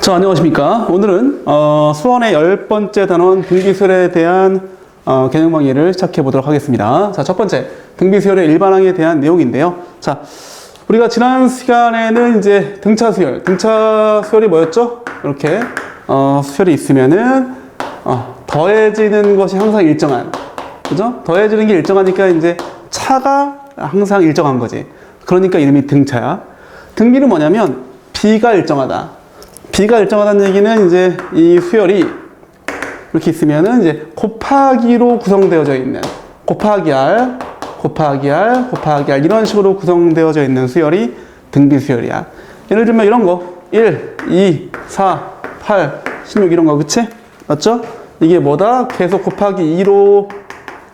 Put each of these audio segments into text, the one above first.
자, 안녕하십니까. 오늘은 수원의 10번째 단원 등비수열에 대한 개념 강의를 시작해 보도록 하겠습니다. 자, 첫 번째 등비수열의 일반항에 대한 내용인데요. 자, 우리가 지난 시간에는 이제 등차 수열이 뭐였죠? 이렇게 수열이 있으면은 더해지는 것이 항상 일정한, 그죠? 더해지는 게 일정하니까 이제 차가 항상 일정한 거지. 그러니까 이름이 등차야. 등비는 뭐냐면 B가 일정하다. B가 일정하다는 얘기는 이제 이 수열이 이렇게 있으면은 이제 곱하기로 구성되어져 있는 곱하기 R 이런 식으로 구성되어져 있는 수열이 등비수열이야. 예를 들면 이런 거 1, 2, 4, 8, 16 이런 거, 그치? 맞죠? 이게 뭐다? 계속 곱하기 2로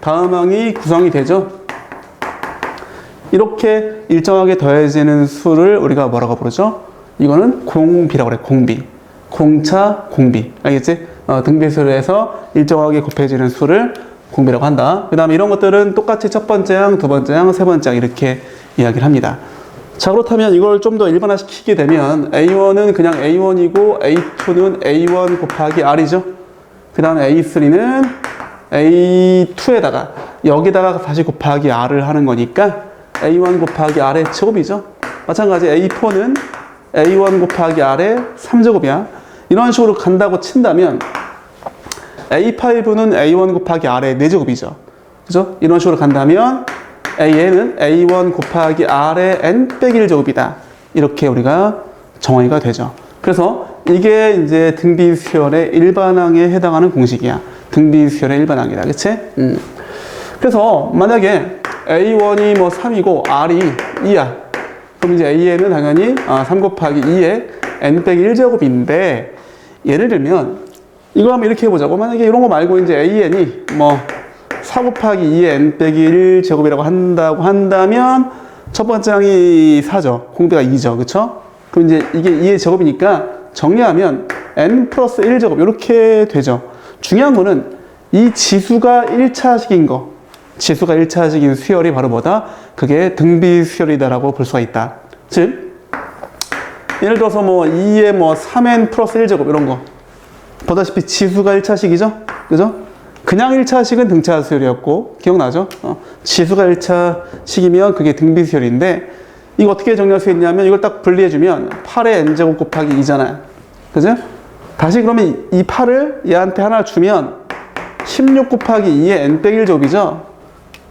다음항이 구성이 되죠. 이렇게 일정하게 더해지는 수를 우리가 뭐라고 부르죠? 이거는 공비라고 그래. 공비. 공차, 공비. 알겠지? 등비수열에서 일정하게 곱해지는 수를 공비라고 한다. 그 다음에 이런 것들은 똑같이 첫 번째 항, 두 번째 항, 세 번째 항 이렇게 이야기를 합니다. 자, 그렇다면 이걸 좀 더 일반화시키게 되면 A1은 그냥 A1이고 A2는 A1 곱하기 R이죠. 그 다음에 A3는 A2에다가 여기다가 다시 곱하기 R을 하는 거니까 A1 곱하기 R의 제곱이죠. 마찬가지 A4는 A1 곱하기 R의 3제곱이야. 이런 식으로 간다고 친다면 A5는 A1 곱하기 R의 4제곱이죠. 그죠? 이런 식으로 간다면 AN은 A1 곱하기 R의 N 빼기 1제곱이다. 이렇게 우리가 정의가 되죠. 그래서 이게 이제 등비수열의 일반항에 해당하는 공식이야. 등비수열의 일반항이다. 그치? 그래서 만약에 A1이 뭐 3이고 R이 2야. 그럼 이제 AN은 당연히 3 곱하기 2의 N 빼기 1제곱인데, 예를 들면 이거 한번 이렇게 해보자고. 만약에 이런 거 말고 이제 AN이 뭐 4 곱하기 2의 N 빼기 1제곱이라고 한다고 한다면 첫 번째 항이 4죠. 공비가 2죠. 그쵸? 그럼 이제 이게 2의 제곱이니까 정리하면 N 플러스 1제곱 이렇게 되죠. 중요한 거는 이 지수가 1차식인 거. 지수가 1차식인 수열이 바로 뭐다? 그게 등비수열이다라고 볼 수가 있다. 즉, 예를 들어서 뭐 2에 뭐 3n 플러스 1제곱 이런 거. 보다시피 지수가 1차식이죠? 그죠? 그냥 1차식은 등차 수열이었고, 기억나죠? 지수가 1차식이면 그게 등비수열인데, 이거 어떻게 정리할 수 있냐면 이걸 딱 분리해주면 8의 n제곱 곱하기 2잖아요. 그죠? 다시 그러면 이 8을 얘한테 하나 주면 16 곱하기 2의 n 빼기 1제곱이죠?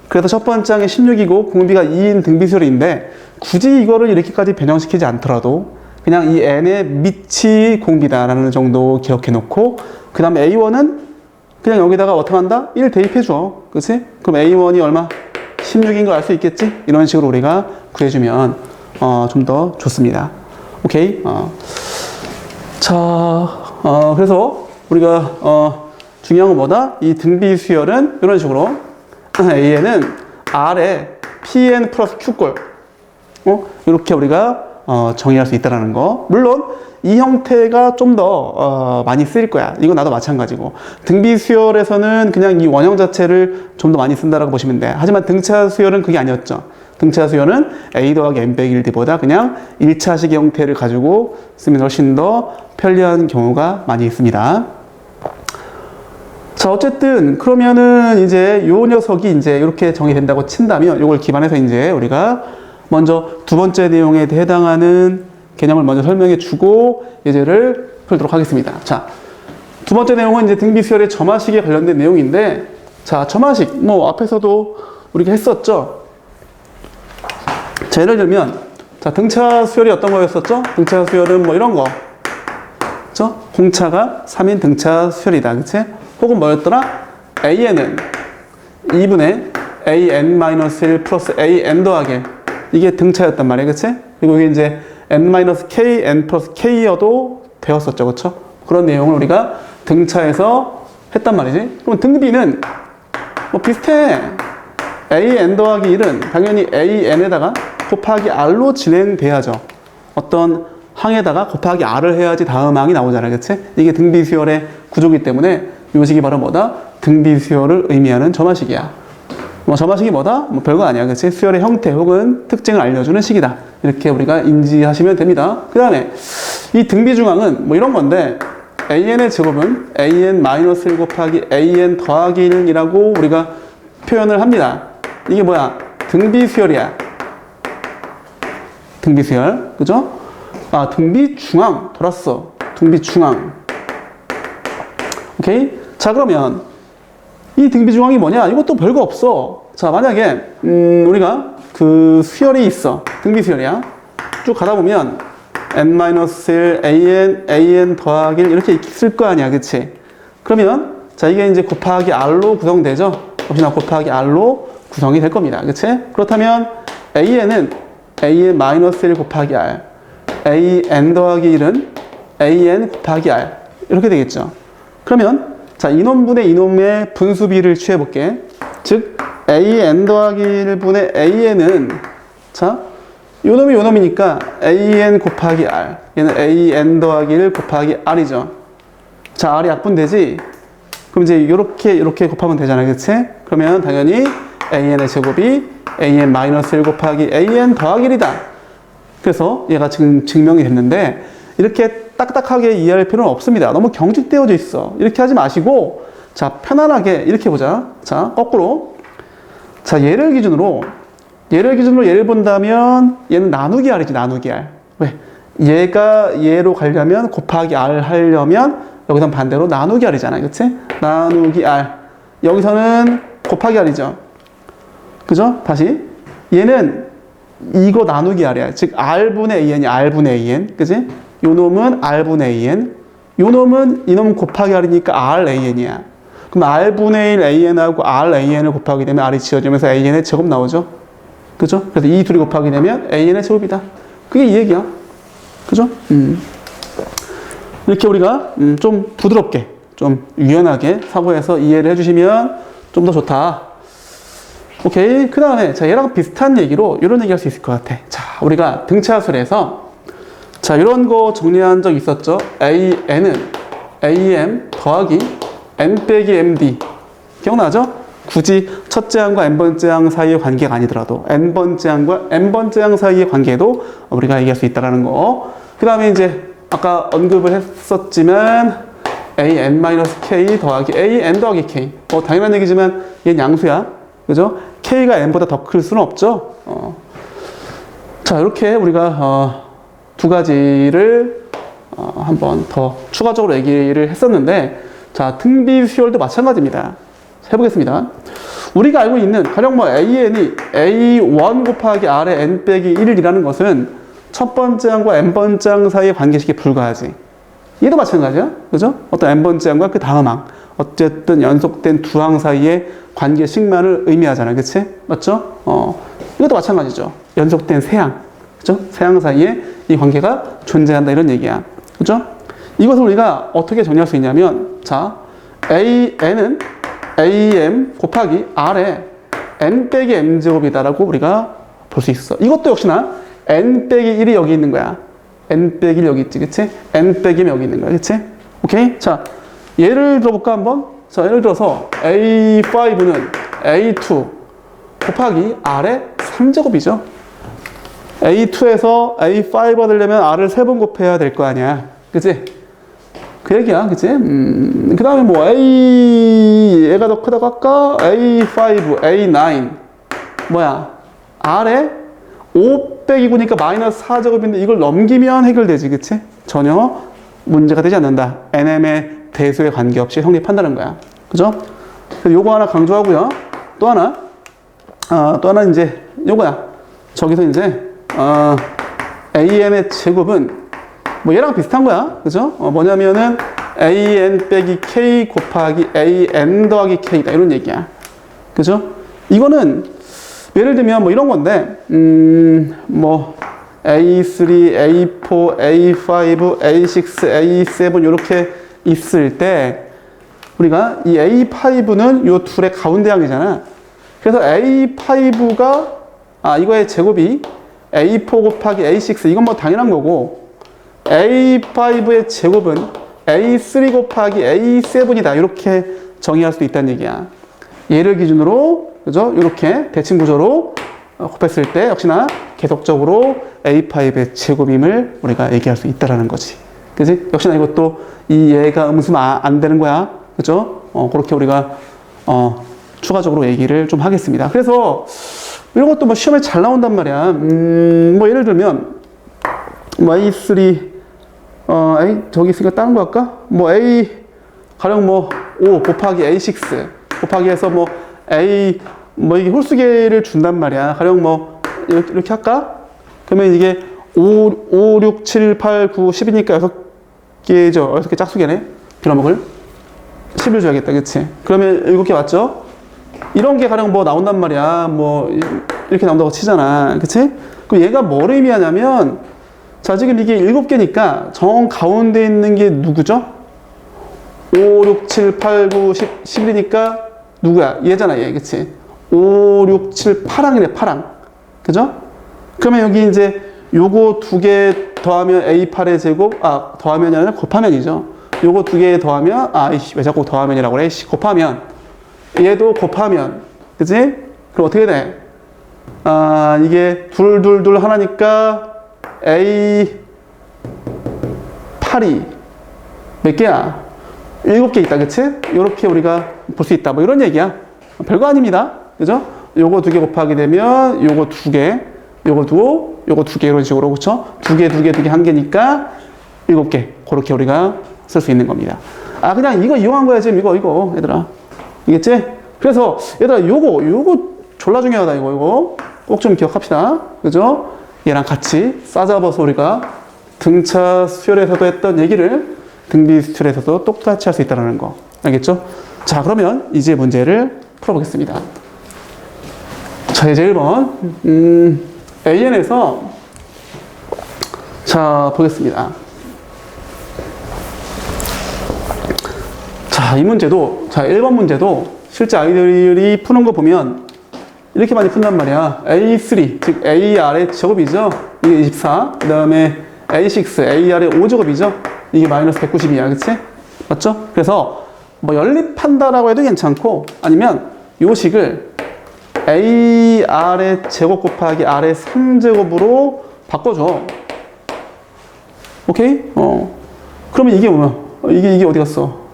그래서 첫 번째 항이 16이고 공비가 2인 등비수열인데 굳이 이거를 이렇게까지 변형시키지 않더라도 그냥 이 n의 밑이 공비다라는 정도 기억해 놓고, 그 다음에 A1은 그냥 여기다가 어떻게 한다? 1 대입해 줘. 그치? 그럼 A1이 얼마? 16인 걸 알 수 있겠지? 이런 식으로 우리가 구해주면 좀 더 좋습니다. 오케이? 그래서 우리가 중요한 건 뭐다? 이 등비수열은 이런 식으로 AN은 R에 PN 플러스 Q꼴 이렇게 우리가 정의할 수 있다는 거. 물론 이 형태가 좀 더 많이 쓰일 거야. 이건 나도 마찬가지고. 등비수열에서는 그냥 이 원형 자체를 좀 더 많이 쓴다라고 보시면 돼. 하지만 등차 수열은 그게 아니었죠. 등차 수열은 A 더하기 N 빼기 1D보다 그냥 1차식 형태를 가지고 쓰면 훨씬 더 편리한 경우가 많이 있습니다. 자, 어쨌든 그러면은 이제 요 녀석이 이제 이렇게 정의된다고 친다면 요걸 기반해서 이제 우리가 먼저 두 번째 내용에 해당하는 개념을 먼저 설명해 주고 예제를 풀도록 하겠습니다. 자, 두 번째 내용은 이제 등비수열의 점화식에 관련된 내용인데, 자, 점화식 뭐 앞에서도 우리가 했었죠. 자, 예를 들면 자, 등차 수열이 어떤 거였었죠? 등차 수열은 뭐 이런 거. 그렇죠? 공차가 3인 등차 수열이다. 그치? 혹은 뭐였더라? AN은 2분의 AN-1 플러스 AN 더하기 이게 등차였단 말이에요. 그치? 그리고 이게 이제 N-K, N 플러스 K여도 되었었죠. 그쵸? 그런 내용을 우리가 등차에서 했단 말이지. 그럼 등비는 뭐 비슷해. AN 더하기 1은 당연히 AN에다가 곱하기 R로 진행돼야죠. 어떤 항에다가 곱하기 R을 해야지 다음 항이 나오잖아요. 그치? 이게 등비수열의 구조이기 때문에 이 식이 바로 뭐다? 등비수열을 의미하는 점화식이야. 뭐 점화식이 뭐다? 뭐 별거 아니야. 그치? 수열의 형태 혹은 특징을 알려주는 식이다. 이렇게 우리가 인지하시면 됩니다. 그 다음에 이 등비중앙은 뭐 이런 건데 an의 제곱은 an-1 곱하기 an 더하기 1이라고 우리가 표현을 합니다. 이게 뭐야? 등비수열이야. 등비수열. 그죠? 아, 등비중앙. 돌았어. 등비중앙. 오케이? 자, 그러면 이 등비중앙이 뭐냐? 이것도 별거 없어. 자, 만약에 우리가 그 수열이 있어. 등비수열이야. 쭉 가다 보면 n-1 an 더하기 1 이렇게 있을 거 아니야. 그치? 그러면 자, 이게 이제 곱하기 r로 구성되죠? 혹시나 곱하기 r로 구성이 될 겁니다. 그치? 그렇다면 an은 an-1 곱하기 r, an 더하기 1은 an 곱하기 r 이렇게 되겠죠. 그러면 자, 이놈분의 이놈의 분수비를 취해볼게. 즉 an 더하기 1분의 an은 자, 요놈이 요놈이니까 an 곱하기 r, 얘는 an 더하기 1 곱하기 r이죠. 자, r이 약분되지? 그럼 이제 이렇게 곱하면 되잖아요. 그치? 그러면 당연히 an의 제곱이 an-1 곱하기 an 더하기 1이다. 그래서 얘가 지금 증명이 됐는데 이렇게 딱딱하게 이해할 필요는 없습니다. 너무 경직되어져 있어. 이렇게 하지 마시고 자, 편안하게 이렇게 보자. 자, 거꾸로. 자, 얘를 기준으로 예를 본다면 얘는 나누기 r이지. 나누기 r. 왜? 얘가 얘로 가려면 곱하기 r 하려면 여기선 반대로 나누기 r이잖아요. 그치? 나누기 r. 여기서는 곱하기 r이죠. 그죠? 다시. 얘는 이거 나누기 r이야. 즉 r분의 an이 r분의 an. 그치? 요 놈은 r분의 an. 요 놈은 이놈 곱하기 r이니까 ran이야. 그럼 r분의 1 an하고 ran을 곱하게 되면 r이 지워지면서 an의 제곱 나오죠. 그죠? 그래서 이 둘이 곱하게 되면 an의 제곱이다. 그게 이 얘기야. 그죠? 이렇게 우리가 좀 부드럽게, 좀 유연하게 사고해서 이해를 해주시면 좀 더 좋다. 오케이. 그 다음에 자, 얘랑 비슷한 얘기로 이런 얘기 할 수 있을 것 같아. 자, 우리가 등차술에서 자, 이런 거 정리한 적 있었죠? an은 am 더하기 n 빼기 md. 기억나죠? 굳이 첫째 항과 n번째 항 사이의 관계가 아니더라도 n번째 항과 n번째 항 사이의 관계도 우리가 얘기할 수 있다는 거. 그 다음에 이제 아까 언급을 했었지만 an-k 더하기 an 더하기 k. 당연한 얘기지만 얘는 양수야. 그죠? k가 n보다 더 클 수는 없죠. 자, 이렇게 우리가 두 가지를 한번 더 추가적으로 얘기를 했었는데 자, 등비수열도 마찬가지입니다. 해보겠습니다. 우리가 알고 있는 가령 뭐 an이 a1 곱하기 r의 n 빼기 1이라는 것은 첫 번째 항과 n번째 항 사이의 관계식에 불과하지. 얘도 마찬가지야. 그죠? 어떤 n번째 항과 그 다음 항. 어쨌든 연속된 두 항 사이의 관계식만을 의미하잖아. 그치? 맞죠? 이것도 마찬가지죠. 연속된 세 항. 그죠? 세 항 사이에 이 관계가 존재한다. 이런 얘기야. 그죠? 이것을 우리가 어떻게 정리할 수 있냐면, 자, n은 am 곱하기 r의 n 빼기 m제곱이다라고 우리가 볼 수 있어. 이것도 역시나 n 빼기 1이 여기 있는 거야. n 빼기 1 여기 있지. 그치? n 빼기 1 여기 있는 거야. 그치? 오케이? 자, 예를 들어볼까 한번? 자, 예를 들어서 a5는 a2 곱하기 r의 3제곱이죠. a2에서 a5가 되려면 r을 3번 곱해야 될 거 아니야. 그치? 그 얘기야. 그치? 그 다음에 뭐 얘가 더 크다고 할까? a5, a9 뭐야? r에 5 빼기 9니까 마이너스 4제곱인데 이걸 넘기면 해결되지. 그치? 전혀 문제가 되지 않는다. nm의 대수에 관계없이 성립한다는 거야. 그죠? 그래서 요거 하나 강조하고요. 또 하나 이제 요거야. 저기서 이제 am의 제곱은 뭐 얘랑 비슷한 거야. 그죠? 뭐냐면은 an 빼기 k 곱하기 an 더하기 k다. 이런 얘기야. 그죠? 이거는 예를 들면 뭐 이런 건데 뭐 A3, A4, A5, A6, A7 이렇게 있을 때 우리가 이 A5는 요 둘의 가운데 항이잖아. 그래서 A5가 이거의 제곱이 A4 곱하기 A6 이건 뭐 당연한 거고 A5의 제곱은 A3 곱하기 A7이다. 이렇게 정의할 수 있다는 얘기야. 얘를 기준으로 그죠? 이렇게 대칭 구조로 곱했을 때 역시나 계속적으로 A5의 제곱임을 우리가 얘기할 수 있다라는 거지. 그지? 역시나 이것도 이 얘가 음수면 안 되는 거야. 그죠? 그렇게 우리가, 추가적으로 얘기를 좀 하겠습니다. 그래서 이런 것도 뭐 시험에 잘 나온단 말이야. 뭐 예를 들면, 뭐 A3, A, 저기 있으니까 다른 거 할까? 뭐 A, 가령 뭐 5 곱하기 A6 곱하기 해서 뭐 A, 뭐 이게 홀수계를 준단 말이야. 가령 뭐 이렇게 할까? 그러면 이게 5, 6, 7, 8, 9, 10이니까 6개죠. 6개 짝수계네. 빌어먹을. 10을 줘야겠다. 그치? 그러면 7개 맞죠? 이런 게 가령 뭐 나온단 말이야. 뭐 이렇게 나온다고 치잖아. 그치? 그럼 얘가 뭐를 의미하냐면, 자, 지금 이게 7개니까 정 가운데 있는 게 누구죠? 5, 6, 7, 8, 9, 10, 11이니까 누구야? 얘잖아, 얘. 그치? 5, 6, 7, 8항이네, 8항. 그죠? 그러면 여기 이제 요거 2개 더하면 A8의 제곱, 더하면이 아니라 곱하면이죠. 요거 2개 더하면, 왜 자꾸 더하면이라고 그래? 곱하면. 얘도 곱하면. 그치? 그럼 어떻게 돼? 이게 둘 하나니까 A8이 몇 개야? 7개 있다, 그치? 요렇게 우리가 볼 수 있다. 뭐 이런 얘기야. 별거 아닙니다. 그죠? 요거 2개 곱하게 되면 요거 2개, 요거 2개 이런 식으로, 그쵸? 2개, 1개니까 7개. 그렇게 우리가 쓸 수 있는 겁니다. 그냥 이거 이용한 거야, 지금 이거, 얘들아. 이겠지? 그래서, 얘들아, 요거 졸라 중요하다, 이거. 꼭 좀 기억합시다. 그죠? 얘랑 같이 싸잡아서 우리가 등차 수열에서도 했던 얘기를 등비 수열에서도 똑같이 할 수 있다는 거. 알겠죠? 자, 그러면 이제 문제를 풀어보겠습니다. 자, 이제 1번. AN에서, 자, 보겠습니다. 자, 이 문제도, 자, 1번 문제도 실제 아이들이 푸는 거 보면 이렇게 많이 푼단 말이야. A3, 즉 AR의 제곱이죠. 이게 24. 그 다음에 A6, AR의 5제곱이죠. 이게 마이너스 190이야. 그치? 맞죠? 그래서 뭐 연립한다라고 해도 괜찮고, 아니면 요 식을 AR의 제곱 곱하기 R의 3제곱으로 바꿔줘. 오케이? 그러면 이게 뭐야? 이게 어디 갔어?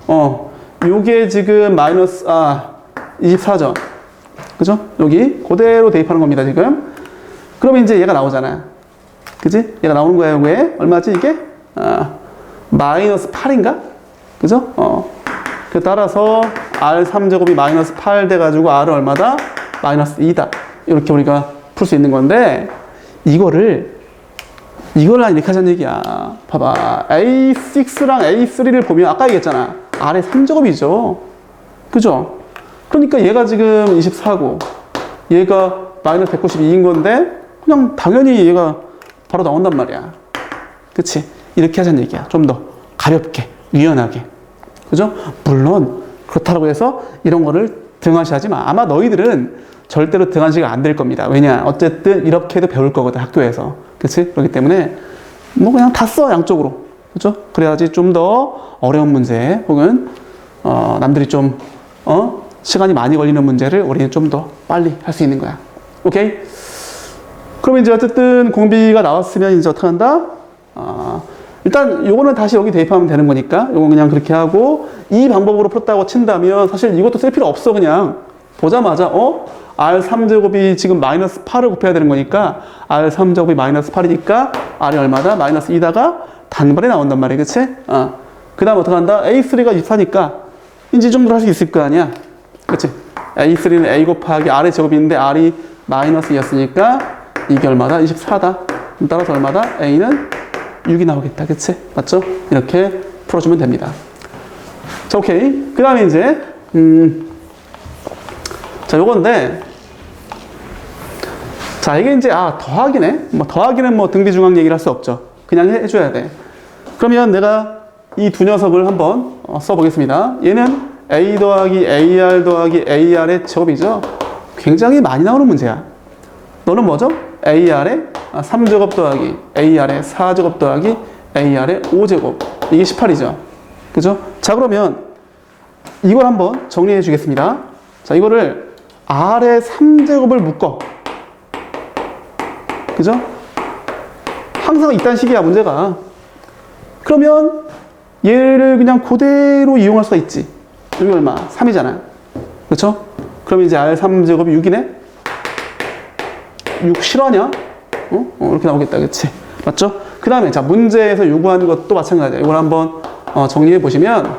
요게 지금 마이너스, 24죠? 그죠? 여기 그대로 대입하는 겁니다, 지금. 그러면 이제 얘가 나오잖아. 그지? 얘가 나오는 거야, 요게. 얼마지, 이게? 마이너스 8인가? 그죠? 따라서 R3제곱이 마이너스 8 돼가지고 R은 얼마다? 마이너스 2다. 이렇게 우리가 풀 수 있는 건데, 이거를 이렇게 하자는 얘기야. 봐봐. A6랑 A3를 보면 아까 얘기했잖아. R의 3제곱이죠. 그죠? 그러니까 얘가 지금 24고, 얘가 마이너스 192인 건데, 그냥 당연히 얘가 바로 나온단 말이야. 그치? 이렇게 하자는 얘기야. 좀 더 가볍게, 유연하게. 그죠? 물론, 그렇다고 해서 이런 거를 등한시하지 마. 아마 너희들은 절대로 등한시가 안 될 겁니다. 왜냐? 어쨌든 이렇게도 배울 거거든, 학교에서. 그치? 그렇기 때문에, 뭐 그냥 다 써, 양쪽으로. 그죠? 그래야지 좀 더 어려운 문제, 혹은, 남들이 좀, 시간이 많이 걸리는 문제를 우리는 좀 더 빨리 할 수 있는 거야. 오케이? 그럼 이제 어쨌든 공비가 나왔으면 이제 어떻게 한다? 일단 요거는 다시 여기 대입하면 되는 거니까 요건 그냥 그렇게 하고, 이 방법으로 풀었다고 친다면 사실 이것도 쓸 필요 없어. 그냥 보자마자 R3제곱이 지금 마이너스 8을 곱해야 되는 거니까 R3제곱이 마이너스 8이니까 R이 얼마다? 마이너스 2다가 단번에 나온단 말이야. 그치? 그 다음 어떻게 한다? A3가 24니까 이제 이 정도로 할 수 있을 거 아니야. 그치? A3는 A 곱하기 R의 제곱인데 R이 마이너스 2였으니까 이게 얼마다? 24다. 따라서 얼마다? A는 6이 나오겠다. 그치? 맞죠? 이렇게 풀어주면 됩니다. 자, 오케이. 그 다음에 이제, 자, 요건데, 자, 이게 이제, 더하기네? 뭐, 더하기는 뭐 등비 중앙 얘기를 할 수 없죠. 그냥 해줘야 돼. 그러면 내가 이 두 녀석을 한번 써보겠습니다. 얘는 A 더하기 AR 더하기 AR의 제곱이죠. 굉장히 많이 나오는 문제야. 너는 뭐죠? AR의 3제곱 더하기 AR의 4제곱 더하기 AR의 5제곱. 이게 18이죠. 그죠? 자, 그러면 이걸 한번 정리해 주겠습니다. 자, 이거를 R의 3제곱을 묶어. 그죠? 항상 이딴 식이야, 문제가. 그러면 얘를 그냥 그대로 이용할 수가 있지. 여기 얼마? 3이잖아. 그렇죠? 그럼 이제 R 3제곱이 6이네? 6 실화냐? 이렇게 나오겠다. 그치? 맞죠? 그 다음에 자, 문제에서 요구하는 것도 마찬가지야. 이걸 한번 정리해 보시면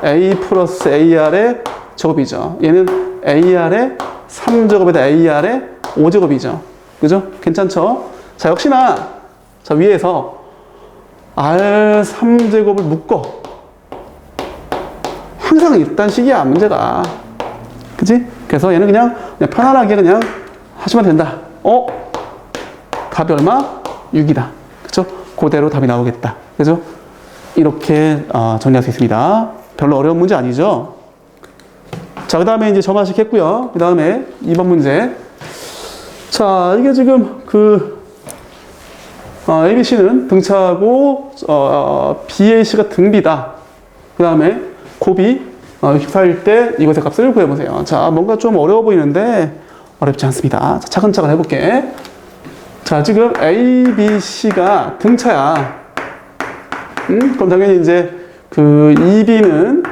A 플러스 AR의 제곱이죠. 얘는 AR의 3제곱에다 AR의 5제곱이죠. 그죠? 괜찮죠? 자, 역시나 자, 위에서 R 3제곱을 묶어. 항상 이딴 식이야, 문제가. 그치? 그래서 얘는 그냥 편안하게 그냥 하시면 된다. 답이 얼마? 6이다. 그쵸? 그대로 답이 나오겠다. 그죠? 이렇게 정리할 수 있습니다. 별로 어려운 문제 아니죠? 자, 그 다음에 이제 점화식 했고요. 그 다음에 2번 문제. 자, 이게 지금 ABC는 등차하고 BAC가 등비다. 그 다음에 곱이 64일 때 이것의 값을 구해보세요. 자, 뭔가 좀 어려워 보이는데 어렵지 않습니다. 자, 차근차근 해볼게. 자, 지금 ABC가 등차야. 그럼 당연히 이제 EB는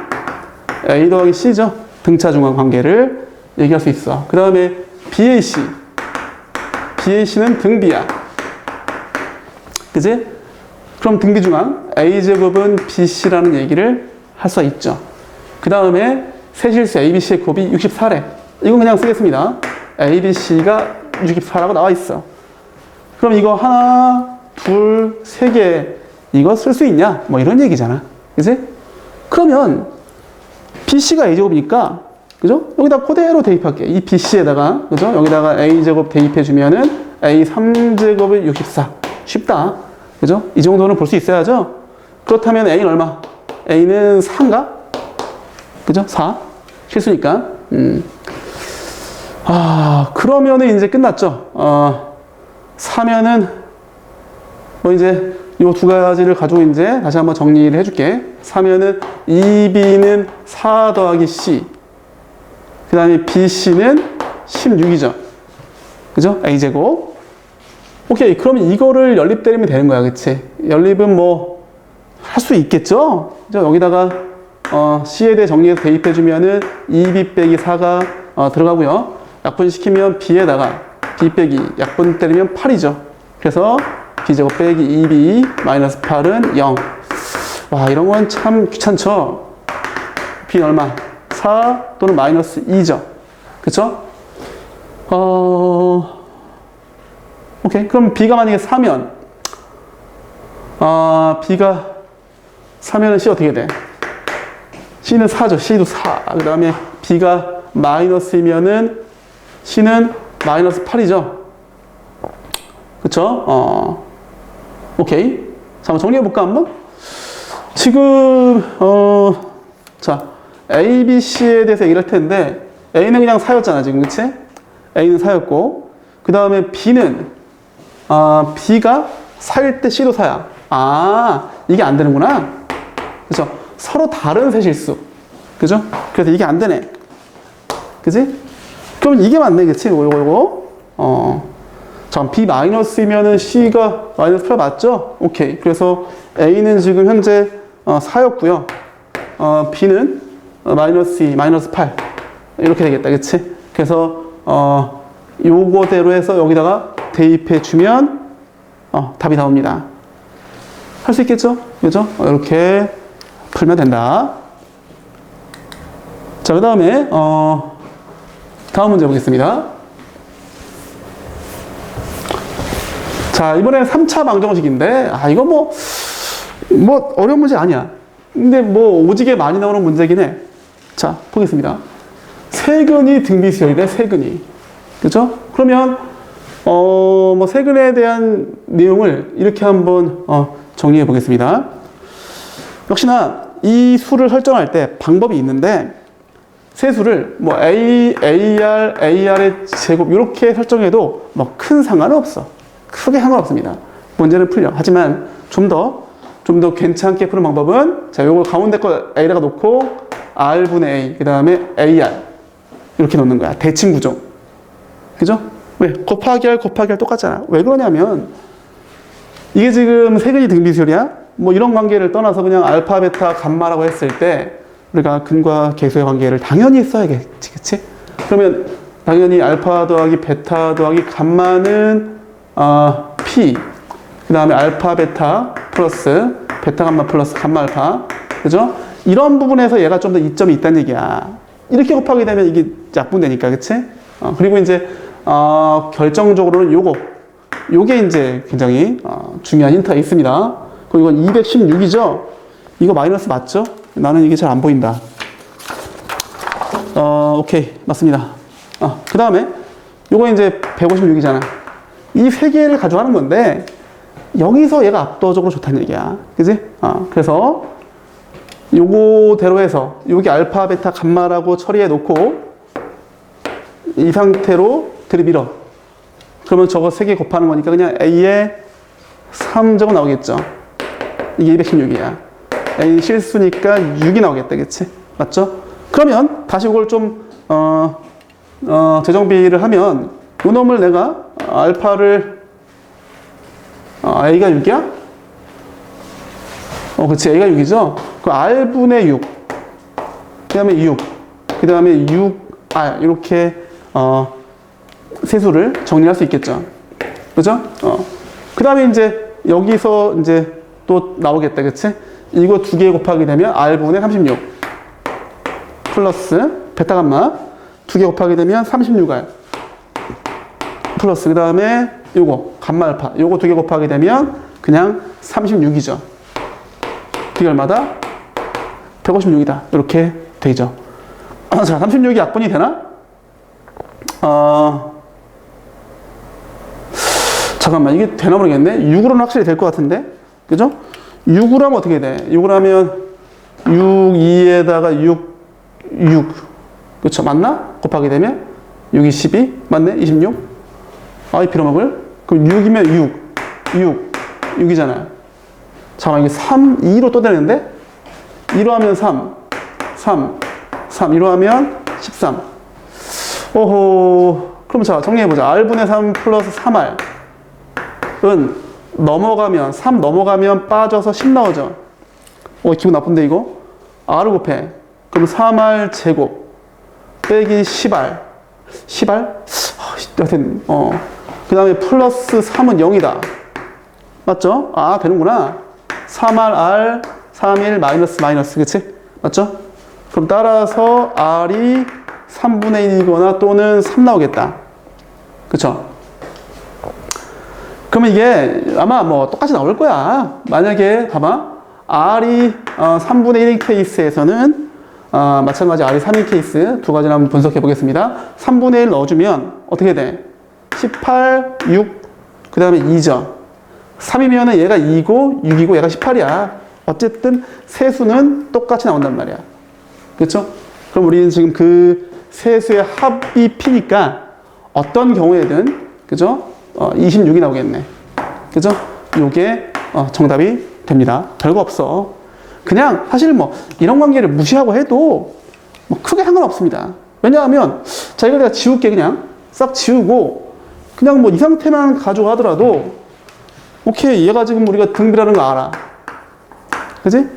A 더하기 C죠. 등차 중간 관계를 얘기할 수 있어. 그 다음에 BAC는 등비야. 그지? 그럼 등비 중앙 A제곱은 BC라는 얘기를 할 수 있죠. 그 다음에 세실수 ABC의 곱이 64래. 이건 그냥 쓰겠습니다. ABC가 64라고 나와 있어. 그럼 이거 하나, 둘, 세 개 이거 쓸 수 있냐? 뭐 이런 얘기잖아. 그지? 그러면 BC가 A제곱이니까 그죠? 여기다 그대로 대입할게. 이 BC에다가 그죠? 여기다가 A제곱 대입해주면은 A 3제곱은 64. 쉽다. 그죠? 이 정도는 볼 수 있어야죠? 그렇다면 A는 얼마? A는 4인가? 그죠? 4. 실수니까. 그러면은 이제 끝났죠? 4면은, 이제, 요 두 가지를 가지고 이제 다시 한번 정리를 해줄게. 4면은, EB는 4 더하기 C. 그 다음에 BC는 16이죠. 그죠? A제곱. 오케이. 그러면 이거를 연립 때리면 되는 거야. 그치? 연립은 할 수 있겠죠? 여기다가, C에 대해 정리해서 대입해주면은 2B 빼기 4가 들어가고요. 약분시키면 B에다가 B 빼기 약분 때리면 8이죠. 그래서 B제곱 빼기 2B 마이너스 8은 0. 와, 이런 건 참 귀찮죠? B는 얼마? 4 또는 마이너스 2죠. 그쵸? 오케이. 그럼 B가 만약에 4면, B가 4면은 C 어떻게 돼? C는 4죠. C도 4. 그 다음에 B가 마이너스이면은 C는 마이너스 8이죠. 그쵸? 오케이. 자, 한번 정리해볼까, 한번? 지금, 자, A, B, C에 대해서 얘기를 할 텐데, A는 그냥 4였잖아, 지금. 그치? A는 4였고, 그 다음에 B는, B가 4일 때 C도 4야. 이게 안 되는구나. 그죠? 서로 다른 세실수. 그죠? 그래서 이게 안 되네. 그지? 그럼 이게 맞네. 그치? 이거. 자, B 마이너스이면은 C가 마이너스 8 맞죠? 오케이. 그래서 A는 지금 현재 4였고요. B는 마이너스 2, 마이너스 8. 이렇게 되겠다. 그치? 그래서, 요거대로 해서 여기다가 대입해주면, 답이 나옵니다. 할 수 있겠죠? 그죠? 이렇게 풀면 된다. 자, 그 다음에, 다음 문제 보겠습니다. 자, 이번에는 3차 방정식인데, 이거 어려운 문제 아니야. 근데 오지게 많이 나오는 문제긴 해. 자, 보겠습니다. 세근이 등비수열이래, 세근이. 그죠? 그러면, 세근에 대한 내용을 이렇게 한번, 정리해 보겠습니다. 역시나 이 수를 설정할 때 방법이 있는데, 세 수를 A, AR, AR의 제곱 이렇게 설정해도 큰 상관은 없어. 크게 상관없습니다. 문제는 풀려. 하지만 좀 더 괜찮게 푸는 방법은 자, 요거 가운데 거 A라가 놓고 R분의 A, 그 다음에 AR 이렇게 놓는 거야. 대칭 구조. 그죠? 왜? 곱하기 R 똑같잖아. 왜 그러냐면, 이게 지금 세근이 등비수열이야? 뭐 이런 관계를 떠나서 그냥 알파, 베타, 감마라고 했을 때, 우리가 근과 계수의 관계를 당연히 써야겠지. 그치? 그러면 당연히 알파 더하기 베타 더하기 감마는 P. 그 다음에 알파, 베타 플러스 베타, 감마 플러스 감마, 알파. 그죠? 이런 부분에서 얘가 좀 더 이점이 있다는 얘기야. 이렇게 곱하게 되면 이게 약분되니까, 그치? 그리고 이제, 결정적으로는 요게 이제 굉장히, 중요한 힌트가 있습니다. 그리고 이건 216이죠? 이거 마이너스 맞죠? 나는 이게 잘 안 보인다. 오케이. 맞습니다. 그 다음에, 요거 이제 156이잖아. 이 세 개를 가져가는 건데, 여기서 얘가 압도적으로 좋다는 얘기야. 그지? 그래서, 요거대로 해서 여기 알파, 베타, 감마라고 처리해 놓고 이 상태로 들이밀어. 그러면 저거 3개 곱하는 거니까 그냥 A에 3제곱 나오겠죠. 이게 216이야. A 실수니까 6이 나오겠다. 그치? 맞죠? 그러면 다시 이걸 좀 재정비를 하면 요 놈을 내가 알파를 A가 6이야? 그치. A가 6이죠? 그 R분의 6. 그 다음에 6. 그 다음에 6R. 이렇게, 세수를 정리할 수 있겠죠. 그죠? 그 다음에 이제, 여기서 이제 또 나오겠다. 그치? 이거 2개 곱하게 되면 R분의 36. 플러스, 베타 감마. 2개 곱하게 되면 36R. 플러스, 그 다음에 요거, 감마 알파. 요거 2개 곱하게 되면 그냥 36이죠. 그게 얼마다? 156이다. 이렇게 되죠. 자, 36이 약분이 되나? 잠깐만, 이게 되나 모르겠네. 6으로는 확실히 될 것 같은데? 그죠? 6으로 하면 어떻게 돼? 6으로 하면 6, 2에다가 6. 그쵸? 맞나? 곱하게 되면 6이 12? 맞네? 26? 이 빌어먹을? 그럼 6이면 6이잖아요. 잠깐만, 이게 3, 2로 또 되는데? 2로 하면 3, 2로 하면 13. 오호. 그럼 자, 정리해보자. R분의 3 플러스 3R. 은 넘어가면, 3 넘어가면 빠져서 10 나오죠? 기분 나쁜데, 이거? R을 곱해. 그럼 3R 제곱. 빼기 10R. 10R? 여하튼, 그 다음에 플러스 3은 0이다. 맞죠? 되는구나. 3R, 3일, 마이너스, 그치? 맞죠? 그럼 따라서 R이 3분의 1이거나 또는 3 나오겠다. 그쵸? 그러면 이게 아마 뭐 똑같이 나올 거야. 만약에, 봐봐. R이 3분의 1인 케이스에서는, 마찬가지 R이 3인 케이스 두 가지를 한번 분석해 보겠습니다. 3분의 1 넣어주면 어떻게 돼? 18, 6, 그 다음에 2죠. 3이면은 얘가 2고 6이고 얘가 18이야. 어쨌든 세수는 똑같이 나온단 말이야. 그렇죠? 그럼 우리는 지금 그 세수의 합이 P니까 어떤 경우에든 그죠? 26이 나오겠네. 그죠? 요게 정답이 됩니다. 별거 없어. 그냥 사실 뭐 이런 관계를 무시하고 해도 뭐 크게 상관없습니다. 왜냐하면 자 이걸 내가 지울게. 그냥 싹 지우고 그냥 뭐 이 상태만 가져가더라도 오케이, 얘가 지금 우리가 등비라는 거 알아. 그지?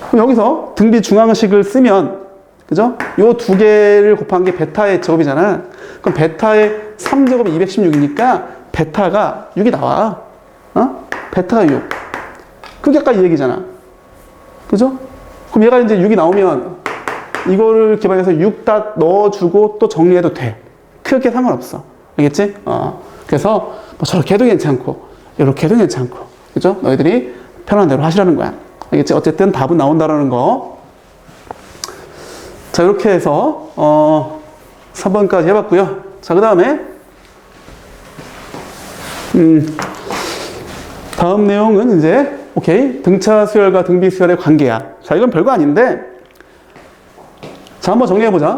그럼 여기서 등비 중앙식을 쓰면, 그죠? 요 두 개를 곱한 게 베타의 제곱이잖아. 그럼 베타의 3제곱이 216이니까 베타가 6이 나와. 베타가 6. 그게 아까 이 얘기잖아. 그죠? 그럼 얘가 이제 6이 나오면 이거를 기반해서 6 다 넣어주고 또 정리해도 돼. 크게 상관없어. 알겠지? 그래서 뭐 저렇게 해도 괜찮고, 이렇게 해도 괜찮고, 그죠? 너희들이 편한 대로 하시라는 거야. 알겠지? 어쨌든 답은 나온다라는 거. 자, 이렇게 해서, 3번까지 해봤고요. 자, 그 다음에, 다음 내용은 이제, 오케이. 등차 수열과 등비 수열의 관계야. 자, 이건 별거 아닌데, 자, 한번 정리해보자.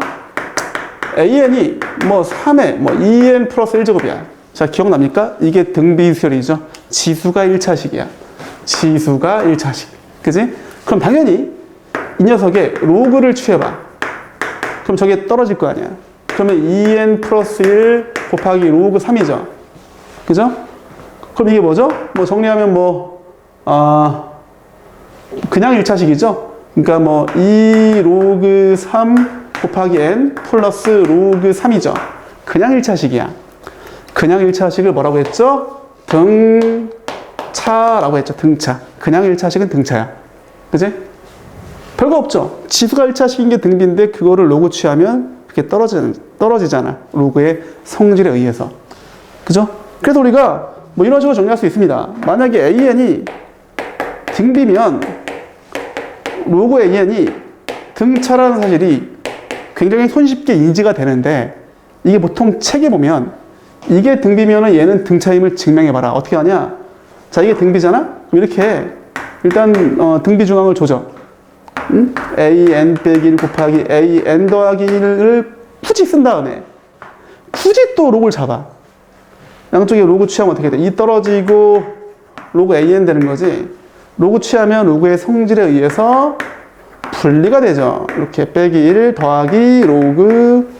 AN이 뭐 3에 뭐 2n 플러스 1제곱이야. 자, 기억납니까? 이게 등비수열이죠. 지수가 1차식이야. 지수가 1차식. 그지? 그럼 당연히 이 녀석의 로그를 취해봐. 그럼 저게 떨어질 거 아니야. 그러면 2n 플러스 1 곱하기 로그 3이죠. 그죠? 그럼 이게 뭐죠? 뭐 정리하면 그냥 1차식이죠? 그러니까 2 로그 3 곱하기 n 플러스 로그 3이죠. 그냥 1차식이야. 그냥 1차식을 뭐라고 했죠? 등차라고 했죠. 등차. 그냥 1차식은 등차야. 그지? 별거 없죠. 지수가 1차식인 게 등비인데 그거를 로그 취하면 그게 떨어지잖아. 로그의 성질에 의해서. 그죠? 그래서 우리가 이런 식으로 정리할 수 있습니다. 만약에 AN이 등비면 로그 AN이 등차라는 사실이 굉장히 손쉽게 인지가 되는데 이게 보통 책에 보면 이게 등비면은 얘는 등차임을 증명해봐라. 어떻게 하냐? 자, 이게 등비잖아? 그럼 이렇게 일단 등비 중앙을 조져. AN 빼기 1 곱하기 AN 더하기 1을 굳이 쓴 다음에 굳이 또 로그를 잡아. 양쪽에 로그 취하면 어떻게 돼? 이 떨어지고 로그 AN 되는 거지. 로그 취하면 로그의 성질에 의해서 분리가 되죠. 이렇게 빼기 1 더하기 로그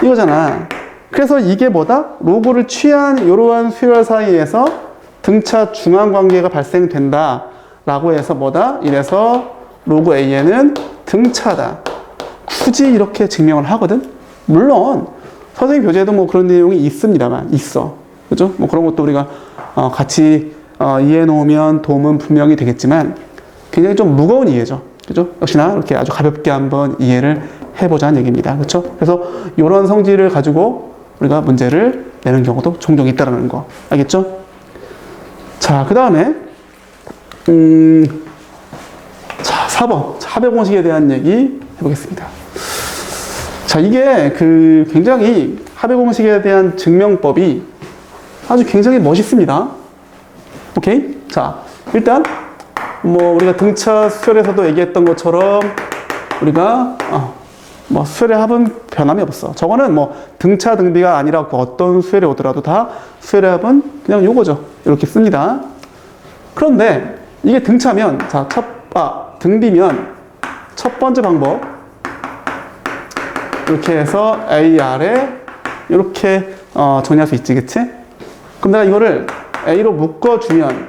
이거잖아. 그래서 이게 뭐다? 로그를 취한 이러한 수열 사이에서 등차 중앙 관계가 발생된다 라고 해서 뭐다? 이래서 로그 AN은 등차다. 굳이 이렇게 증명을 하거든? 물론 선생님 교재에도 그런 내용이 있습니다만 있어. 그죠? 그런 것도 우리가 같이 이해해 놓으면 도움은 분명히 되겠지만 굉장히 좀 무거운 이해죠. 그죠? 역시나 이렇게 아주 가볍게 한번 이해를 해보자는 얘기입니다. 그렇죠? 그래서 이런 성질을 가지고 우리가 문제를 내는 경우도 종종 있다는 거. 알겠죠? 자, 그 다음에 자, 4번 합의 공식에 대한 얘기 해보겠습니다. 자, 이게 굉장히 합의 공식에 대한 증명법이 아주 굉장히 멋있습니다. 오케이? 자, 일단 우리가 등차 수열에서도 얘기했던 것처럼 우리가 수열의 합은 변함이 없어. 저거는 등차 등비가 아니라 어떤 수열이 오더라도 다 수열의 합은 그냥 요거죠. 이렇게 씁니다. 그런데 이게 등차면 등비면 첫 번째 방법 이렇게 해서 AR에 이렇게 정리할 수 있지, 그치? 그럼 내가 이거를 A로 묶어주면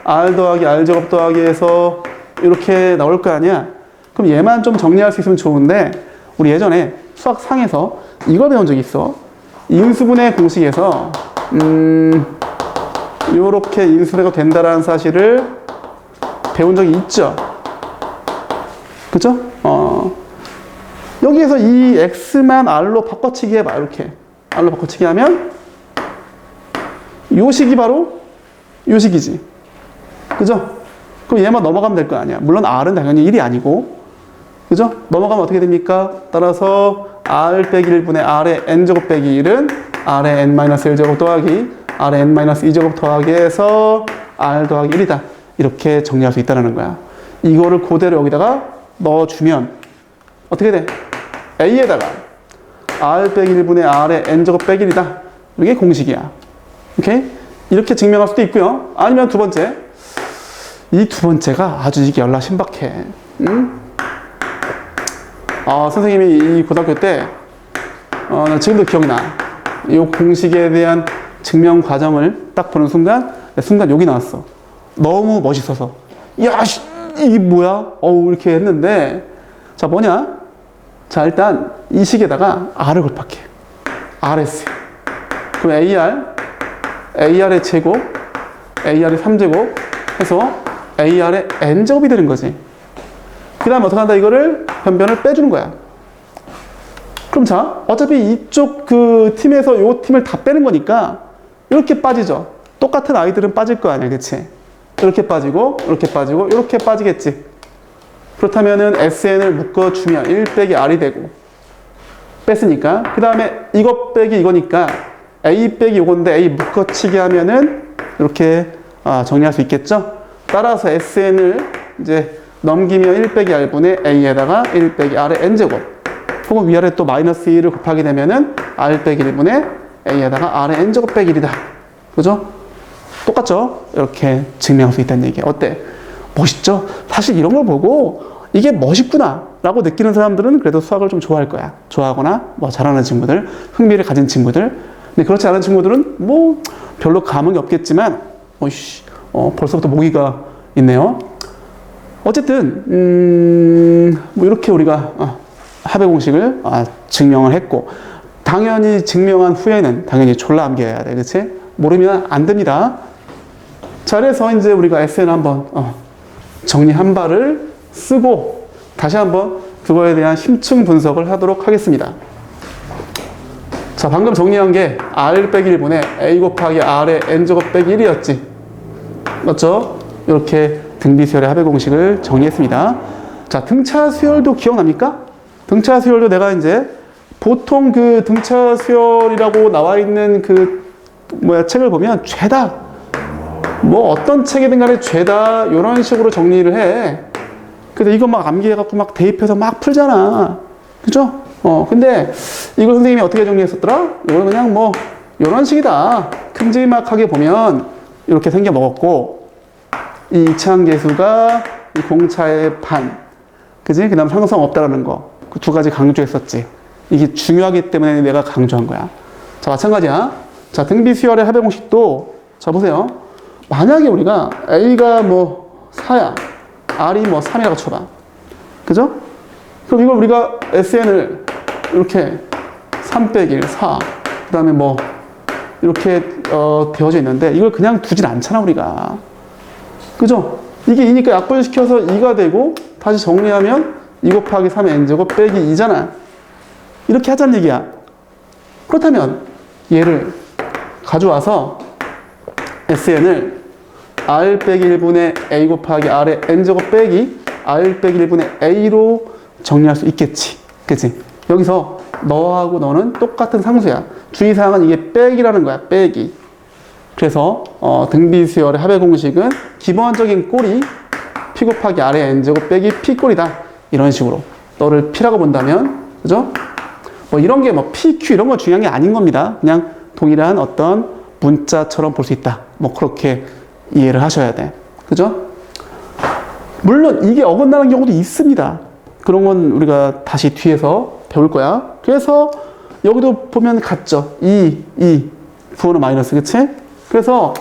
R 더하기 R 제곱 더하기 해서 이렇게 나올 거 아니야? 그럼 얘만 좀 정리할 수 있으면 좋은데 우리 예전에 수학상에서 이걸 배운 적이 있어. 인수분해 공식에서 이렇게 인수분해가 된다라는 사실을 배운 적이 있죠. 그죠? 여기에서 이 X만 R로 바꿔치기 해봐. 이렇게 R로 바꿔치기 하면 요 식이 바로 요 식이지. 그죠? 그럼 얘만 넘어가면 될 거 아니야. 물론 R은 당연히 1이 아니고. 그죠? 넘어가면 어떻게 됩니까? 따라서 R 빼기 1분의 R의 N제곱 빼기 1은 R의 N-1제곱 더하기 R의 N-2제곱 더하기 해서 R 더하기 1이다. 이렇게 정리할 수 있다는 거야. 이거를 그대로 여기다가 넣어주면 어떻게 돼? A에다가 R 빼기 1분의 R의 N제곱 빼기 1이다. 이게 공식이야. 오케이? 이렇게 증명할 수도 있고요. 아니면 두 번째. 이 두 번째가 아주 이게 열나 신박해. 선생님이 이 고등학교 때, 나 지금도 기억이 나. 이 공식에 대한 증명 과정을 딱 보는 순간 여기 나왔어. 너무 멋있어서. 야, 이게 뭐야? 이렇게 했는데, 자, 뭐냐? 자, 일단 이 식에다가 R을 곱할게. RS. 그럼 AR의 제곱, AR의 3제곱 해서 AR의 N제곱이 되는 거지. 그 다음에 어떻게 한다? 이거를 변변을 빼주는 거야. 그럼 자, 어차피 이쪽 팀에서 요 팀을 다 빼는 거니까 이렇게 빠지죠. 똑같은 아이들은 빠질 거 아니야, 그치? 이렇게 빠지고, 이렇게 빠지고, 이렇게 빠지겠지. 그렇다면은 SN을 묶어주면 1 빼기 R이 되고 뺐으니까. 그 다음에 이거 빼기 이거니까 A 빼기 요건데 A 묶어치기 하면은 이렇게 정리할 수 있겠죠? 따라서 SN을 이제 넘기면 1 빼기 R분의 A에다가 1 빼기 R의 N제곱 혹은 위아래 또 마이너스 1을 곱하게 되면은 R 빼기 1분의 A에다가 R의 N제곱 빼기 1이다. 그죠? 똑같죠? 이렇게 증명할 수 있다는 얘기야. 어때? 멋있죠? 사실 이런 걸 보고 이게 멋있구나 라고 느끼는 사람들은 그래도 수학을 좀 좋아할 거야. 좋아하거나 뭐 잘하는 친구들, 흥미를 가진 친구들. 근데 그렇지 않은 친구들은 뭐 별로 감흥이 없겠지만 벌써부터 모기가 있네요. 어쨌든 뭐 이렇게 우리가 합의 공식을 증명을 했고, 당연히 증명한 후에는 당연히 졸라 암기해야 돼. 그치? 모르면 안 됩니다. 자, 그래서 이제 우리가 SN 한번 정리한 바를 쓰고 다시 한번 그거에 대한 심층 분석을 하도록 하겠습니다. 자, 방금 정리한 게 R 빼기 1분의 A 곱하기 R의 N제곱 빼기 1이었지. 맞죠? 이렇게 등비수열의 합의 공식을 정리했습니다. 자, 등차 수열도 기억납니까? 등차 수열도 내가 이제 보통 그 등차 수열이라고 나와 있는 책을 보면 죄다 뭐 어떤 책이든 간에 죄다 이런 식으로 정리를 해. 근데 이거 막 암기해갖고 막 대입해서 막 풀잖아. 그죠? 근데 이걸 선생님이 어떻게 정리했었더라? 이거는 그냥 뭐 이런 식이다. 큼지막하게 보면 이렇게 생겨 먹었고, 이 이차함계수가 이 공차의 반, 그지? 그 다음 상성 없다라는 거, 그 두 가지 강조했었지. 이게 중요하기 때문에 내가 강조한 거야. 자, 마찬가지야. 자, 등비수열의 합의 공식도, 자, 보세요. 만약에 우리가 A가 뭐 4야, R이 뭐 3이라고 쳐봐. 그죠? 그럼 이걸 우리가 SN을 이렇게 3 빼기 1, 4, 그 다음에 뭐, 이렇게, 되어져 있는데, 이걸 그냥 두진 않잖아, 우리가. 그죠? 이게 2니까 약분시켜서 2가 되고, 다시 정리하면 2 곱하기 3의 n제곱 빼기 2잖아. 이렇게 하자는 얘기야. 그렇다면, 얘를 가져와서, SN을 R 빼기 1분의 A 곱하기 R의 n제곱 빼기 R 빼기 1분의 A로 정리할 수 있겠지. 그치? 여기서 너하고 너는 똑같은 상수야. 주의사항은 이게 빼기라는 거야. 빼기. 그래서 등비수열의 합의 공식은 기본적인 꼴이 P 곱하기 R의 n제곱 빼기 P꼴이다. 이런 식으로 너를 P라고 본다면, 그죠? 뭐 이런 게 뭐 P, Q 이런 거 중요한 게 아닌 겁니다. 그냥 동일한 어떤 문자처럼 볼 수 있다. 뭐 그렇게 이해를 하셔야 돼. 그죠? 물론 이게 어긋나는 경우도 있습니다. 그런 건 우리가 다시 뒤에서 배울 거야. 그래서 여기도 보면 같죠. 2, 부호는 마이너스, 그치? 그래서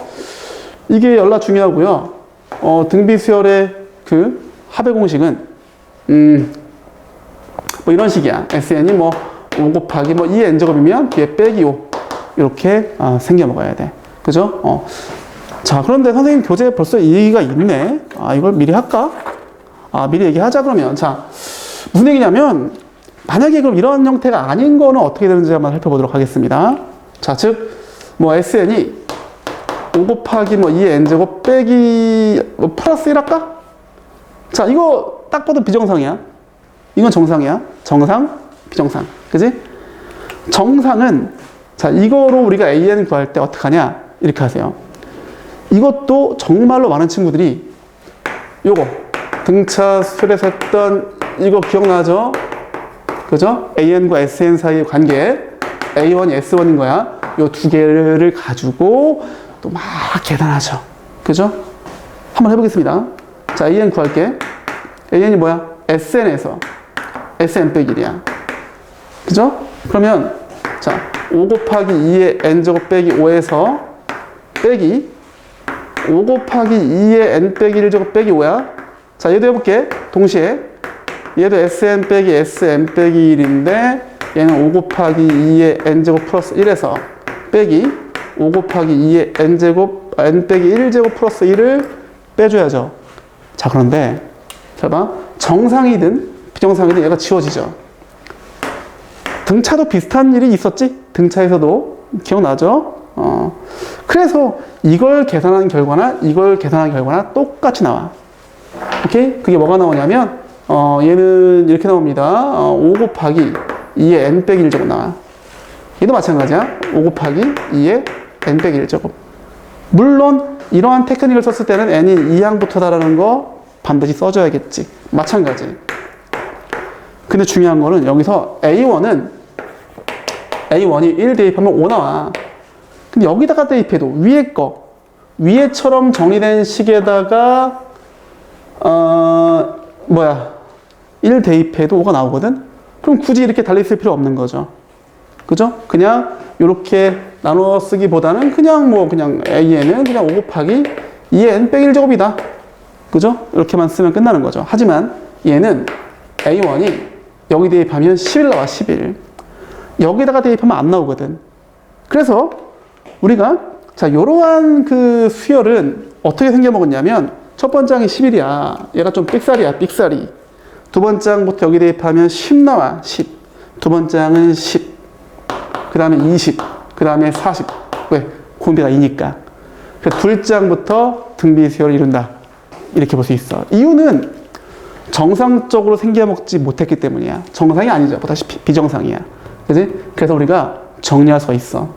이게 연락 중요하고요. 등비수열의 그 합의 공식은 뭐 이런 식이야. SN이 뭐 5 곱하기 뭐 2의 n제곱이면 뒤에 빼기 5 이렇게 생겨 먹어야 돼. 그죠? 자, 그런데 선생님 교재에 벌써 이 얘기가 있네. 이걸 미리 할까? 미리 얘기하자 그러면. 자, 무슨 얘기냐면 만약에 그럼 이런 형태가 아닌 거는 어떻게 되는지 한번 살펴보도록 하겠습니다. 자, 즉 뭐 SN이 5 곱하기 뭐 2의 n제곱 빼기 뭐 플러스 1 할까? 자, 이거 딱 봐도 비정상이야. 이건 정상이야. 정상, 비정상. 그지? 정상은, 자, 이거로 우리가 AN 구할 때 어떻게 하냐? 이렇게 하세요. 이것도 정말로 많은 친구들이 요거 등차 수열에서 했던 이거 기억나죠? 그죠? AN과 SN 사이의 관계, A1이 S1인 거야. 요 두 개를 가지고 또 막 계산하죠. 그죠? 한번 해보겠습니다. 자, AN 구할게. AN이 뭐야? SN에서 SN 빼기 1이야. 그죠? 그러면 자, 5 곱하기 2의 n제곱 빼기 5에서 빼기 5 곱하기 2의 n 빼기 1제곱 빼기 5야. 자, 얘도 해볼게. 동시에 얘도 SN 빼기 SN 빼기 1인데 얘는 5 곱하기 2의 n제곱 플러스 1에서 빼기 5 곱하기 2의 n제곱 n 빼기 1제곱 플러스 1을 빼줘야죠. 자, 그런데 잘 봐. 정상이든 비정상이든 얘가 지워지죠. 등차도 비슷한 일이 있었지? 등차에서도 기억나죠? 그래서 이걸 계산한 결과나 이걸 계산한 결과나 똑같이 나와. 오케이? 그게 뭐가 나오냐면 얘는 이렇게 나옵니다. 5 곱하기 2의 n 빼기 1제곱 나와. 얘도 마찬가지야. 5 곱하기 2의 n 빼기 1제곱. 물론 이러한 테크닉을 썼을 때는 n이 2항부터다라는 거 반드시 써줘야겠지. 마찬가지. 근데 중요한 거는 여기서 A1이 1 대입하면 5 나와. 근데 여기다가 대입해도 위에처럼 정리된 식에다가 1 대입해도 5가 나오거든? 그럼 굳이 이렇게 달리 쓸 필요 없는 거죠. 그죠? 그냥 이렇게 나눠 쓰기보다는 그냥 그냥 A에는 그냥 5 곱하기 2의 n 빼기 1제곱이다. 그죠? 이렇게만 쓰면 끝나는 거죠. 하지만 얘는 A1이 여기 대입하면 11 나와, 11. 여기다가 대입하면 안 나오거든. 그래서 우리가 자, 요러한 그 수열은 어떻게 생겨먹었냐면 첫 번째 항이 11이야. 얘가 좀 삑사리야, 삑사리. 두 번째 항부터 여기 대입하면 10 나와, 10. 두 번째 항은 10. 그 다음에 20. 그 다음에 40. 왜? 공비가 2니까. 그래서 둘째 항부터 등비 수열을 이룬다. 이렇게 볼 수 있어. 이유는 정상적으로 생겨먹지 못했기 때문이야. 정상이 아니죠. 보다시피 비정상이야. 그지? 그래서 우리가 정리할 수가 있어.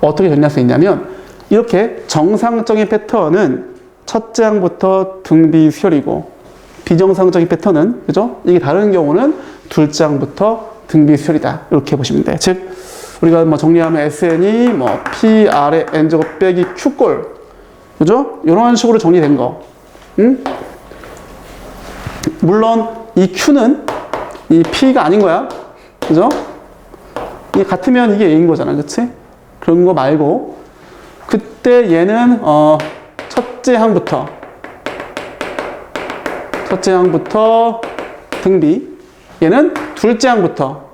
어떻게 정리할 수 있냐면 이렇게 정상적인 패턴은 첫째 항부터 등비 수열이고 비정상적인 패턴은 그죠? 이게 다른 경우는 둘째 항부터 등비 수열이다. 이렇게 보시면 돼. 즉 우리가 정리하면 SN이 P, R의 N제곱 빼기 Q꼴 그죠? 이런 식으로 정리된 거. 응? 물론 이 Q는 이 P가 아닌 거야. 그죠? 이게 같으면 이게 A인 거잖아. 그치? 그런 거 말고 그때 얘는 첫째 항부터 등비 얘는 둘째 항부터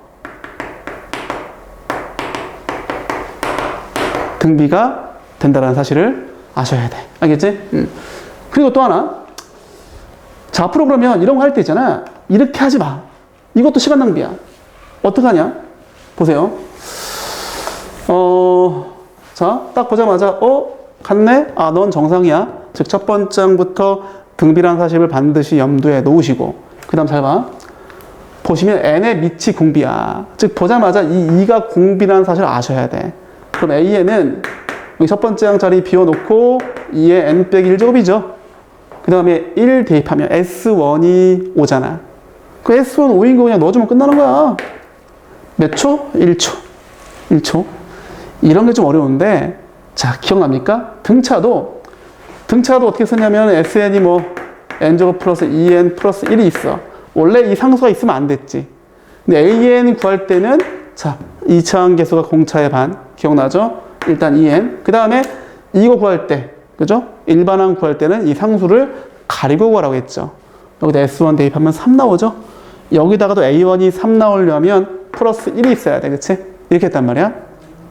등비가 된다는 사실을 아셔야 돼. 알겠지? 그리고 또 하나 자 앞으로 그러면 이런 거 할 때 있잖아. 이렇게 하지 마. 이것도 시간 낭비야. 어떡하냐? 보세요. 자, 딱 보자마자, 같네? 아, 넌 정상이야. 즉, 첫 번째 항부터 등비라는 사실을 반드시 염두에 놓으시고, 그 다음 잘 봐. 보시면 n의 밑이 공비야. 즉, 보자마자 이 2가 공비라는 사실을 아셔야 돼. 그럼 A에는 여기 첫 번째 항 자리 비워놓고 2의 n 빼기 1제곱이죠. 그 다음에 1 대입하면 S1이 5잖아. 그 S1 5인 거 그냥 넣어주면 끝나는 거야. 몇 초? 1초. 1초. 이런 게 좀 어려운데, 자, 기억납니까? 등차도 어떻게 쓰냐면, SN이 N제곱 플러스 2N 플러스 1이 있어. 원래 이 상수가 있으면 안 됐지. 근데 AN 구할 때는, 자, 2차항 계수가 공차의 반. 기억나죠? 일단 2N. 그 다음에 이거 구할 때, 그죠? 일반항 구할 때는 이 상수를 가리고 구하라고 했죠. 여기다 S1 대입하면 3 나오죠? 여기다가도 A1이 3 나오려면 플러스 1이 있어야 돼. 그치? 이렇게 했단 말이야.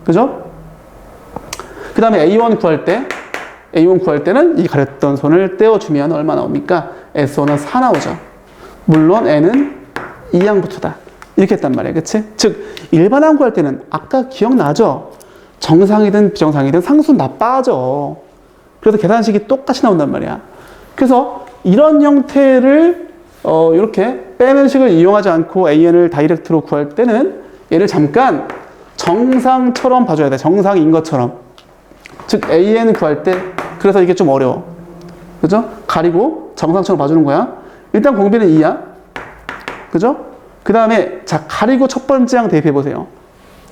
그죠? 그 다음에 A1 구할 때는 이 가렸던 손을 떼어주면 얼마 나옵니까? S1은 4 나오죠. 물론 N은 2항부터다. 이렇게 했단 말이에요. 그치? 즉, 일반항 구할 때는 아까 기억나죠? 정상이든 비정상이든 상수는 다 빠져. 그래서 계산식이 똑같이 나온단 말이야. 그래서 이런 형태를 이렇게 빼는 식을 이용하지 않고 AN을 다이렉트로 구할 때는 얘를 잠깐 정상처럼 봐줘야 돼. 정상인 것처럼. 즉 AN 구할 때 그래서 이게 좀 어려워. 그죠? 가리고 정상처럼 봐주는 거야. 일단 공비는 2야. 그죠? 그 다음에 자 가리고 첫 번째 항 대입해 보세요.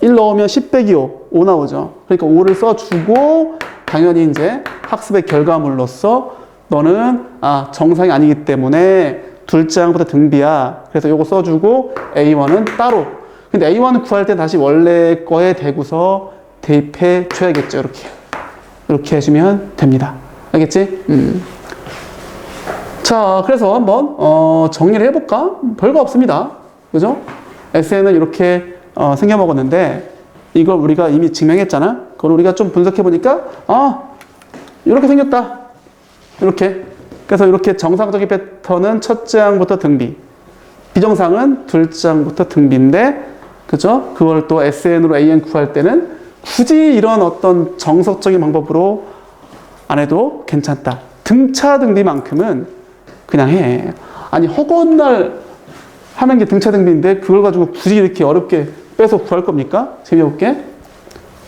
1 넣으면 10 빼기 5 나오죠. 그러니까 5를 써주고 당연히 이제 학습의 결과물로서 너는 정상이 아니기 때문에 둘째 항부터 등비야. 그래서 요거 써주고 A1은 따로. 근데 A1을 구할 때 다시 원래 거에 대고서 대입해 줘야겠죠. 이렇게 해주면 됩니다. 알겠지? 자, 그래서 한번 정리를 해볼까? 별거 없습니다. 그죠? SN은 이렇게 생겨먹었는데 이걸 우리가 이미 증명했잖아. 그걸 우리가 좀 분석해보니까 이렇게 생겼다. 이렇게. 그래서 이렇게 정상적인 패턴은 첫째 항부터 등비, 비정상은 둘째 항부터 등비인데, 그죠? 그걸 또 SN으로 AN 구할 때는 굳이 이런 어떤 정석적인 방법으로 안 해도 괜찮다. 등차 등비만큼은 그냥 해. 아니, 허구한 날 하는 게 등차 등비인데 그걸 가지고 굳이 이렇게 어렵게 빼서 구할 겁니까? 재미없게?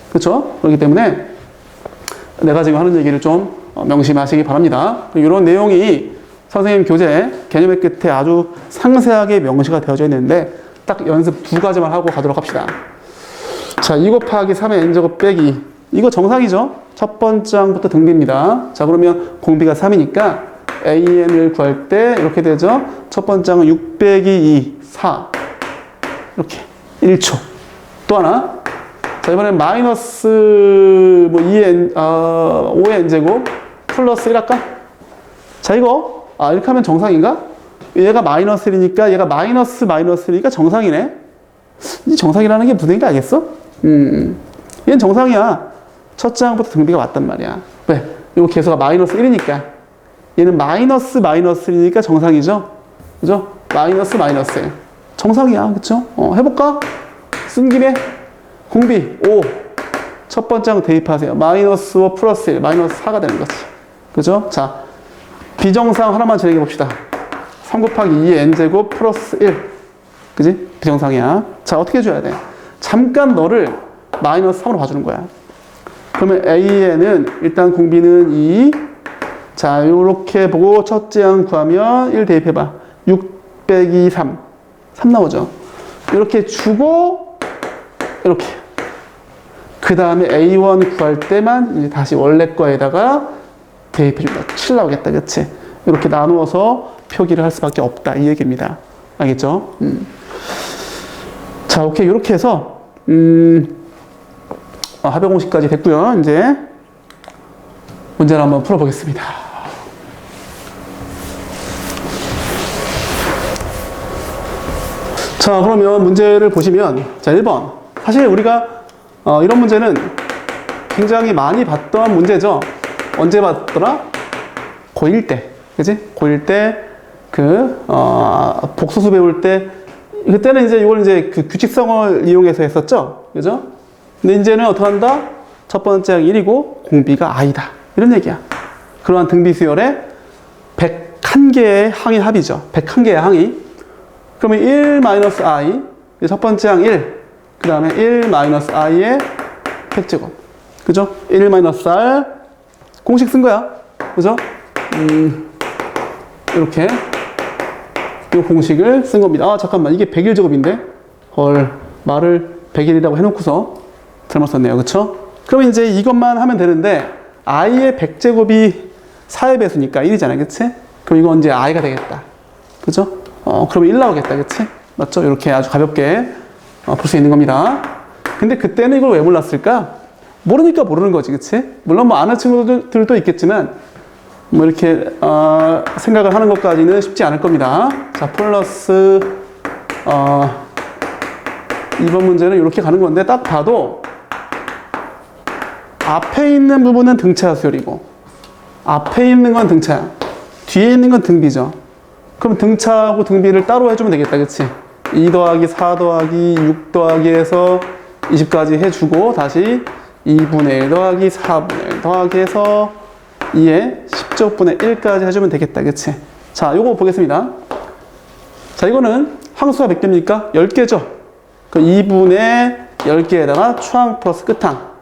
그렇죠? 그렇기 때문에 내가 지금 하는 얘기를 좀 명심하시기 바랍니다. 이런 내용이 선생님 교재 개념의 끝에 아주 상세하게 명시가 되어져 있는데 딱 연습 2가지만 하고 가도록 합시다. 자, 2 곱하기 3의 n제곱 빼기 이거 정상이죠? 첫 번째 항부터 등비입니다. 자, 그러면 공비가 3이니까 AN을 구할 때 이렇게 되죠? 첫 번째 항은 6 빼기 2, 4. 이렇게. 1초. 또 하나. 자, 이번엔 마이너스 뭐 5의 n제곱 플러스 1 할까? 자, 이거, 이렇게 하면 정상인가? 얘가 마이너스 1이니까 얘가 마이너스니까 정상이네. 이 정상이라는 게 무슨 얘기인지 알겠어? 얘는 정상이야. 첫째 항부터 등비가 맞단 말이야. 왜? 이거 계수가 마이너스 1이니까. 얘는 마이너스니까 정상이죠? 그죠? 마이너스. 정상이야. 그쵸? 해볼까? 쓴 김에 공비 5. 첫 번째 항 대입하세요. 마이너스 5 플러스 1. 마이너스 4가 되는 거지. 그죠? 자, 비정상 하나만 진행해 봅시다. 3 곱하기 2의 n제곱 플러스 1. 그지? 비정상이야. 자, 어떻게 해줘야 돼? 잠깐 너를 마이너스 3으로 봐주는 거야. 그러면 a에는 일단 공비는 2. 자, 요렇게 보고 첫째 항 구하면 1 대입해봐. 6 빼기 3. 3 나오죠? 이렇게 주고, 이렇게. 그 다음에 A1 구할 때만 이제 다시 원래 거에다가 대입해준다. 7 나오겠다. 그치? 이렇게 나누어서 표기를 할 수밖에 없다. 이 얘기입니다. 알겠죠? 자, 오케이. 이렇게 해서, 합의 공식까지 됐고요. 이제 문제를 한번 풀어보겠습니다. 자, 그러면 문제를 보시면, 자, 1번. 사실 우리가, 이런 문제는 굉장히 많이 봤던 문제죠. 언제 봤더라? 고1 때. 그지? 고1 때, 복수수 배울 때, 그때는 이제 이걸 이제 그 규칙성을 이용해서 했었죠. 그죠? 근데 이제는 어떻게 한다? 첫 번째 항 1이고, 공비가 i다. 이런 얘기야. 그러한 등비수열의 101개의 항의 합이죠. 101개의 항이. 그러면 1-i, 첫 번째 항 1, 그 다음에 1-i의 팩제곱. 그죠? 1-r, 공식 쓴 거야. 그죠? 이렇게. 이 공식을 쓴 겁니다. 잠깐만. 이게 101제곱인데? 헐, 말을 100일이라고 해놓고서 잘못 썼네요. 그쵸? 그러면 이제 이것만 하면 되는데, i의 100제곱이 4의 배수니까 1이잖아요. 그치? 그럼 이건 이제 i가 되겠다. 그죠? 그러면 1 나오겠다. 그치? 맞죠? 이렇게 아주 가볍게 볼 수 있는 겁니다. 근데 그때는 이걸 왜 몰랐을까? 모르니까 모르는 거지. 그치? 물론 뭐 아는 친구들도 있겠지만, 뭐 이렇게 생각을 하는 것까지는 쉽지 않을 겁니다. 자, 플러스 2번 문제는 이렇게 가는 건데 딱 봐도 앞에 있는 부분은 등차 수열이고 앞에 있는 건 등차야. 뒤에 있는 건 등비죠. 그럼 등차하고 등비를 따로 해주면 되겠다. 그치? 2 더하기 4 더하기 6 더하기 해서 20까지 해주고 다시 2분의 1 더하기 4분의 1 더하기 해서 2에 10제곱분의 1까지 해주면 되겠다. 그치? 자, 요거 보겠습니다. 자, 이거는 항수가 몇 개입니까? 10개죠? 그 2분의 10개에다가 추항 플러스 끝항.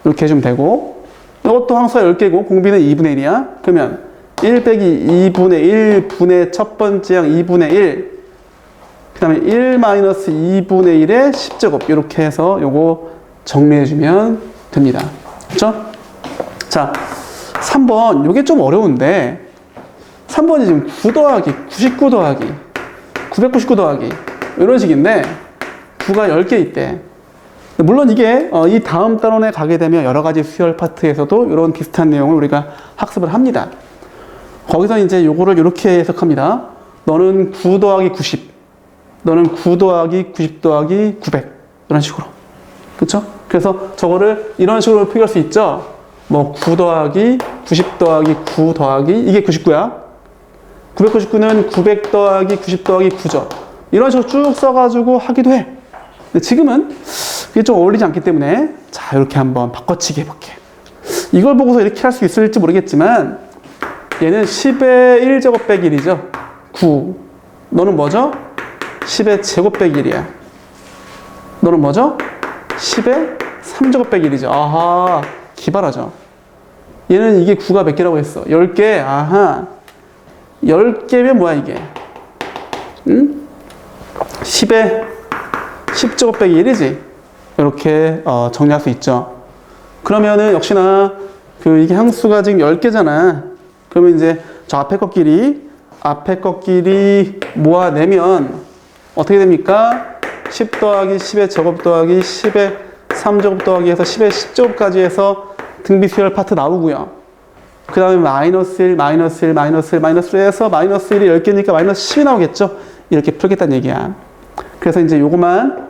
이렇게 해주면 되고, 이것도 항수가 10개고, 공비는 2분의 1이야. 그러면 1 빼기 2분의 1 분의 첫 번째 항 2분의 1, 그 다음에 1 마이너스 2분의 1의 10제곱. 이렇게 해서 요거 정리해주면 됩니다. 그렇죠? 자, 3번. 요게 좀 어려운데, 3번이 지금 9 더하기, 99 더하기, 999 더하기, 이런 식인데, 9가 10개 있대. 물론 이게, 이 다음 단원에 가게 되면 여러 가지 수열 파트에서도 이런 비슷한 내용을 우리가 학습을 합니다. 거기서 이제 요거를 이렇게 해석합니다. 너는 9 더하기 90, 너는 9 더하기 90 더하기 900. 이런 식으로. 그쵸? 그래서 저거를 이런 식으로 표기할 수 있죠? 뭐, 9 더하기 90 더하기 9 더하기, 이게 99야. 999는 900 더하기 90 더하기 9죠. 이런 식으로 쭉 써가지고 하기도 해. 근데 지금은 이게 좀 어울리지 않기 때문에, 자, 이렇게 한번 바꿔치기 해볼게. 이걸 보고서 이렇게 할 수 있을지 모르겠지만, 얘는 10의 1제곱 빼기 1이죠. 9. 너는 뭐죠? 10의 제곱 빼기 1이야. 너는 뭐죠? 10의 3제곱 빼기 1이죠. 아하, 기발하죠. 얘는 이게 9가 몇 개라고 했어? 10개. 아하. 10개면 뭐야 이게? 응? 10의 10제곱 빼기 1이지. 이렇게 정리할 수 있죠. 그러면은 역시나 이게 항수가 지금 10개잖아. 그러면 이제 저 앞에 것끼리 앞에 것끼리 모아내면 어떻게 됩니까? 10 더하기 10의 제곱 더하기 10의 3제곱 더하기 해서 10의 10제곱까지 해서 등비수열 파트 나오고요. 그 다음에 마이너스 1, 마이너스 1, 마이너스 1, 마이너스 1 해서 마이너스 1이 10개니까 마이너스 10이 나오겠죠? 이렇게 풀겠다는 얘기야. 그래서 이제 요거만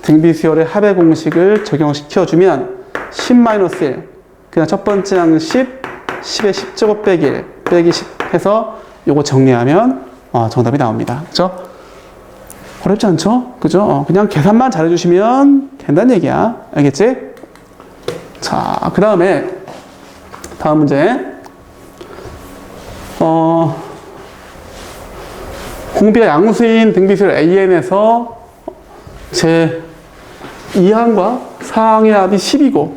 등비수열의 합의 공식을 적용시켜주면 10 마이너스 1, 그냥 첫 번째 항 10, 10의 10제곱 빼기 1, 빼기 10 해서 요거 정리하면 정답이 나옵니다. 그죠? 어렵지 않죠? 그죠? 그냥 계산만 잘해주시면 된다는 얘기야. 알겠지? 자, 그 다음에 다음 문제. 공비가 양수인 등비수열 AN에서 제 2항과 4항의 합이 10이고,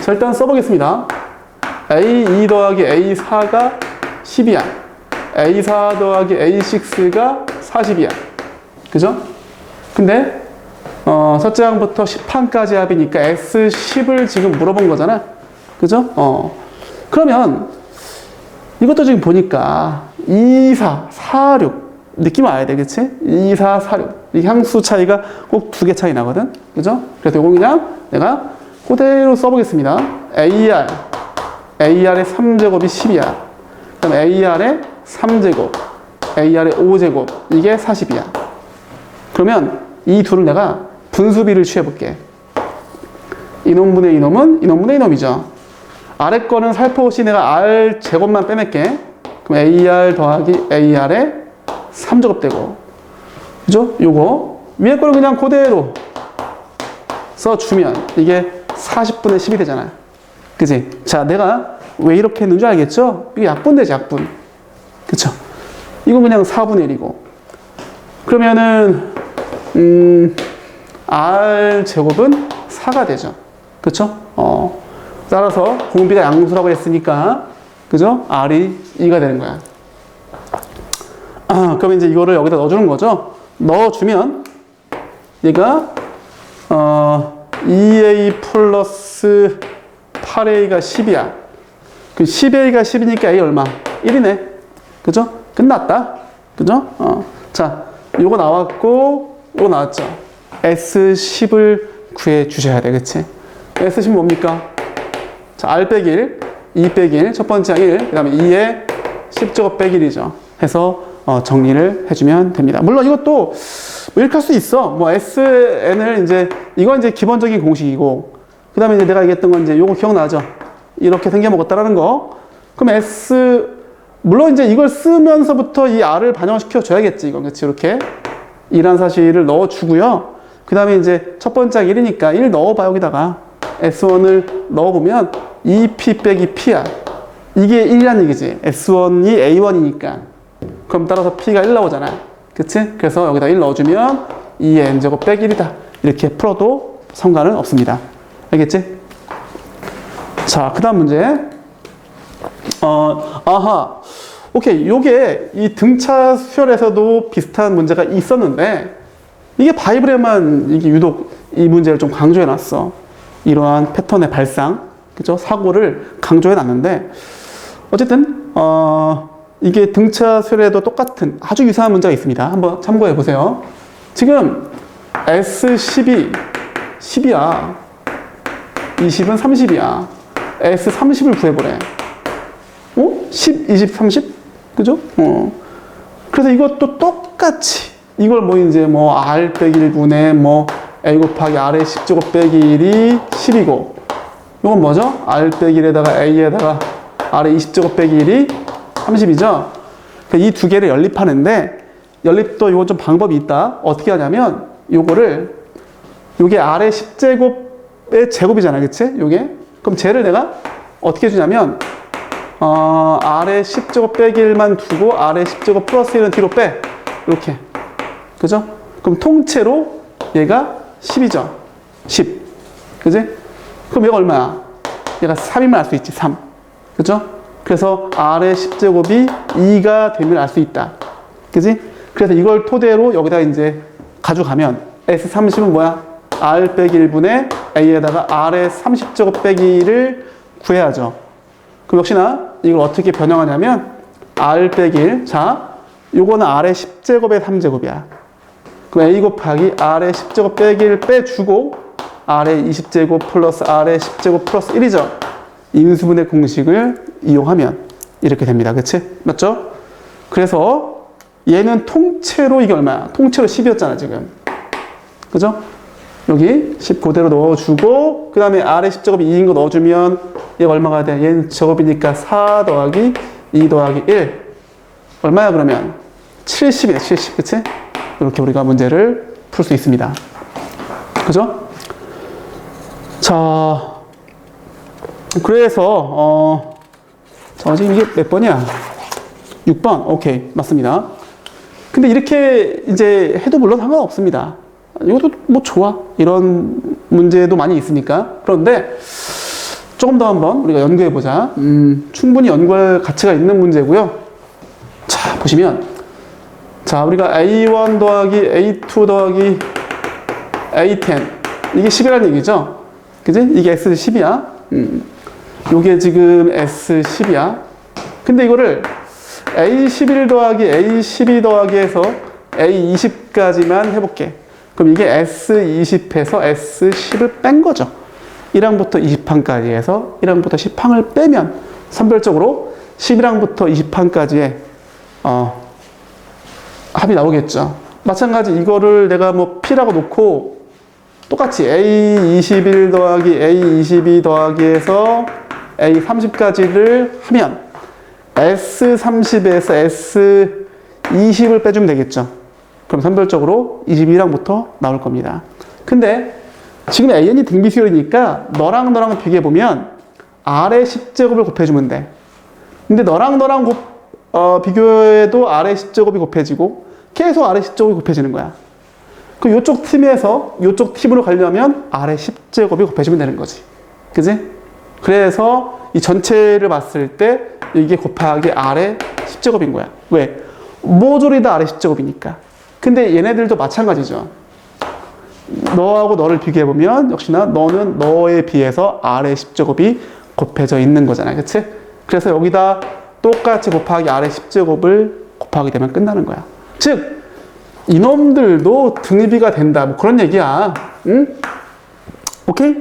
자, 일단 써보겠습니다. A2 더하기 A4가 10이야. A4 더하기 A6가 40이야. 그죠? 근데, 첫째 항부터 10항까지 합이니까 S10을 지금 물어본 거잖아. 그죠? 그러면, 이것도 지금 보니까 2, 4, 4, 6. 느낌 와야 돼, 그치? 2, 4, 4, 6. 이 향수 차이가 꼭 2개 차이 나거든? 그죠? 그래서 이거 그냥 내가 그대로 써보겠습니다. AR의 3제곱이 10이야. 그 다음에 AR의 3제곱, AR의 5제곱, 이게 40이야. 그러면 이 둘을 내가 분수비를 취해볼게. 이놈분의 이놈은 이놈분의 이놈이죠. 아래 거는 살포시 내가 R 제곱만 빼낼게. 그럼 AR 더하기 AR의 3제곱 되고, 그죠? 요거 위에 거를 그냥 그대로 써주면 이게 40분의 10이 되잖아요. 그지? 자, 내가 왜 이렇게 했는 줄 알겠죠? 이게 약분 되지, 약분. 그쵸? 이건 그냥 4분의 1이고. 그러면은, R 제곱은 4가 되죠. 그쵸? 따라서 공비가 양수라고 했으니까, 그죠? R이 2가 되는 거야. 그럼 이제 이거를 여기다 넣어주는 거죠? 넣어주면, 얘가, 2A 플러스 8A가 10이야. 그 10A가 10이니까 A 얼마? 1이네. 그죠? 끝났다. 그죠? 자, 요거 나왔고, 요거 나왔죠? S10을 구해 주셔야 돼. 그치? S10 뭡니까? 자, R 빼기 1, 2 빼기 1, 첫 번째 항 1, 그 다음에 2에 10제곱 빼기 1이죠. 해서 정리를 해주면 됩니다. 물론 이것도 뭐 이렇게 할 수 있어. 뭐 SN을 이제, 이건 이제 기본적인 공식이고, 그 다음에 이제 내가 얘기했던 건 이제 요거 기억나죠? 이렇게 생겨먹었다라는 거. 그럼 물론 이제 이걸 쓰면서부터 이 R을 반영시켜 줘야겠지. 이건 그치? 이렇게. 이란 사실을 넣어주고요. 그 다음에 이제 첫 번째 항 1이니까 1 넣어봐, 여기다가. S1을 넣어보면 2P 빼기 P야. 이게 1이란 얘기지. S1이 A1이니까. 그럼 따라서 P가 1 나오잖아. 그치? 그래서 여기다 1 넣어주면 2의 N제곱 빼기 1이다. 이렇게 풀어도 상관은 없습니다. 알겠지? 자, 그 다음 문제. 오케이. 요게 이 등차 수열에서도 비슷한 문제가 있었는데, 이게 바이블에만 이게 유독 이 문제를 좀 강조해 놨어. 이러한 패턴의 발상, 그죠? 사고를 강조해 놨는데, 어쨌든, 이게 등차 수열에도 똑같은 아주 유사한 문제가 있습니다. 한번 참고해 보세요. 지금 S10이 10이야. 20은 30이야. S30을 구해보래. 10, 20, 30? 그죠? 그래서 이것도 똑같이, 이걸 뭐 이제 뭐 R 빼기 1분의 뭐 A 곱하기 R의 10제곱 빼기 1이 10이고, 이건 뭐죠? R 빼기 1에다가 A에다가 R의 20제곱 빼기 1이 30이죠? 이 두 개를 연립하는데, 연립도 이건 좀 방법이 있다. 어떻게 하냐면, 요게 R의 10제곱의 제곱이잖아. 그치? 요게. 그럼 쟤를 내가 어떻게 해주냐면, R의 10제곱 빼기 1만 두고, R의 10제곱 플러스 1은 뒤로 빼. 이렇게. 그죠? 그럼 통째로 얘가 10이죠. 10. 그지? 그럼 얘가 얼마야? 얘가 3이면 알 수 있지, 3. 그죠? 그래서 R의 10제곱이 2가 되면 알 수 있다. 그지? 그래서 이걸 토대로 여기다 이제 가져가면 S30은 뭐야? R 빼기 1분의 A에다가 R의 30제곱 빼기를 구해야죠. 그럼 역시나 이걸 어떻게 변형하냐면 r 빼기 1. 자, 요거는 r의 10제곱의 3제곱이야. 그럼 a 곱하기 r의 10제곱 빼기 1 빼주고 r의 20제곱 플러스 r의 10제곱 플러스 1이죠. 인수분해 공식을 이용하면 이렇게 됩니다. 그치? 맞죠? 그래서 얘는 통째로 이게 얼마야? 통째로 10이었잖아, 지금. 그죠? 여기 10 그대로 넣어주고, 그 다음에 r의 10제곱이 2인 거 넣어주면 얘가 얼마가 돼? 얘는 제곱이니까 4 더하기 2 더하기 1. 얼마야, 그러면? 70이네, 70. 그치? 이렇게 우리가 문제를 풀 수 있습니다. 그죠? 자, 그래서, 자, 지금 이게 몇 번이야? 6번. 오케이. 맞습니다. 근데 이렇게 이제 해도 물론 상관없습니다. 이것도 뭐 좋아. 이런 문제도 많이 있으니까. 그런데 조금 더 한번 우리가 연구해보자. 충분히 연구할 가치가 있는 문제고요. 자, 보시면. 자, 우리가 A1 더하기 A2 더하기 A10. 이게 10이라는 얘기죠. 그지? 이게 S10이야. 요게 지금 S10이야. 근데 이거를 A11 더하기 A12 더하기 해서 A20까지만 해볼게. 그럼 이게 S20에서 S10을 뺀 거죠. 1항부터 20항까지 해서 1항부터 10항을 빼면 선별적으로 11항부터 20항까지의 합이 나오겠죠. 마찬가지 이거를 내가 뭐 P라고 놓고 똑같이 A21 더하기 A22 더하기 해서 A30까지를 하면 S30에서 S20을 빼주면 되겠죠. 그럼 선별적으로 21항부터 나올 겁니다. 근데 지금 AN이 등비수열이니까 너랑 비교해보면 R의 10제곱을 곱해주면 돼. 근데 너랑 비교해도 R의 10제곱이 곱해지고 계속 R의 10제곱이 곱해지는 거야. 그럼 이쪽 팀에서 이쪽 팀으로 가려면 R의 10제곱이 곱해주면 되는 거지. 그지? 그래서 이 전체를 봤을 때 이게 곱하기 R의 10제곱인 거야. 왜? 모조리 다 R의 10제곱이니까. 근데 얘네들도 마찬가지죠. 너하고 너를 비교해보면 역시나 너는 너에 비해서 R의 10제곱이 곱해져 있는 거잖아. 그치? 그래서 여기다 똑같이 곱하기 R의 10제곱을 곱하게 되면 끝나는 거야. 즉 이놈들도 등비가 된다. 뭐 그런 얘기야. 응? 오케이?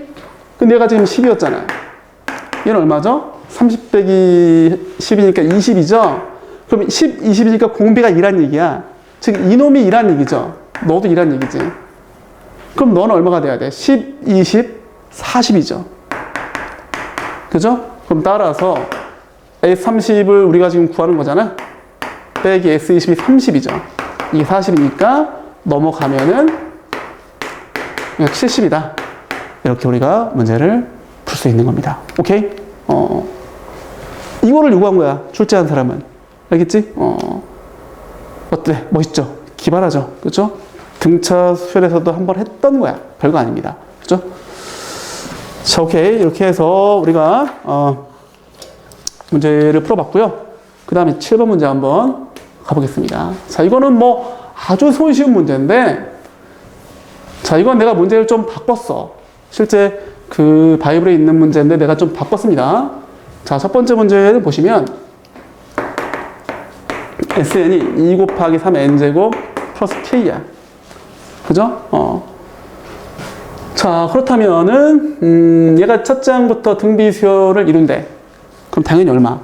근데 얘가 지금 10이었잖아. 얘는 얼마죠? 30 빼기 10이니까 20이죠? 그럼 10, 20이니까 공비가 2란 얘기야. 즉 이놈이 2란 얘기죠. 너도 2란 얘기지. 그럼 너는 얼마가 돼야 돼? 10, 20, 40이죠. 그죠? 그럼 따라서 S30을 우리가 지금 구하는 거잖아. 빼기 S20이 30이죠. 이게 40이니까 넘어가면은 70이다. 이렇게 우리가 문제를 풀 수 있는 겁니다. 오케이? 이거를 요구한 거야. 출제한 사람은. 알겠지? 어때? 멋있죠? 기발하죠? 그죠? 등차 수열에서도 한번 했던 거야. 별거 아닙니다. 그죠? 자, 오케이. 이렇게 해서 우리가, 문제를 풀어봤고요. 그 다음에 7번 문제 한번 가보겠습니다. 자, 이거는 뭐 아주 손쉬운 문제인데, 자, 이건 내가 문제를 좀 바꿨어. 실제 그 바이블에 있는 문제인데 내가 좀 바꿨습니다. 자, 첫 번째 문제를 보시면, SN이 2 곱하기 3n제곱 플러스 K야. 그죠? 자, 그렇다면은, 얘가 첫 장부터 등비수열을 이룬대. 그럼 당연히 얼마?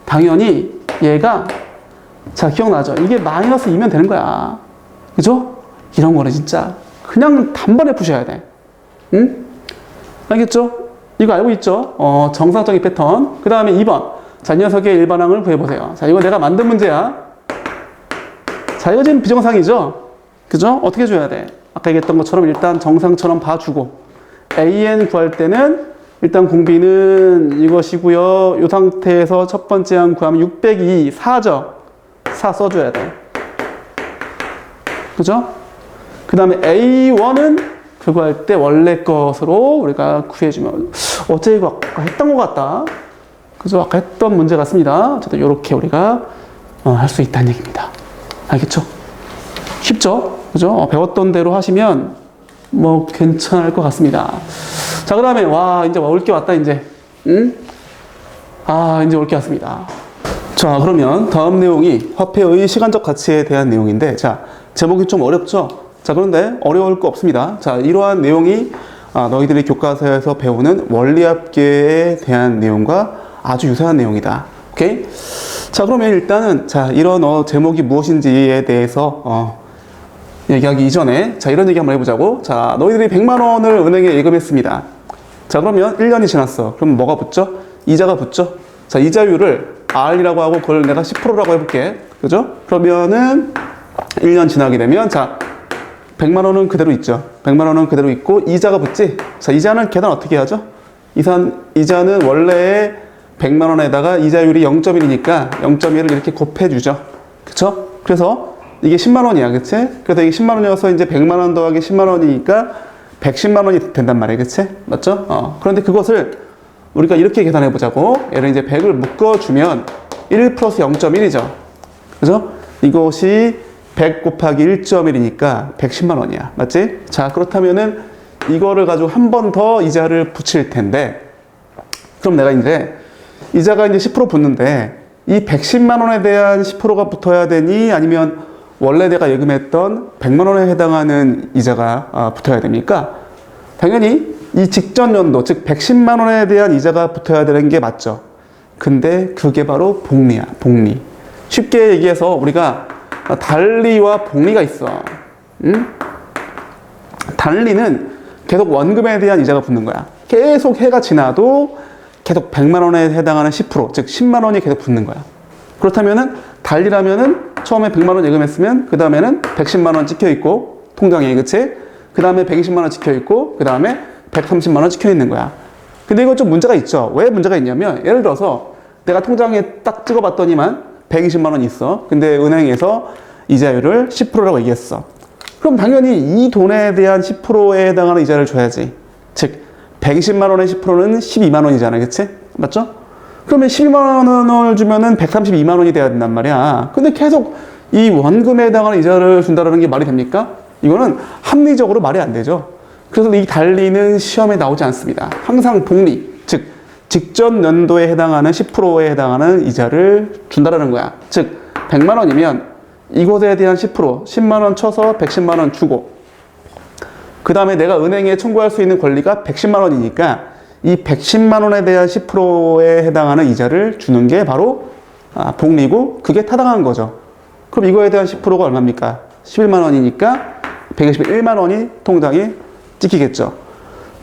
당연히 얘가, 자, 기억나죠? 이게 마이너스 2면 되는 거야. 그죠? 이런 거는 진짜 그냥 단번에 푸셔야 돼. 응? 알겠죠? 이거 알고 있죠? 정상적인 패턴. 그 다음에 2번. 자, 이 녀석의 일반항을 구해보세요. 자, 이거 내가 만든 문제야. 자, 이거 지금 비정상이죠? 그죠? 어떻게 줘야 돼? 아까 얘기했던 것처럼 일단 정상처럼 봐주고, AN 구할 때는 일단 공비는 이것이고요. 이 상태에서 첫 번째 항 구하면 6 빼기 2, 4죠? 4 써줘야 돼. 그죠? 그 다음에 A1은 그거 할 때 원래 것으로 우리가 구해주면, 어째 이거 아까 했던 것 같다. 그죠? 아까 했던 문제 같습니다. 어쨌든 이렇게 우리가 할 수 있다는 얘기입니다. 알겠죠? 쉽죠? 그죠? 배웠던 대로 하시면 뭐 괜찮을 것 같습니다. 자, 그 다음에 와, 이제 올 게 왔다, 이제. 응? 아, 이제 올 게 왔습니다. 자, 그러면 다음 내용이 화폐의 시간적 가치에 대한 내용인데, 자, 제목이 좀 어렵죠? 자, 그런데 어려울 거 없습니다. 자, 이러한 내용이 너희들이 교과서에서 배우는 원리합계에 대한 내용과 아주 유사한 내용이다. 오케이? 자, 그러면 일단은, 자, 이런 제목이 무엇인지에 대해서, 얘기하기 이전에, 자, 이런 얘기 한번 해보자고. 자, 너희들이 100만 원을 은행에 예금했습니다. 자, 그러면 1년이 지났어. 그럼 뭐가 붙죠? 이자가 붙죠? 자, 이자율을 R이라고 하고 그걸 내가 10%라고 해볼게. 그죠? 그러면은 1년 지나게 되면, 자, 100만 원은 그대로 있죠. 100만 원은 그대로 있고, 이자가 붙지? 자, 이자는 계산 어떻게 하죠? 이자는 원래 100만 원에다가 이자율이 0.1이니까 0.1을 이렇게 곱해주죠. 그쵸? 그래서 이게 10만 원이야. 그치? 그래서 이게 10만 원이어서 이제 100만 원 더하기 10만 원이니까 110만 원이 된단 말이야. 그치? 맞죠? 그런데 그것을 우리가 이렇게 계산해 보자고. 얘를 이제 100을 묶어주면 1 플러스 0.1이죠. 그죠? 이것이 100 곱하기 1.1이니까 110만 원이야. 맞지? 자, 그렇다면은 이거를 가지고 한 번 더 이자를 붙일 텐데, 그럼 내가 이제 이자가 이제 10% 붙는데 이 110만 원에 대한 10%가 붙어야 되니 아니면 원래 내가 예금했던 100만 원에 해당하는 이자가 붙어야 됩니까? 당연히 이 직전 연도, 즉 110만 원에 대한 이자가 붙어야 되는 게 맞죠. 근데 그게 바로 복리야, 복리. 쉽게 얘기해서 우리가 단리와 복리가 있어. 응? 단리는 계속 원금에 대한 이자가 붙는 거야. 계속 해가 지나도 계속 100만 원에 해당하는 10%, 즉 10만 원이 계속 붙는 거야. 그렇다면은 단리라면은 처음에 100만 원 예금했으면 그 다음에는 110만 원 찍혀 있고 통장에, 그치? 그 다음에 120만 원 찍혀 있고 그 다음에 130만 원 찍혀 있는 거야. 근데 이거 좀 문제가 있죠. 왜 문제가 있냐면, 예를 들어서 내가 통장에 딱 찍어봤더니만 120만 원이 있어. 근데 은행에서 이자율을 10%라고 얘기했어. 그럼 당연히 이 돈에 대한 10%에 해당하는 이자를 줘야지. 즉 120만 원의 10%는 12만 원이잖아. 그치? 맞죠? 그러면 12만 원을 주면은 132만 원이 돼야 된단 말이야. 근데 계속 이 원금에 해당하는 이자를 준다는 게 말이 됩니까? 이거는 합리적으로 말이 안 되죠. 그래서 이 단리는 시험에 나오지 않습니다. 항상 복리, 즉 직전 연도에 해당하는 10%에 해당하는 이자를 준다라는 거야. 즉 100만 원이면 이것에 대한 10%, 10만 원 쳐서 110만 원 주고, 그 다음에 내가 은행에 청구할 수 있는 권리가 110만 원이니까 이 110만 원에 대한 10%에 해당하는 이자를 주는 게 바로 복리고, 그게 타당한 거죠. 그럼 이거에 대한 10%가 얼마입니까? 11만 원이니까 121만 원이 통장에 찍히겠죠.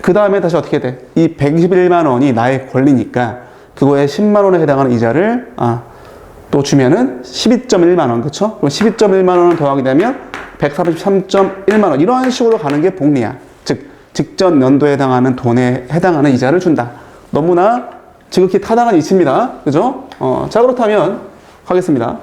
그 다음에 다시 어떻게 돼? 이 121만 원이 나의 권리니까 그거에 10만 원에 해당하는 이자를 또 주면은 12.1만 원, 그쵸? 그럼 12.1만 원을 더하게 되면 133.1만 원. 이런 식으로 가는 게 복리야. 즉 직전 연도에 해당하는 돈에 해당하는 이자를 준다. 너무나 지극히 타당한 이치입니다. 그죠? 자, 그렇다면 하겠습니다.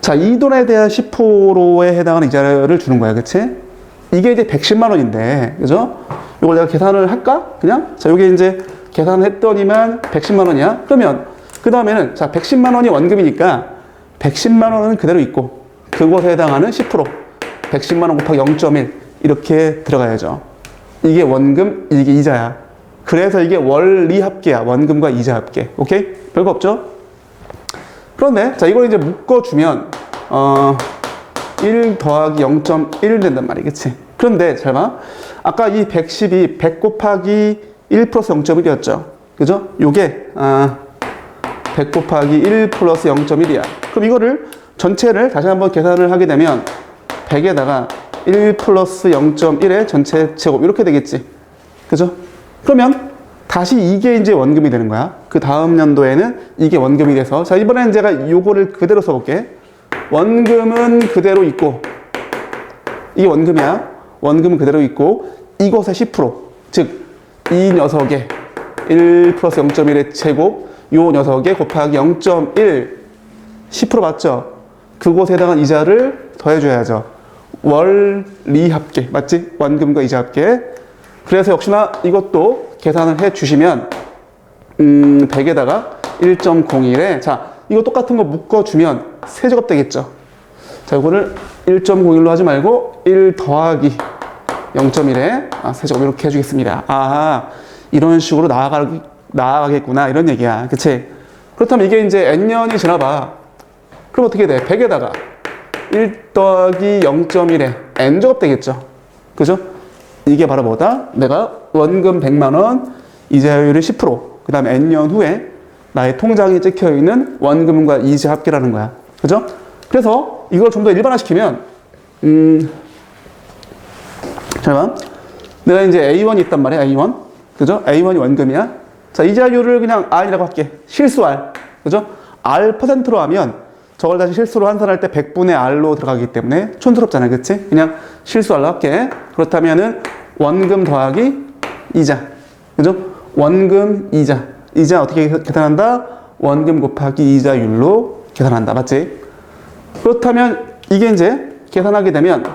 자, 이 돈에 대한 10%에 해당하는 이자를 주는 거야. 그치? 이게 이제 110만 원인데, 그죠? 이걸 내가 계산을 할까? 그냥? 자, 요게 이제 계산을 했더니만 110만 원이야? 그러면, 그 다음에는, 자, 110만 원이 원금이니까 110만 원은 그대로 있고, 그것에 해당하는 10%, 110만 원 곱하기 0.1, 이렇게 들어가야죠. 이게 원금, 이게 이자야. 그래서 이게 원리 합계야. 원금과 이자 합계. 오케이? 별거 없죠? 그런데, 자, 이걸 이제 묶어주면, 1 더하기 0.1 된단 말이야. 그치? 그런데, 잘 봐. 아까 이 110이 100 곱하기 1 플러스 0.1이었죠. 그죠? 요게, 100 곱하기 1 플러스 0.1이야. 그럼 이거를 전체를 다시 한번 계산을 하게 되면 100에다가 1 플러스 0.1의 전체 제곱 이렇게 되겠지. 그죠? 그러면 다시 이게 이제 원금이 되는 거야. 그 다음 연도에는 이게 원금이 돼서, 자, 이번에는 제가 요거를 그대로 써볼게. 원금은 그대로 있고, 이게 원금이야. 원금은 그대로 있고, 이것의 10%, 즉 이 녀석의 1 플러스 0.1의 제곱, 요 녀석의 곱하기 0.1, 10% 맞죠? 그것에 해당한 이자를 더해줘야죠. 원리 합계, 맞지? 원금과 이자 합계. 그래서 역시나 이것도 계산을 해 주시면 100에다가 1.01에, 자, 이거 똑같은 거 묶어주면 세제곱 되겠죠. 자, 이거를 1.01로 하지 말고 1 더하기 0.1에 세제곱 이렇게 해주겠습니다. 아, 이런 식으로 나아가겠구나, 이런 얘기야. 그치? 그렇다면 이게 이제 n년이 지나봐. 그럼 어떻게 돼? 100에다가 1 더하기 0.1에 n제곱 되겠죠. 그죠? 이게 바로 뭐다? 내가 원금 100만 원, 이자율이 10%, 그 다음에 n년 후에 나의 통장에 찍혀 있는 원금과 이자 합계라는 거야. 그죠? 그래서 이걸 좀 더 일반화시키면, 잠깐만. 내가 이제 A1이 있단 말이야, A1. 그죠? A1이 원금이야. 자, 이자율을 그냥 R이라고 할게. 실수 R. 그죠? R 퍼센트로 하면 저걸 다시 실수로 환산할 때 100분의 R로 들어가기 때문에 촌스럽잖아요. 그치? 그냥 실수 R로 할게. 그렇다면은 원금 더하기 이자. 그죠? 원금 이자. 이자 어떻게 계산한다? 원금 곱하기 이자율로 계산한다. 맞지? 그렇다면 이게 이제 계산하게 되면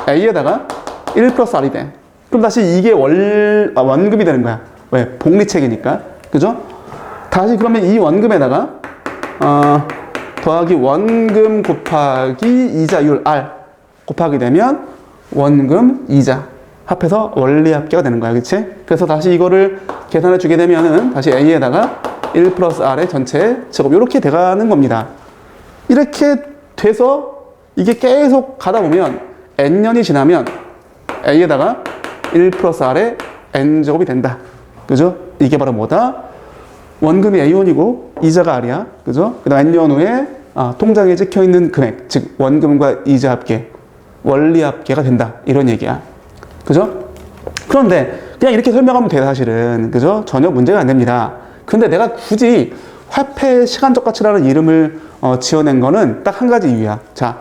A에다가 1 플러스 R이 돼. 그럼 다시 이게 원금이 되는 거야. 왜? 복리책이니까. 그죠? 다시 그러면 이 원금에다가 더하기 원금 곱하기 이자율 R 곱하게 되면 원금 이자 합해서 원리합계가 되는 거야. 그치? 그래서 다시 이거를 계산해 주게 되면은 다시 A에다가 1 플러스 R의 전체 제곱 이렇게 돼가는 겁니다. 이렇게 돼서 이게 계속 가다 보면 n년이 지나면 A에다가 1 플러스 R의 n제곱이 된다. 그죠? 이게 바로 뭐다? 원금이 A1이고 이자가 R이야. 그죠? 그 다음 n년 후에 통장에 찍혀 있는 금액, 즉 원금과 이자 합계, 원리 합계가 된다. 이런 얘기야. 그죠? 그런데 그냥 이렇게 설명하면 돼, 사실은. 그죠? 전혀 문제가 안 됩니다. 근데 내가 굳이 화폐 시간적 가치라는 이름을 지어낸 거는 딱 한 가지 이유야. 자,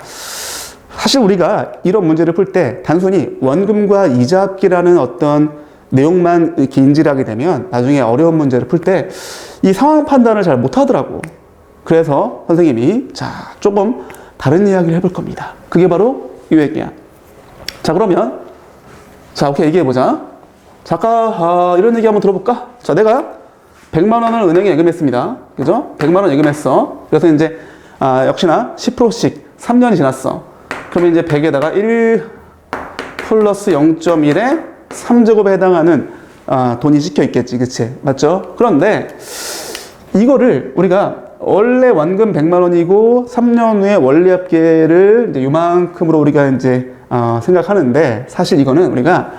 사실 우리가 이런 문제를 풀 때 단순히 원금과 이자 합계라는 어떤 내용만 이렇게 인지를 하게 되면 나중에 어려운 문제를 풀 때 이 상황 판단을 잘 못하더라고. 그래서 선생님이 자, 조금 다른 이야기를 해볼 겁니다. 그게 바로 이 얘기야. 자, 그러면 자, 오케이, 얘기해보자. 잠깐, 이런 얘기 한번 들어볼까? 자, 내가 100만 원을 은행에 예금했습니다. 그죠? 100만 원 예금했어. 그래서 이제, 역시나 10%씩 3년이 지났어. 그러면 이제 100에다가 1 플러스 0.1에 3제곱에 해당하는, 돈이 찍혀 있겠지. 그치? 맞죠? 그런데, 이거를 우리가 원래 원금 100만 원이고 3년 후에 원리합계를 이제 요만큼으로 우리가 이제 생각하는데 사실 이거는 우리가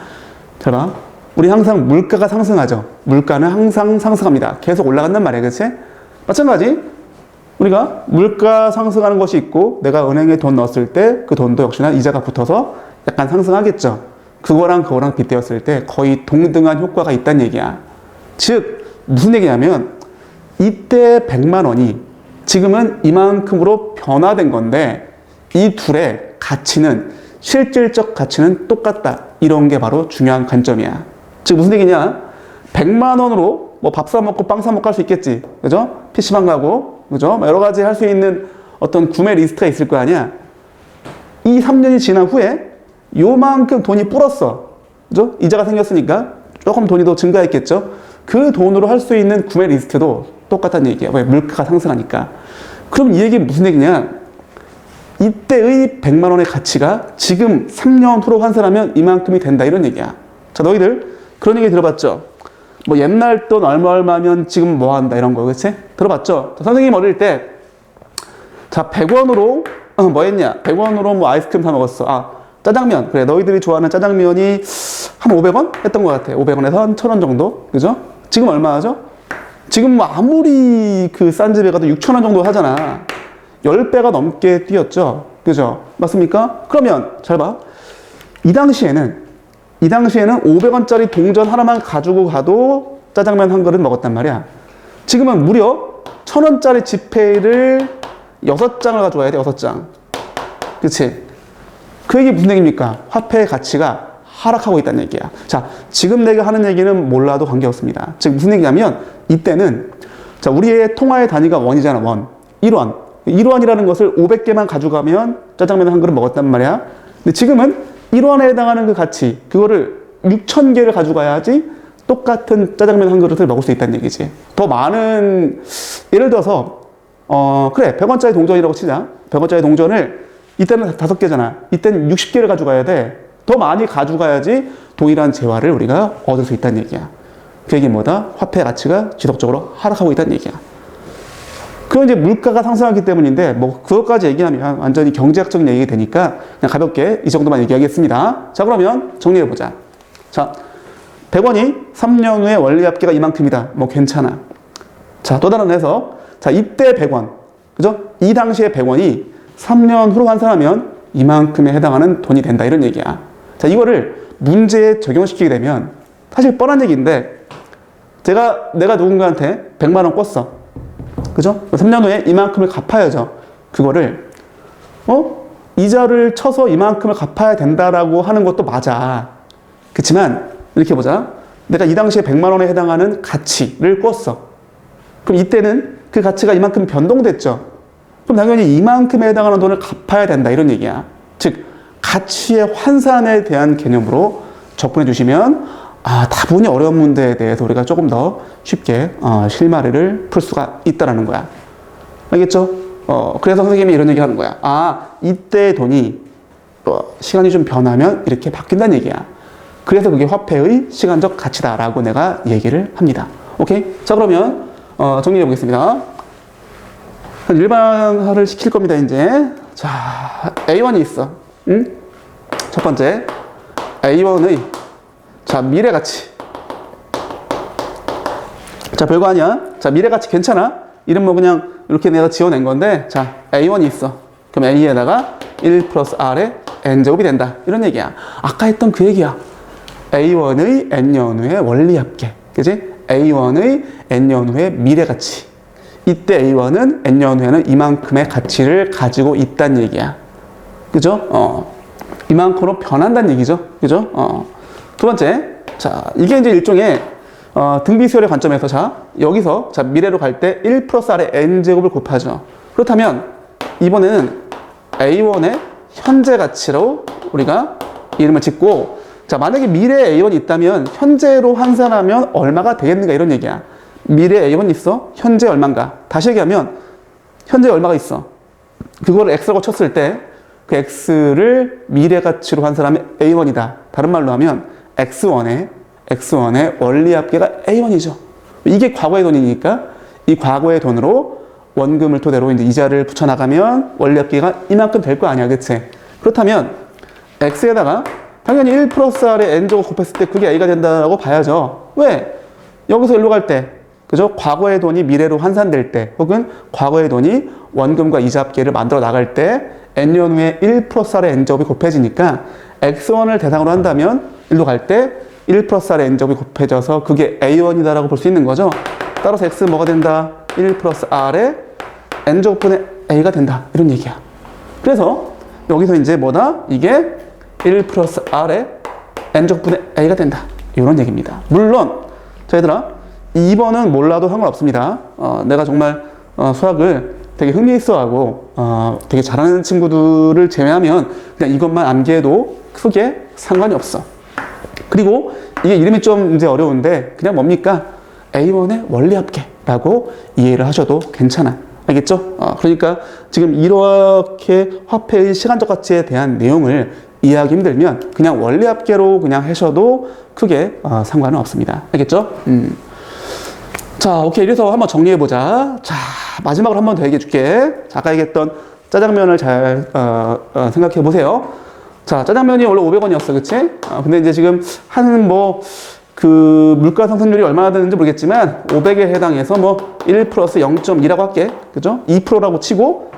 잘 봐. 우리 항상 물가가 상승하죠. 물가는 항상 상승합니다. 계속 올라간단 말이에요. 그치? 마찬가지 우리가 물가 상승하는 것이 있고 내가 은행에 돈 넣었을 때 그 돈도 역시나 이자가 붙어서 약간 상승하겠죠. 그거랑 빗대었을 때 거의 동등한 효과가 있다는 얘기야. 즉 무슨 얘기냐면 이때 100만 원이 지금은 이만큼으로 변화된 건데 이 둘의 가치는 실질적 가치는 똑같다. 이런 게 바로 중요한 관점이야. 즉 무슨 얘기냐? 100만 원으로 뭐 밥 사 먹고 빵 사 먹고 할 수 있겠지. 그죠? PC방 가고 그죠? 여러 가지 할 수 있는 어떤 구매 리스트가 있을 거 아니야. 이 3년이 지난 후에 요만큼 돈이 불었어. 그죠? 이자가 생겼으니까 조금 돈이 더 증가했겠죠? 그 돈으로 할 수 있는 구매 리스트도 똑같다는 얘기야. 왜? 물가가 상승하니까. 그럼 이 얘기는 무슨 얘기냐? 이때의 100만 원의 가치가 지금 3년 후로 환산하면 이만큼이 된다. 이런 얘기야. 자, 너희들 그런 얘기 들어봤죠? 뭐 옛날 돈 얼마면 지금 뭐 한다. 이런 거. 그치? 들어봤죠? 자, 선생님 어릴 때 자, 100원으로 뭐 했냐? 100원으로 뭐 아이스크림 사 먹었어. 짜장면. 그래, 너희들이 좋아하는 짜장면이 한 500원? 했던 것 같아. 500원에서 한 1000원 정도. 그죠? 지금 얼마 하죠? 지금 뭐 아무리 그 싼 집에 가도 6,000원 정도 하잖아. 10배가 넘게 뛰었죠. 그죠? 맞습니까? 그러면 잘 봐. 이 당시에는 500원짜리 동전 하나만 가지고 가도 짜장면 한 그릇 먹었단 말이야. 지금은 무려 1000원짜리 지폐를 6장을 가져와야 돼. 6장. 그치? 그 얘기 무슨 얘기입니까? 화폐의 가치가 하락하고 있다는 얘기야. 자, 지금 내가 하는 얘기는 몰라도 관계없습니다. 즉 무슨 얘기냐면 이때는 자, 우리의 통화의 단위가 원이잖아. 원. 1원. 1원이라는 것을 500개만 가져가면 짜장면 한 그릇 먹었단 말이야. 근데 지금은 1원에 해당하는 그 가치, 그거를 6,000개를 가져가야지 똑같은 짜장면 한 그릇을 먹을 수 있다는 얘기지. 더 많은, 예를 들어서, 그래, 100원짜리 동전이라고 치자. 100원짜리 동전을 이때는 5개잖아. 이때는 60개를 가져가야 돼. 더 많이 가져가야지 동일한 재화를 우리가 얻을 수 있다는 얘기야. 그 얘기는 뭐다? 화폐 가치가 지속적으로 하락하고 있다는 얘기야. 그건 이제 물가가 상승하기 때문인데, 뭐, 그것까지 얘기하면 완전히 경제학적인 얘기가 되니까 그냥 가볍게 이 정도만 얘기하겠습니다. 자, 그러면 정리해보자. 자, 100원이 3년 후에 원리합계가 이만큼이다. 뭐, 괜찮아. 자, 또 다른 해석. 자, 이때 100원. 그죠? 이 당시에 100원이 3년 후로 환산하면 이만큼에 해당하는 돈이 된다. 이런 얘기야. 자, 이거를 문제에 적용시키게 되면 사실 뻔한 얘기인데, 내가 누군가한테 100만 원 꿨어. 그죠? 3년 후에 이만큼을 갚아야죠. 그거를, 이자를 쳐서 이만큼을 갚아야 된다라고 하는 것도 맞아. 그치만, 이렇게 보자. 내가 이 당시에 100만 원에 해당하는 가치를 꿨어. 그럼 이때는 그 가치가 이만큼 변동됐죠. 그럼 당연히 이만큼에 해당하는 돈을 갚아야 된다. 이런 얘기야. 즉, 가치의 환산에 대한 개념으로 접근해 주시면, 다분히 어려운 문제에 대해서 우리가 조금 더 쉽게 실마리를 풀 수가 있다라는 거야. 알겠죠? 그래서 선생님이 이런 얘기 하는 거야. 이때 돈이 시간이 좀 변하면 이렇게 바뀐다는 얘기야. 그래서 그게 화폐의 시간적 가치다라고 내가 얘기를 합니다. 오케이? 자, 그러면 정리해 보겠습니다. 일반화를 시킬 겁니다, 이제. 자, A1이 있어. 응? 첫 번째, A1의 자, 미래가치. 자, 별거 아니야. 자, 미래가치 괜찮아. 이름 뭐 그냥 이렇게 내가 지어낸 건데, 자, A1이 있어. 그럼 A에다가 1 플러스 R의 N제곱이 된다. 이런 얘기야. 아까 했던 그 얘기야. A1의 N년 후의 원리합계. 그지? A1의 N년 후의 미래가치. 이때 A1은 N년 후에는 이만큼의 가치를 가지고 있다는 얘기야. 그죠? 이만큼으로 변한다는 얘기죠. 그죠? 두 번째, 자, 이게 이제 일종의 등비수열의 관점에서 여기서 미래로 갈 때 1 플러스 R의 N제곱을 곱하죠. 그렇다면 이번에는 A1의 현재 가치로 우리가 이름을 짓고, 자, 만약에 미래에 A1이 있다면 현재로 환산하면 얼마가 되겠는가 이런 얘기야. 미래에 A1이 있어? 현재 얼마인가? 다시 얘기하면 현재 얼마가 있어? 그거를 X라고 쳤을 때 그 X를 미래 가치로 환산하면 A1이다. 다른 말로 하면 X1의 원리합계가 A1이죠. 이게 과거의 돈이니까 이 과거의 돈으로 원금을 토대로 이제 이자를 붙여나가면 원리합계가 이만큼 될 거 아니야, 그치? 그렇다면 X에다가 당연히 1 플러스 R의 N제곱 곱했을 때 그게 A가 된다고 봐야죠. 왜? 여기서 일로 갈 때, 그죠? 과거의 돈이 미래로 환산될 때, 혹은 과거의 돈이 원금과 이자 합계를 만들어 나갈 때 N년 후에 1 플러스 R의 N제곱이 곱해지니까 X1을 대상으로 한다면 일로 갈 때 1 플러스 R의 N제곱이 곱해져서 그게 A1이다라고 볼 수 있는 거죠. 따라서 X 뭐가 된다? 1 플러스 R의 N제곱분의 A가 된다. 이런 얘기야. 그래서 여기서 이제 뭐다? 이게 1 플러스 R의 N제곱분의 A가 된다. 이런 얘기입니다. 물론, 자, 얘들아, 2번은 몰라도 상관없습니다. 내가 정말 수학을 되게 흥미있어하고 되게 잘하는 친구들을 제외하면 그냥 이것만 암기해도 크게 상관이 없어. 그리고 이게 이름이 좀 이제 어려운데 그냥 뭡니까? A1의 원리합계라고 이해를 하셔도 괜찮아. 알겠죠? 그러니까 지금 이렇게 화폐의 시간적 가치에 대한 내용을 이해하기 힘들면 그냥 원리합계로 그냥 하셔도 크게 상관은 없습니다. 알겠죠? 자, 오케이. 이래서 한번 정리해보자. 자, 마지막으로 한 번 더 얘기해줄게. 자, 아까 얘기했던 짜장면을 잘 생각해보세요. 자, 짜장면이 원래 500원이었어. 그치? 근데 이제 지금 그 물가 상승률이 얼마나 되는지 모르겠지만 500에 해당해서 1 플러스 0.2라고 할게. 그죠? 2%라고 치고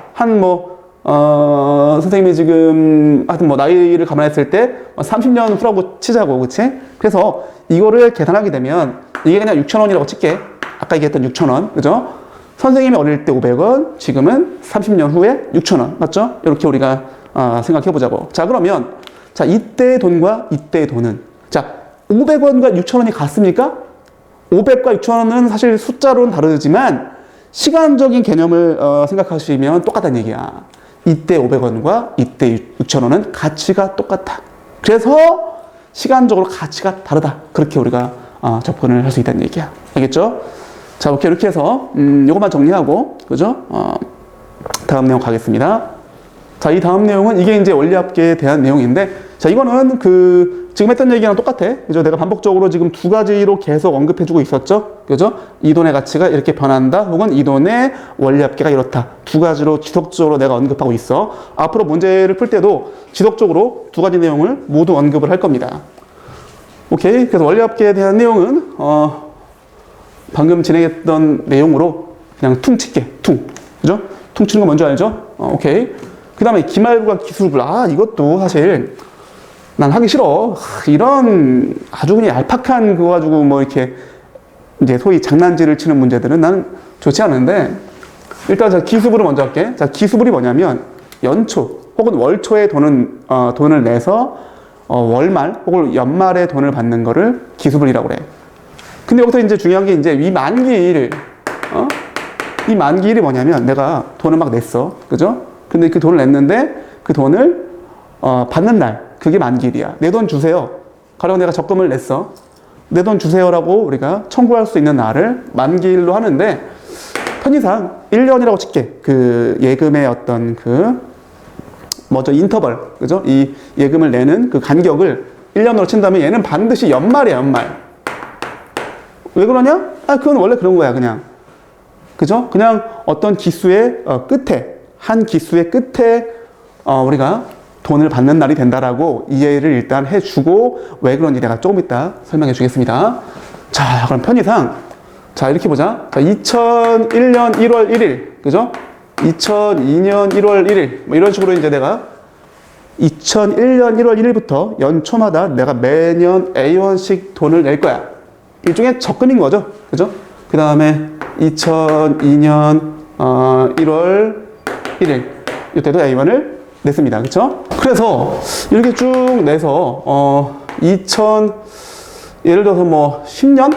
선생님이 지금 하여튼 나이를 감안했을 때 30년 후라고 치자고. 그치? 그래서 이거를 계산하게 되면 이게 그냥 6,000원이라고 칠게. 아까 얘기했던 6,000원. 그죠? 선생님이 어릴 때 500원, 지금은 30년 후에 6,000원. 맞죠? 이렇게 우리가 생각해 보자고. 자, 그러면 자, 이때의 돈과 이때의 돈은 자, 500원과 6,000원이 같습니까? 500과 6,000원은 사실 숫자로는 다르지만 시간적인 개념을 생각하시면 똑같다는 얘기야. 이때 500원과 이때 6,000원은 가치가 똑같아. 그래서 시간적으로 가치가 다르다. 그렇게 우리가 접근을 할 수 있다는 얘기야. 알겠죠? 자, 오케이. 이렇게 해서 요것만 정리하고, 그죠? 다음 내용 가겠습니다. 자, 이 다음 내용은 이게 이제 원리합계에 대한 내용인데, 자, 이거는 지금 했던 얘기랑 똑같아. 그죠? 내가 반복적으로 지금 두 가지로 계속 언급해주고 있었죠? 그죠? 이돈의 가치가 이렇게 변한다. 혹은 이돈의 원리합계가 이렇다. 두 가지로 지속적으로 내가 언급하고 있어. 앞으로 문제를 풀 때도 지속적으로 두 가지 내용을 모두 언급을 할 겁니다. 오케이. 그래서 원리합계에 대한 내용은, 방금 진행했던 내용으로 그냥 퉁 칠게. 퉁. 그죠? 퉁 치는 거 뭔지 알죠? 오케이. 그 다음에 기말부가 기술부. 이것도 사실 난 하기 싫어. 이런 아주 그냥 얄팍한 그거 가지고 뭐 이렇게 이제 소위 장난질을 치는 문제들은 나는 좋지 않은데, 일단 자, 기수부를 먼저 할게. 자, 기수부이 뭐냐면 연초 혹은 월초에 돈을 내서 월말 혹은 연말에 돈을 받는 거를 기수불이라고 그래. 근데 여기서 이제 중요한 게 이제 이 만기일, 이 만기일이 뭐냐면 내가 돈을 막 냈어. 그죠? 근데 그 돈을 냈는데 그 돈을 받는 날, 그게 만기일이야. 내 돈 주세요. 가령 내가 적금을 냈어. 내 돈 주세요라고 우리가 청구할 수 있는 날을 만기일로 하는데, 편의상 1년이라고 칠게. 그 예금의 어떤 인터벌. 그죠? 이 예금을 내는 그 간격을 1년으로 친다면 얘는 반드시 연말이야, 연말. 왜 그러냐? 그건 원래 그런 거야, 그냥. 그죠? 그냥 어떤 기수의 끝에, 한 기수의 끝에 우리가 돈을 받는 날이 된다라고 이해를 일단 해주고, 왜 그런지 내가 조금 이따 설명해 주겠습니다. 자, 그럼 편의상, 자, 이렇게 보자. 자, 2001년 1월 1일, 그죠? 2002년 1월 1일, 뭐 이런 식으로 이제 내가 2001년 1월 1일부터 연초마다 내가 매년 A1씩 돈을 낼 거야. 일종의 적금인 거죠. 그죠? 그 다음에 2002년 1월 1일, 이때도 A1을 냈습니다. 그쵸? 그래서 이렇게 쭉 내서 예를 들어서 뭐 10년?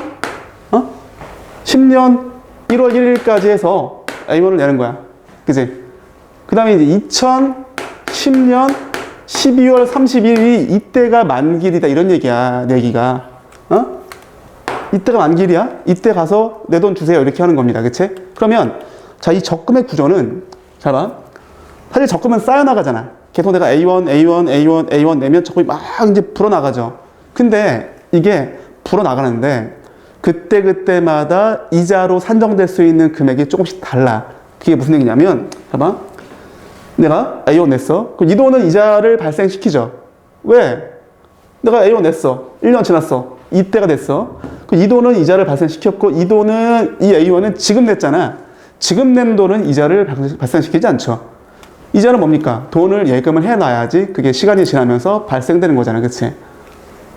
10년 1월 1일까지 해서 A1을 내는 거야. 그치? 그 다음에 이제 2010년 12월 31일이 이때가 만기일이다. 이런 얘기야, 내 얘기가. 이때가 만기일이야? 이때 가서 내 돈 주세요. 이렇게 하는 겁니다. 그치? 그러면, 자, 이 적금의 구조는, 잘 봐. 사실 적금은 쌓여나가잖아. 계속 내가 A1 내면 적금이 막 이제 불어나가죠. 근데 이게 불어나가는데, 그때마다 이자로 산정될 수 있는 금액이 조금씩 달라. 그게 무슨 얘기냐면, 봐봐. 내가 A1 냈어. 그럼 이 돈은 이자를 발생시키죠. 왜? 내가 A1 냈어. 1년 지났어. 이때가 됐어. 그럼 이 돈은 이자를 발생시켰고, 이 A1은 지금 냈잖아. 지금 낸 돈은 이자를 발생시키지 않죠. 이자는 뭡니까? 돈을 예금을 해놔야지 그게 시간이 지나면서 발생되는 거잖아. 그치?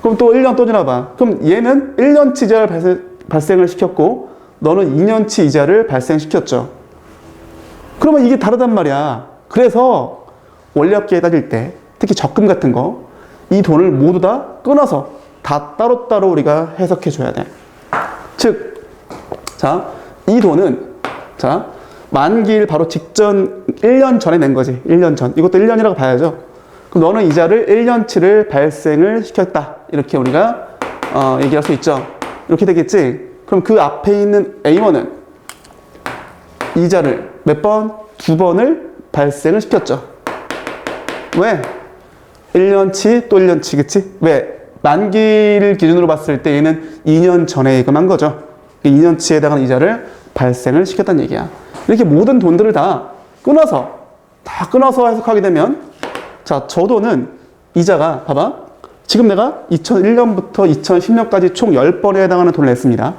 그럼 또 1년 또 지나봐. 그럼 얘는 1년치 이자를 발생을 시켰고, 너는 2년치 이자를 발생시켰죠. 그러면 이게 다르단 말이야. 그래서 원리합계에 따질 때, 특히 적금 같은 거, 이 돈을 모두 다 끊어서 다 따로따로 우리가 해석해 줘야 돼. 즉, 자, 이 돈은, 자, 만기일 바로 직전 1년 전에 낸 거지. 1년 전. 이것도 1년이라고 봐야죠. 그럼 너는 이자를 1년치를 발생을 시켰다. 이렇게 우리가 얘기할 수 있죠. 이렇게 되겠지? 그럼 그 앞에 있는 A1은 이자를 몇 번? 2번을 발생을 시켰죠. 왜? 1년치 또 1년치, 그치? 왜? 만기를 기준으로 봤을 때 얘는 2년 전에 예금한 거죠. 2년치에다가 이자를 발생을 시켰다는 얘기야. 이렇게 모든 돈들을 다 끊어서 해석하게 되면, 자, 저 돈은 이자가, 봐봐. 지금 내가 2001년부터 2010년까지 총 10번에 해당하는 돈을 냈습니다.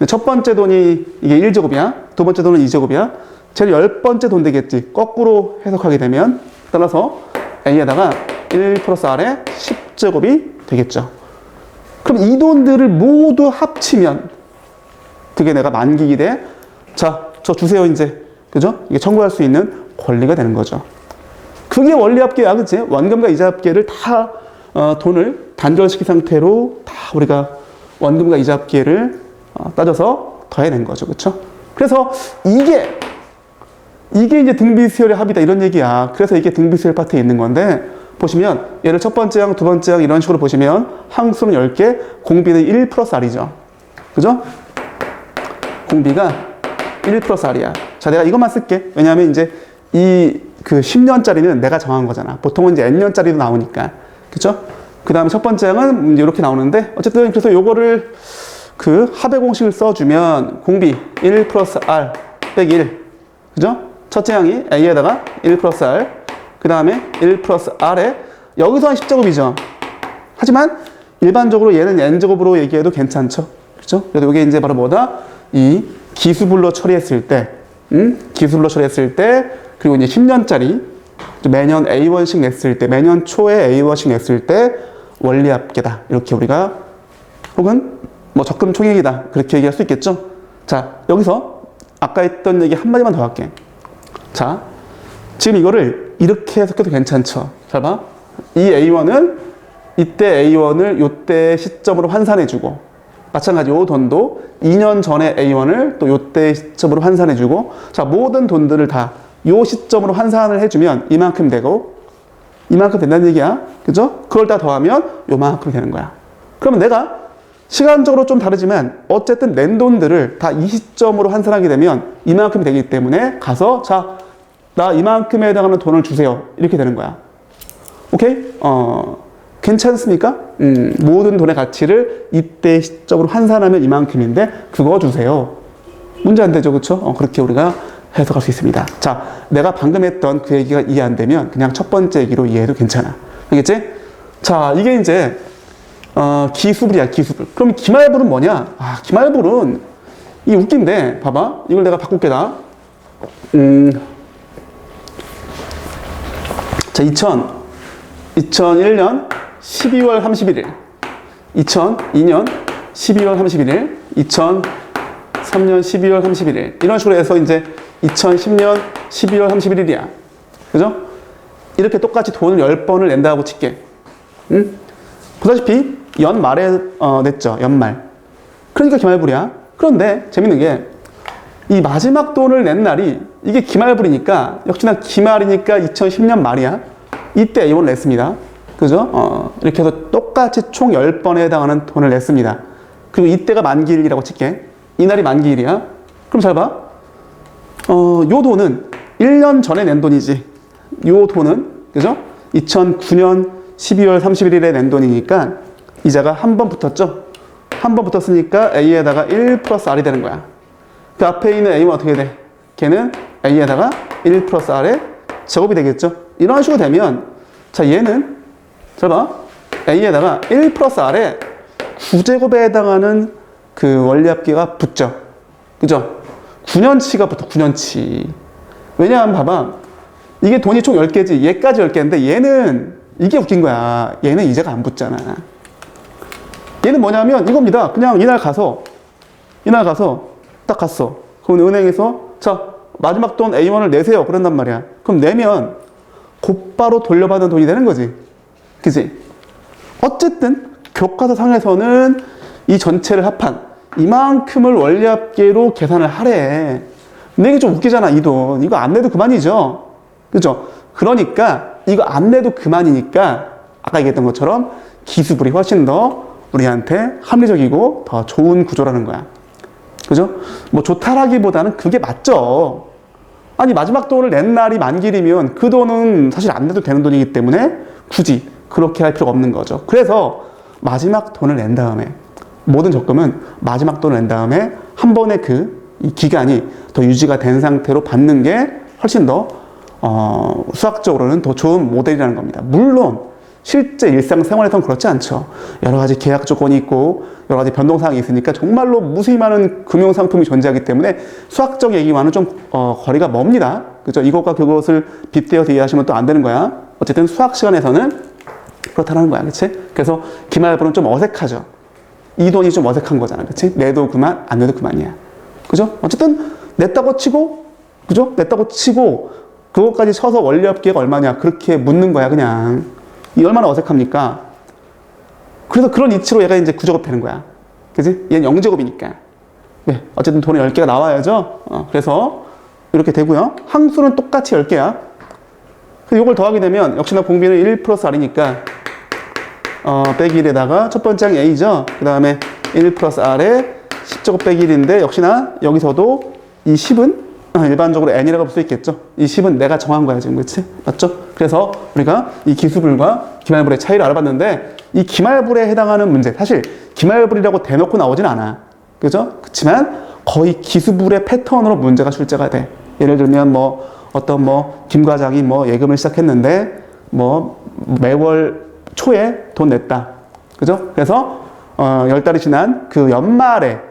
첫 번째 돈이 이게 1제곱이야. 두 번째 돈은 2제곱이야. 제일 10번째 돈 되겠지. 거꾸로 해석하게 되면, 따라서 A에다가 1 플러스 R에 10제곱이 되겠죠. 그럼 이 돈들을 모두 합치면, 그게 내가 만기일에 돼. 자, 저 주세요, 이제. 그죠? 이게 청구할 수 있는 권리가 되는 거죠. 그게 원리합계야, 그치? 원금과 이자 합계를 다, 돈을 단절시킨 상태로 다 우리가 원금과 이자 합계를 따져서 더해낸 거죠. 그쵸? 그래서 이게 이제 등비수열의 합이다. 이런 얘기야. 그래서 이게 등비수열 파트에 있는 건데, 보시면, 얘를 첫 번째 항, 두 번째 항 이런 식으로 보시면, 항수는 10개, 공비는 1 플러스 R이죠. 그죠? 공비가 1 플러스 R이야. 자, 내가 이것만 쓸게. 왜냐하면 이제 이 그 10년짜리는 내가 정한 거잖아. 보통은 이제 n년짜리도 나오니까. 그죠? 그 다음에 첫 번째 항은 이제 이렇게 나오는데, 어쨌든 그래서 요거를 그 합의 공식을 써주면 공비 1 플러스 r 빼기 1. 그죠? 첫째 항이 a에다가 1 플러스 r, 그 다음에 1 플러스 r에 여기서 한 10제곱이죠. 하지만 일반적으로 얘는 n제곱으로 얘기해도 괜찮죠. 그죠? 그래서 이게 이제 바로 뭐다? 이 기수불로 처리했을 때, 기수불로 처리했을 때, 그리고 이제 10년짜리 매년 A1씩 냈을 때, 매년 초에 A1씩 냈을 때 원리합계다. 이렇게 우리가, 혹은 뭐 적금 총액이다. 그렇게 얘기할 수 있겠죠. 자, 여기서 아까 했던 얘기 한마디만 더 할게. 자, 지금 이거를 이렇게 해석해도 괜찮죠. 잘 봐. 이 A1은 이때 A1을 요때 시점으로 환산해주고, 마찬가지 요 돈도 2년 전에 A1을 또 요때 시점으로 환산해주고, 자, 모든 돈들을 다 요 시점으로 환산을 해주면 이만큼 되고, 이만큼 된다는 얘기야. 그죠? 그걸 다 더하면 요만큼 되는 거야. 그러면 내가 시간적으로 좀 다르지만 어쨌든 낸 돈들을 다 이 시점으로 환산하게 되면 이만큼이 되기 때문에 가서, 자, 나 이만큼에 해당하는 돈을 주세요. 이렇게 되는 거야. 오케이? 괜찮습니까? 모든 돈의 가치를 이때 시점으로 환산하면 이만큼인데 그거 주세요. 문제 안 되죠, 그렇죠? 그렇게 우리가 해석할 수 있습니다. 자, 내가 방금 했던 그 얘기가 이해 안 되면 그냥 첫 번째 얘기로 이해해도 괜찮아. 알겠지? 자, 이게 이제 기수불이야, 기수불. 그럼 기말불은 뭐냐? 아, 기말불은 이 웃긴데, 봐봐. 이걸 내가 바꿀게 다. 자, 2001년 12월 31일, 2002년 12월 31일, 2003년 12월 31일. 이런 식으로 해서 이제 2010년 12월 31일이야. 그죠? 이렇게 똑같이 돈을 10번을 낸다고 칠게. 보다시피 연말에 냈죠. 연말. 그러니까 기말불이야. 그런데 재밌는 게 이 마지막 돈을 낸 날이 이게 기말불이니까, 역시나 기말이니까 2010년 말이야. 이때 A1을 냈습니다. 그죠? 이렇게 해서 똑같이 총 10번에 해당하는 돈을 냈습니다. 그리고 이때가 만기일이라고 칠게. 이날이 만기일이야. 그럼 잘 봐. 요 돈은 1년 전에 낸 돈이지. 요 돈은, 그죠? 2009년 12월 31일에 낸 돈이니까 이자가 한 번 붙었죠? 한 번 붙었으니까 A에다가 1 플러스 R이 되는 거야. 그 앞에 있는 A는 어떻게 돼? 걔는 A에다가 1 플러스 R의 제곱이 되겠죠? 이런 식으로 되면, 자, 얘는, 잘 봐. A에다가 1 플러스 R의 9제곱에 해당하는 그 원리합계가 붙죠? 그죠? 9년치가 붙어, 9년치. 왜냐하면 봐봐. 이게 돈이 총 10개지. 얘까지 10개인데 얘는, 이게 웃긴 거야. 얘는 이자가 안 붙잖아. 얘는 뭐냐면 이겁니다. 그냥 이날 가서 딱 갔어. 그럼 은행에서, 자, 마지막 돈 A1을 내세요. 그런단 말이야. 그럼 내면 곧바로 돌려받는 돈이 되는 거지. 그치? 어쨌든 교과서 상에서는 이 전체를 합한 이만큼을 원리합계로 계산을 하래. 근데 이게 좀 웃기잖아, 이 돈. 이거 안 내도 그만이죠. 그죠? 그러니까 이거 안 내도 그만이니까 아까 얘기했던 것처럼 기수불이 훨씬 더 우리한테 합리적이고 더 좋은 구조라는 거야. 그죠? 뭐 좋다라기보다는 그게 맞죠. 아니, 마지막 돈을 낸 날이 만기일이면 그 돈은 사실 안 내도 되는 돈이기 때문에 굳이 그렇게 할 필요가 없는 거죠. 그래서 마지막 돈을 낸 다음에, 모든 적금은 마지막 돈을 낸 다음에 한 번에 이 기간이 더 유지가 된 상태로 받는 게 훨씬 더 수학적으로는 더 좋은 모델이라는 겁니다. 물론 실제 일상생활에서는 그렇지 않죠. 여러 가지 계약 조건이 있고 여러 가지 변동사항이 있으니까 정말로 무수히 많은 금융상품이 존재하기 때문에 수학적 얘기와는 좀 거리가 멉니다. 그죠? 이것과 그것을 빗대어서 이해하시면 또 안 되는 거야. 어쨌든 수학 시간에서는 그렇다는 거야. 그치? 그래서 기말불은 좀 어색하죠. 이 돈이 좀 어색한 거잖아. 그치? 내도 그만, 안 내도 그만이야. 그죠? 어쨌든 냈다고 치고, 그죠? 냈다고 치고 그것까지 쳐서 원리합계가 얼마냐 그렇게 묻는 거야. 그냥 이 얼마나 어색합니까? 그래서 그런 이치로 얘가 이제 9제곱 되는 거야. 그지? 얘는 0제곱이니까. 네, 어쨌든 돈이 10개가 나와야죠. 그래서 이렇게 되고요. 항수는 똑같이 10개야. 그래서 이걸 더하게 되면 역시나 공비는 1 플러스 R이니까 빼기 1에다가 첫 번째 항이 A죠. 그 다음에 1 플러스 R에 10제곱 빼기 1인데 역시나 여기서도 이 10은 일반적으로 n이라고 볼 수 있겠죠. 이 10은 내가 정한 거야 지금, 그렇지? 맞죠? 그래서 우리가 이 기수불과 기말불의 차이를 알아봤는데, 이 기말불에 해당하는 문제, 사실 기말불이라고 대놓고 나오진 않아, 그죠? 그렇지만 거의 기수불의 패턴으로 문제가 출제가 돼. 예를 들면 뭐 어떤 뭐 김 과장이 뭐 예금을 시작했는데 뭐 매월 초에 돈 냈다, 그죠? 그래서 10달이 지난 그 연말에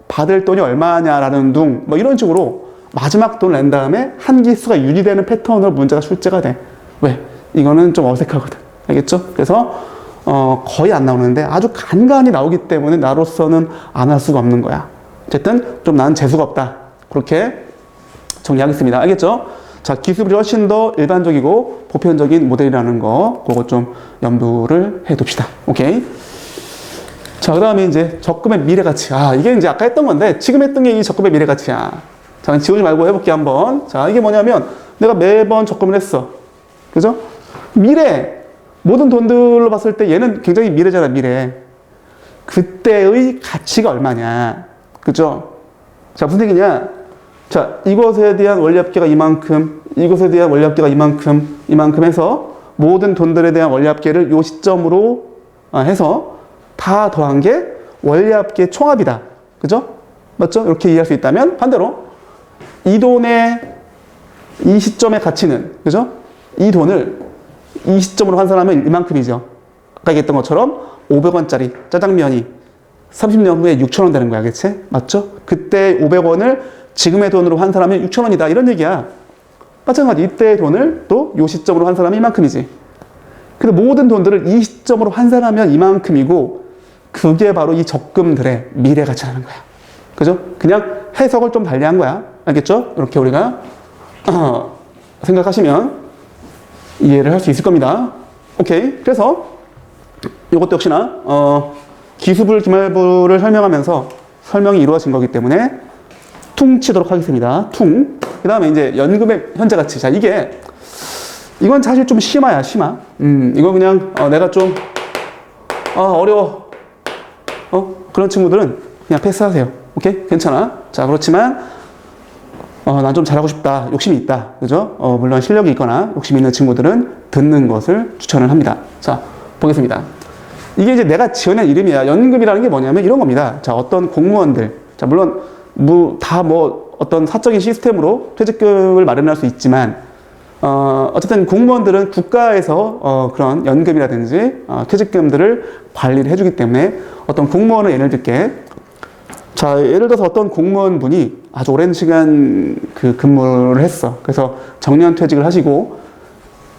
받을 돈이 얼마냐라는 둥, 뭐 이런 식으로 마지막 돈을 낸 다음에 한 기수가 유지되는 패턴으로 문제가 출제가 돼. 왜? 이거는 좀 어색하거든. 알겠죠? 그래서 거의 안 나오는데 아주 간간히 나오기 때문에 나로서는 안 할 수가 없는 거야. 어쨌든 좀 나는 재수가 없다, 그렇게 정리하겠습니다. 알겠죠? 자, 기수불이 훨씬 더 일반적이고 보편적인 모델이라는 거, 그거 좀 염두를 해둡시다. 오케이? 자, 그 다음에 이제 적금의 미래가치. 이게 이제 아까 했던 건데, 지금 했던 게 이 적금의 미래가치야. 자, 지우지 말고 해볼게, 한번. 자, 이게 뭐냐면, 내가 매번 적금을 했어. 그죠? 미래. 모든 돈들로 봤을 때 얘는 굉장히 미래잖아, 미래. 그때의 가치가 얼마냐. 그죠? 자, 무슨 얘기냐? 자, 이것에 대한 원리합계가 이만큼, 이것에 대한 원리합계가 이만큼 해서 모든 돈들에 대한 원리합계를 요 시점으로 해서 다 더한 게 원리합계 총합이다. 그죠? 맞죠? 이렇게 이해할 수 있다면, 반대로 이 돈의 이 시점의 가치는, 그죠? 이 돈을 이 시점으로 환산하면 이만큼이죠. 아까 얘기했던 것처럼 500원짜리 짜장면이 30년 후에 6,000원 되는 거야. 그치? 맞죠? 그때 500원을 지금의 돈으로 환산하면 6,000원이다. 이런 얘기야. 마찬가지 이때의 돈을 또 이 시점으로 환산하면 이만큼이지. 근데 모든 돈들을 이 시점으로 환산하면 이만큼이고, 그게 바로 이 적금들의 미래 가치라는 거야. 그죠? 그냥 해석을 좀 달리 한 거야. 알겠죠? 이렇게 우리가 생각하시면 이해를 할 수 있을 겁니다. 오케이. 그래서 이것도 역시나 기수불, 기말불을 설명하면서 설명이 이루어진 거기 때문에 퉁치도록 하겠습니다. 퉁. 그 다음에 이제 연금의 현재 가치. 자, 이건 사실 좀 심화야, 심화. 이거 그냥 내가 좀 어려워. 그런 친구들은 그냥 패스하세요. 오케이? 괜찮아. 자, 그렇지만 난 좀 잘하고 싶다, 욕심이 있다, 그죠? 물론 실력이 있거나 욕심이 있는 친구들은 듣는 것을 추천을 합니다. 자, 보겠습니다. 이게 이제 내가 지어낸 이름이야. 연금이라는 게 뭐냐면 이런 겁니다. 자, 어떤 공무원들, 자, 물론 다 어떤 사적인 시스템으로 퇴직금을 마련할 수 있지만, 어쨌든 공무원들은 국가에서 그런 연금이라든지 퇴직금들을 관리를 해주기 때문에, 어떤 공무원을 예를 들게, 자, 예를 들어서 어떤 공무원분이 아주 오랜 시간 근무를 했어. 그래서 정년 퇴직을 하시고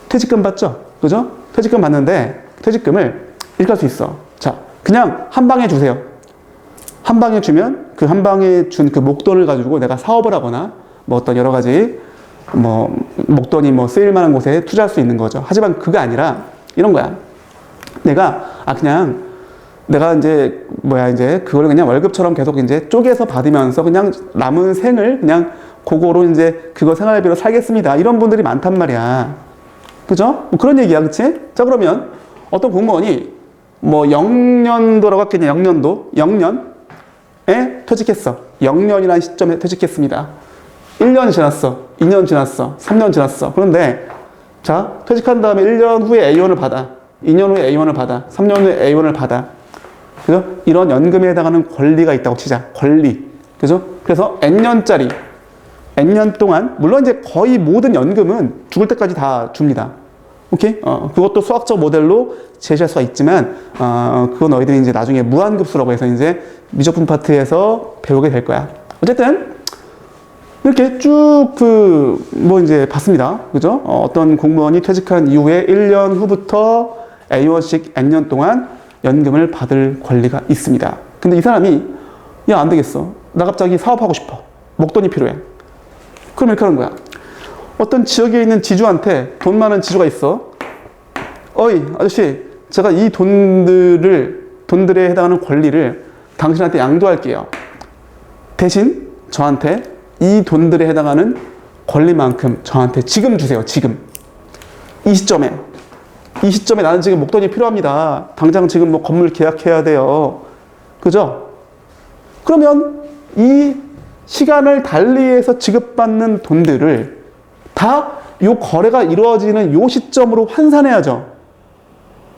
퇴직금 받죠? 그죠? 퇴직금 받는데 퇴직금을 이렇게 할 수 있어. 자, 그냥 한 방에 주세요. 한 방에 주면 그 한 방에 준 그 목돈을 가지고 내가 사업을 하거나 뭐 어떤 여러 가지 목돈이 쓰일 만한 곳에 투자할 수 있는 거죠. 하지만 그게 아니라 이런 거야. 내가 이제 그걸 그냥 월급처럼 계속 이제 쪼개서 받으면서 그냥 남은 생을 그냥 그거로 이제 그거 생활비로 살겠습니다. 이런 분들이 많단 말이야. 그죠? 그런 얘기야. 그치? 자, 그러면 어떤 공무원이 0년도라고 할게요. 0년에 퇴직했어. 0년이라는 시점에 퇴직했습니다. 1년 지났어. 2년 지났어. 3년 지났어. 그런데 자, 퇴직한 다음에 1년 후에 A원을 받아. 2년 후에 A원을 받아. 3년 후에 A원을 받아. 그죠? 이런 연금에 해당하는 권리가 있다고 치자. 권리. 그죠? 그래서 N년짜리, N년 동안, 물론 이제 거의 모든 연금은 죽을 때까지 다 줍니다. 오케이? 그것도 수학적 모델로 제시할 수가 있지만, 그거 너희들이 이제 나중에 무한급수라고 해서 이제 미적분 파트에서 배우게 될 거야. 어쨌든, 이렇게 쭉 이제 봤습니다. 그죠? 어떤 공무원이 퇴직한 이후에 1년 후부터 A원씩 N년 동안 연금을 받을 권리가 있습니다. 근데 이 사람이, 야, 안 되겠어. 나 갑자기 사업하고 싶어. 목돈이 필요해. 그럼 이렇게 하는 거야. 어떤 지역에 있는 지주한테 돈 많은 지주가 있어. 어이, 아저씨, 제가 이 돈들에 해당하는 권리를 당신한테 양도할게요. 대신 저한테 이 돈들에 해당하는 권리만큼 저한테 지금 주세요. 지금. 이 시점에 나는 지금 목돈이 필요합니다. 당장 지금 건물 계약해야 돼요. 그죠? 그러면 이 시간을 달리해서 지급받는 돈들을 다 요 거래가 이루어지는 요 시점으로 환산해야죠.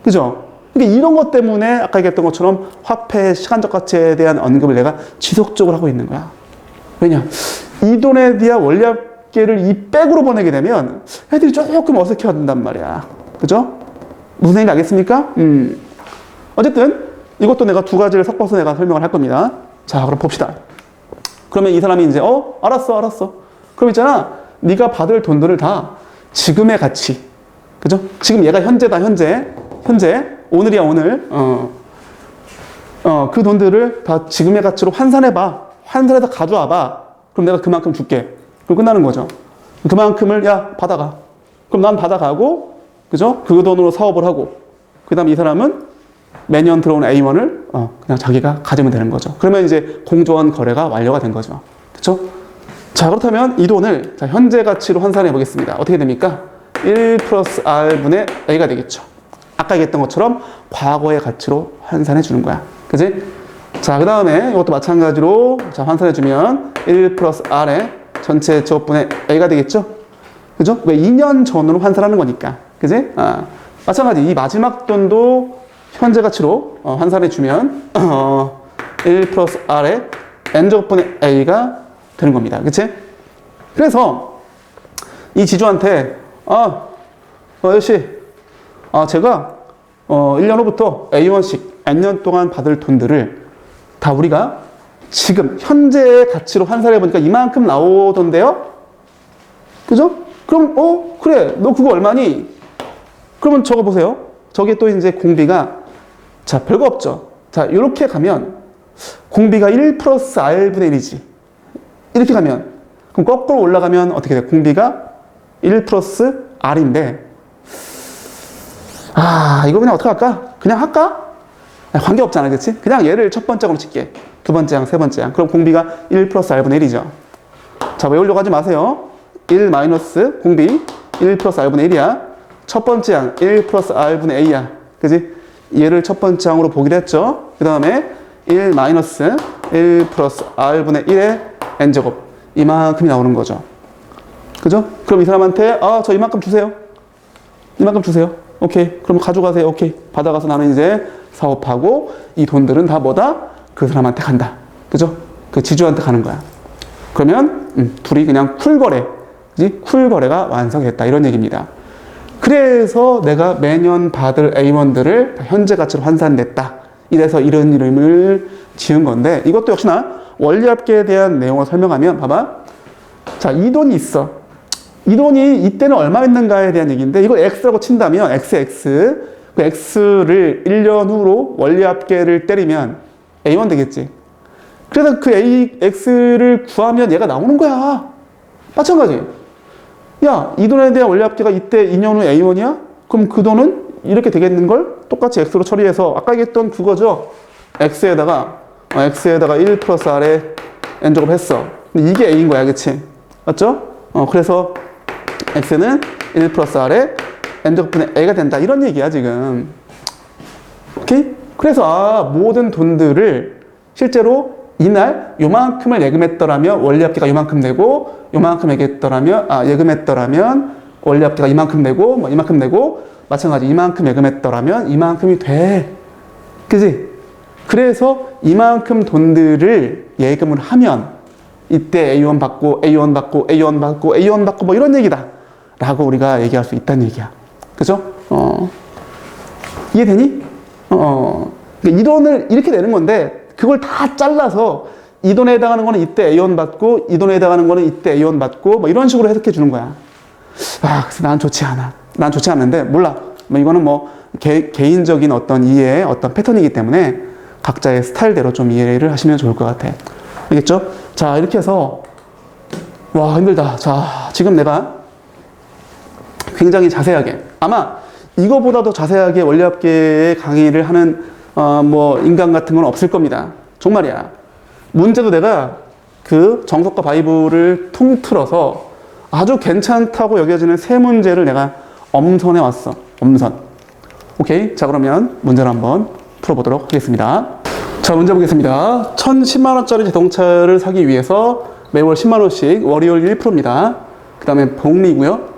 그죠? 그러니까 이런 것 때문에 아까 얘기했던 것처럼 화폐의 시간적 가치에 대한 언급을 내가 지속적으로 하고 있는 거야. 왜냐? 이 돈에 대한 원리합계를 이 백으로 보내게 되면 애들이 조금 어색해 한단 말이야. 그죠? 무슨 얘기인지 알겠습니까? 어쨌든 이것도 내가 두 가지를 섞어서 내가 설명을 할 겁니다. 자, 그럼 봅시다. 그러면 이 사람이 이제 알았어. 그럼 있잖아. 네가 받을 돈들을 다 지금의 가치. 그죠? 지금 얘가 현재다, 현재. 오늘이야, 오늘. 그 돈들을 다 지금의 가치로 환산해봐. 환산해서 가져와봐. 그럼 내가 그만큼 줄게. 그럼 끝나는 거죠. 그만큼을, 야, 받아가. 그럼 난 받아가고, 그죠? 그 돈으로 사업을 하고, 그 다음 이 사람은 매년 들어오는 A1을 그냥 자기가 가지면 되는 거죠. 그러면 이제 공정한 거래가 완료가 된 거죠. 그쵸? 자, 그렇다면 이 돈을 자, 현재 가치로 환산해 보겠습니다. 어떻게 됩니까? 1 플러스 R분의 A가 되겠죠. 아까 얘기했던 것처럼 과거의 가치로 환산해 주는 거야. 그지? 자, 그 다음에 이것도 마찬가지로 자, 환산해 주면 1 플러스 R의 전체 제곱분의 A가 되겠죠? 그죠? 왜 2년 전으로 환산하는 거니까. 그지? 마찬가지 이 마지막 돈도 현재 가치로 환산해 주면 1 플러스 R의 N제곱분의 A가 되는 겁니다. 그치? 그래서 이 지주한테 아저씨 제가 1년 후부터 A1씩 N년 동안 받을 돈들을 다 우리가 지금 현재의 가치로 환산해 보니까 이만큼 나오던데요? 그죠? 그럼 그래 너 그거 얼마니? 그러면 적어 보세요. 저게 또 이제 공비가 자 별거 없죠. 자 이렇게 가면 공비가 1 플러스 R분의 1이지. 이렇게 가면 그럼 거꾸로 올라가면 어떻게 돼? 공비가 1 플러스 R인데 이거 그냥 어떻게 할까? 그냥 할까? 관계없잖아, 그치? 그냥 얘를 첫 번째 항으로 칠게. 두 번째 항, 세 번째 항. 그럼 공비가 1 플러스 R분의 1이죠. 자, 외우려고 하지 마세요. 1 마이너스 공비 1 플러스 R분의 1이야. 첫 번째 항 1 플러스 R분의 A야. 그지? 얘를 첫 번째 항으로 보기로 했죠. 그 다음에 1 마이너스 1 플러스 R분의 1의 N제곱. 이만큼이 나오는 거죠. 그죠? 그럼 이 사람한테 저 이만큼 주세요. 이만큼 주세요. 오케이. 그럼 가져가세요. 오케이. 받아가서 나는 이제 사업하고 이 돈들은 다 뭐다? 그 사람한테 간다. 그죠? 그 지주한테 가는 거야. 그러면 둘이 그냥 쿨거래. 그지? 쿨거래가 완성됐다. 이런 얘기입니다. 그래서 내가 매년 받을 A1들을 현재 가치로 환산됐다. 이래서 이런 이름을 지은 건데 이것도 역시나 원리합계에 대한 내용을 설명하면 봐봐. 자, 이 돈이 있어. 이 돈이 이때는 얼마였는가에 대한 얘기인데 이걸 X라고 친다면 XX 그 X를 1년 후로 원리합계를 때리면 A1 되겠지. 그래서 그 X를 구하면 얘가 나오는 거야. 마찬가지. 야, 이 돈에 대한 원리합계가 이때 2년 후 A1이야? 그럼 그 돈은 이렇게 되겠는걸? 똑같이 X로 처리해서 아까 얘기했던 그거죠. X에다가 1 플러스 R에 N제곱 했어. 근데 이게 A인 거야. 그치? 맞죠? 그래서 X는 1 플러스 R에 N제곱분의 A가 된다. 이런 얘기야, 지금. 오케이? 그래서, 모든 돈들을 실제로 이날 요만큼을 예금했더라면 원리합계가 요만큼 내고, 요만큼 예금했더라면 원리합계가 이만큼 내고, 뭐 이만큼 내고, 마찬가지 이만큼 예금했더라면 이만큼이 돼. 그지? 그래서 이만큼 돈들을 예금을 하면 이때 A1 받고, A1 받고, A1 받고, A1 받고, 뭐 이런 얘기다. 라고 우리가 얘기할 수 있다는 얘기야. 그죠? 이해되니? 그러니까 이 돈을 이렇게 내는 건데, 그걸 다 잘라서 이 돈에 해당하는 거는 이때 A1 받고, 이 돈에 해당하는 거는 이때 A1 받고, 뭐 이런 식으로 해석해 주는 거야. 그래서 난 좋지 않아. 난 좋지 않은데, 몰라. 뭐 이거는 뭐, 개인적인 어떤 이해의 어떤 패턴이기 때문에 각자의 스타일대로 좀 이해를 하시면 좋을 것 같아. 알겠죠? 자, 이렇게 해서, 와, 힘들다. 자, 지금 내가 굉장히 자세하게, 아마 이거보다 더 자세하게 원리합계의 강의를 하는, 인강 같은 건 없을 겁니다. 정말이야. 문제도 내가 그 정석과 바이블을 통틀어서 아주 괜찮다고 여겨지는 세 문제를 내가 엄선해 왔어. 엄선. 오케이? 자, 그러면 문제를 한번 풀어보도록 하겠습니다. 자, 문제 보겠습니다. 1,010만원짜리 자동차를 사기 위해서 매월 10만 원씩 월요일 1%입니다. 그 다음에 복리고요.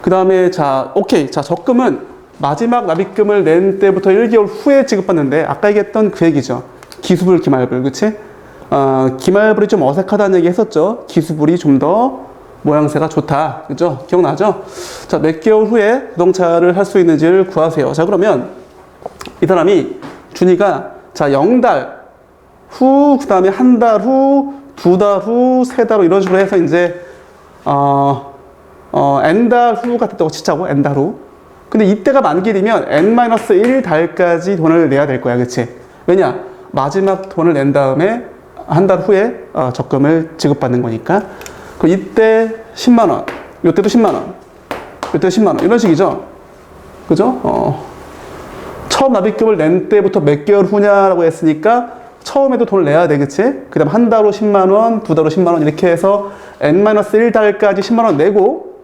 그 다음에 자, 오케이. 자, 적금은 마지막 납입금을 낸 때부터 1개월 후에 지급받는데 아까 얘기했던 그 얘기죠. 기수불, 기말불, 그치? 기말불이 좀 어색하다는 얘기 했었죠. 기수불이 좀 더 모양새가 좋다. 그죠? 기억나죠? 자, 몇 개월 후에 자동차를 할 수 있는지를 구하세요. 자, 그러면 이 사람이 준이가 자, 0달 후, 그 다음에 한 달 후, 2달 후, 3달 후 이런 식으로 해서 이제 n달 후가 됐다고 치자고, n달 후. 근데 이때가 만기이면 n-1달까지 돈을 내야 될 거야. 그치? 왜냐? 마지막 돈을 낸 다음에 한 달 후에 적금을 지급받는 거니까. 그럼 이때 10만 원, 이때도 10만 원, 이때 10만 원 이런 식이죠. 그죠? 처음 납입금을 낸 때부터 몇 개월 후냐라고 했으니까 처음에도 돈을 내야 돼, 그치? 그 다음 한 달로 10만 원, 두 달로 10만 원 이렇게 해서 n-1달까지 10만 원 내고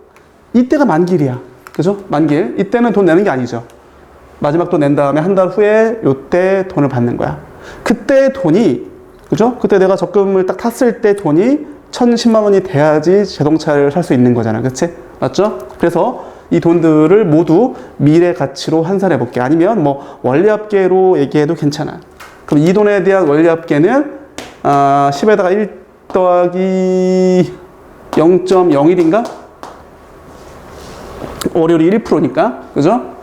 이때가 만기일이야. 그죠? 만기일. 이때는 돈 내는 게 아니죠. 마지막 돈 낸 다음에 한 달 후에 요때 돈을 받는 거야. 그때 돈이, 그죠? 그때 내가 적금을 딱 탔을 때 돈이 1,010만 원이 돼야지 자동차를 살 수 있는 거잖아. 그치? 맞죠? 그래서 이 돈들을 모두 미래 가치로 환산해 볼게. 아니면 뭐 원리합계로 얘기해도 괜찮아. 그럼 이 돈에 대한 원리합계는 10에다가 1 더하기 0.01인가? 월요일이 1%니까. 그죠?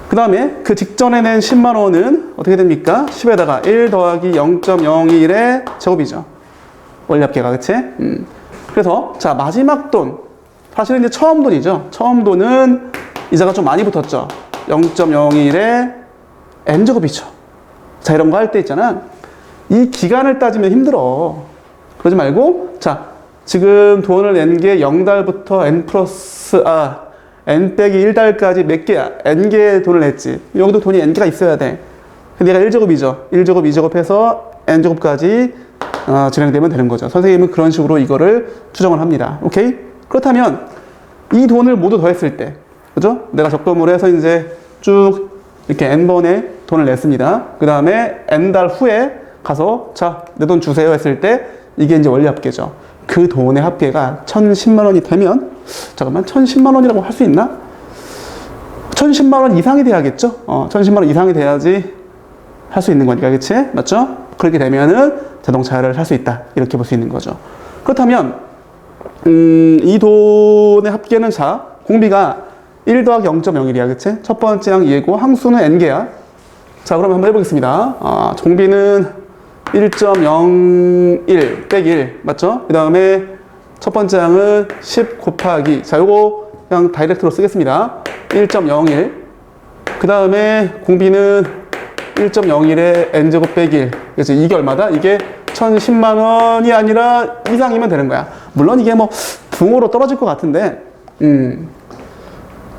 그 다음에 그 직전에 낸 10만 원은 어떻게 됩니까? 10에다가 1 더하기 0.01의 제곱이죠. 원리합계가, 그치? 그래서 자, 마지막 돈. 사실은 이제 처음 돈이죠. 처음 돈은 이자가 좀 많이 붙었죠. 0.01의 n제곱이죠. 자, 이런 거 할 때 있잖아. 이 기간을 따지면 힘들어. 그러지 말고, 자, 지금 돈을 낸 게 0달부터 n 빼기 1달까지 몇 개야? n개의 돈을 냈지. 여기도 돈이 n개가 있어야 돼. 근데 얘가 1제곱이죠. 1제곱, 2제곱 해서 n제곱까지 진행되면 되는 거죠. 선생님은 그런 식으로 이거를 추정을 합니다. 오케이? 그렇다면 이 돈을 모두 더했을 때, 그죠? 내가 적금을 해서 이제 쭉 이렇게 n번의 돈을 냈습니다. 그 다음에 n달 후에 가서 자, 내 돈 주세요 했을 때 이게 이제 원리합계죠. 그 돈의 합계가 1,010만 원이 되면, 잠깐만, 1,010만 원이라고 할 수 있나? 1,010만 원 이상이 돼야겠죠? 1,010만 원 이상이 돼야지 할 수 있는 거니까, 그치? 맞죠? 그렇게 되면은 자동차를 살 수 있다. 이렇게 볼 수 있는 거죠. 그렇다면, 이 돈의 합계는 자, 공비가 1 더하기 0.01이야, 그치? 첫 번째 항 얘고, 항수는 n개야. 자, 그럼 한번 해보겠습니다. 공비는 1.01 빼기 1, 맞죠? 그 다음에 첫 번째 항은 10 곱하기, 자, 요거 그냥 다이렉트로 쓰겠습니다. 1.01. 그 다음에 공비는 1.01에 n제곱 빼기 1. 그래서 이게 얼마다? 이게 1,010만 원이 아니라 이상이면 되는 거야. 물론 이게 뭐 붕어로 떨어질 것 같은데,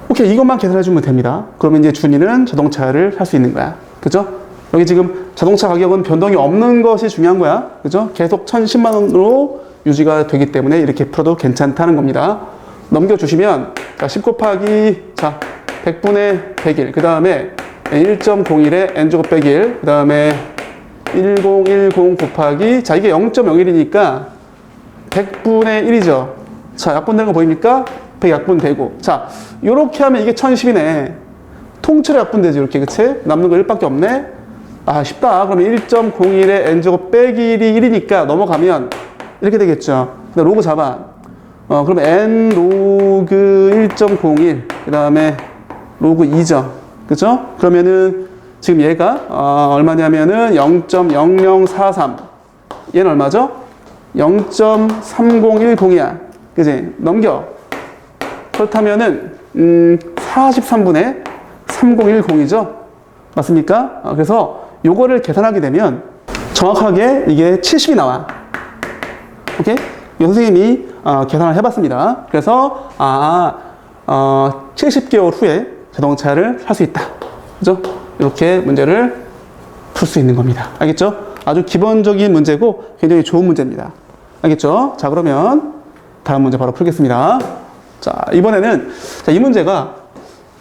오케이, 이것만 계산해주면 됩니다. 그러면 이제 준이는 자동차를 살 수 있는 거야. 그죠? 여기 지금 자동차 가격은 변동이 없는 것이 중요한 거야. 그죠? 계속 1,010만 원으로 유지가 되기 때문에 이렇게 풀어도 괜찮다는 겁니다. 넘겨주시면, 자, 10 곱하기, 자, 100분의 100일. 그 다음에 1.01에 n제곱 빼기 1. 그 다음에 1010 곱하기, 자, 이게 0.01이니까 100분의 1이죠. 자, 약분되는 거 보입니까? 100 약분되고. 자, 요렇게 하면 이게 1,010이네. 통째로 약분되지, 이렇게. 그치? 남는 거 1밖에 없네? 아, 쉽다. 그러면 1.01에 n제곱 빼기 1이 1이니까 넘어가면 이렇게 되겠죠. 로그 잡아. 그러면 n 로그 1.01. 그 다음에 로그 2죠. 그죠? 그러면은 지금 얘가 얼마냐면은 0.0043. 얘는 얼마죠? 0.3010이야. 그지? 넘겨. 그렇다면은 43분의 3010이죠. 맞습니까? 그래서 요거를 계산하게 되면 정확하게 이게 70이 나와. 오케이? 이 선생님이 계산을 해봤습니다. 그래서 70개월 후에 자동차를 살 수 있다. 그죠? 이렇게 문제를 풀 수 있는 겁니다. 알겠죠? 아주 기본적인 문제고 굉장히 좋은 문제입니다. 알겠죠? 자, 그러면 다음 문제 바로 풀겠습니다. 자, 이번에는 자, 이 문제가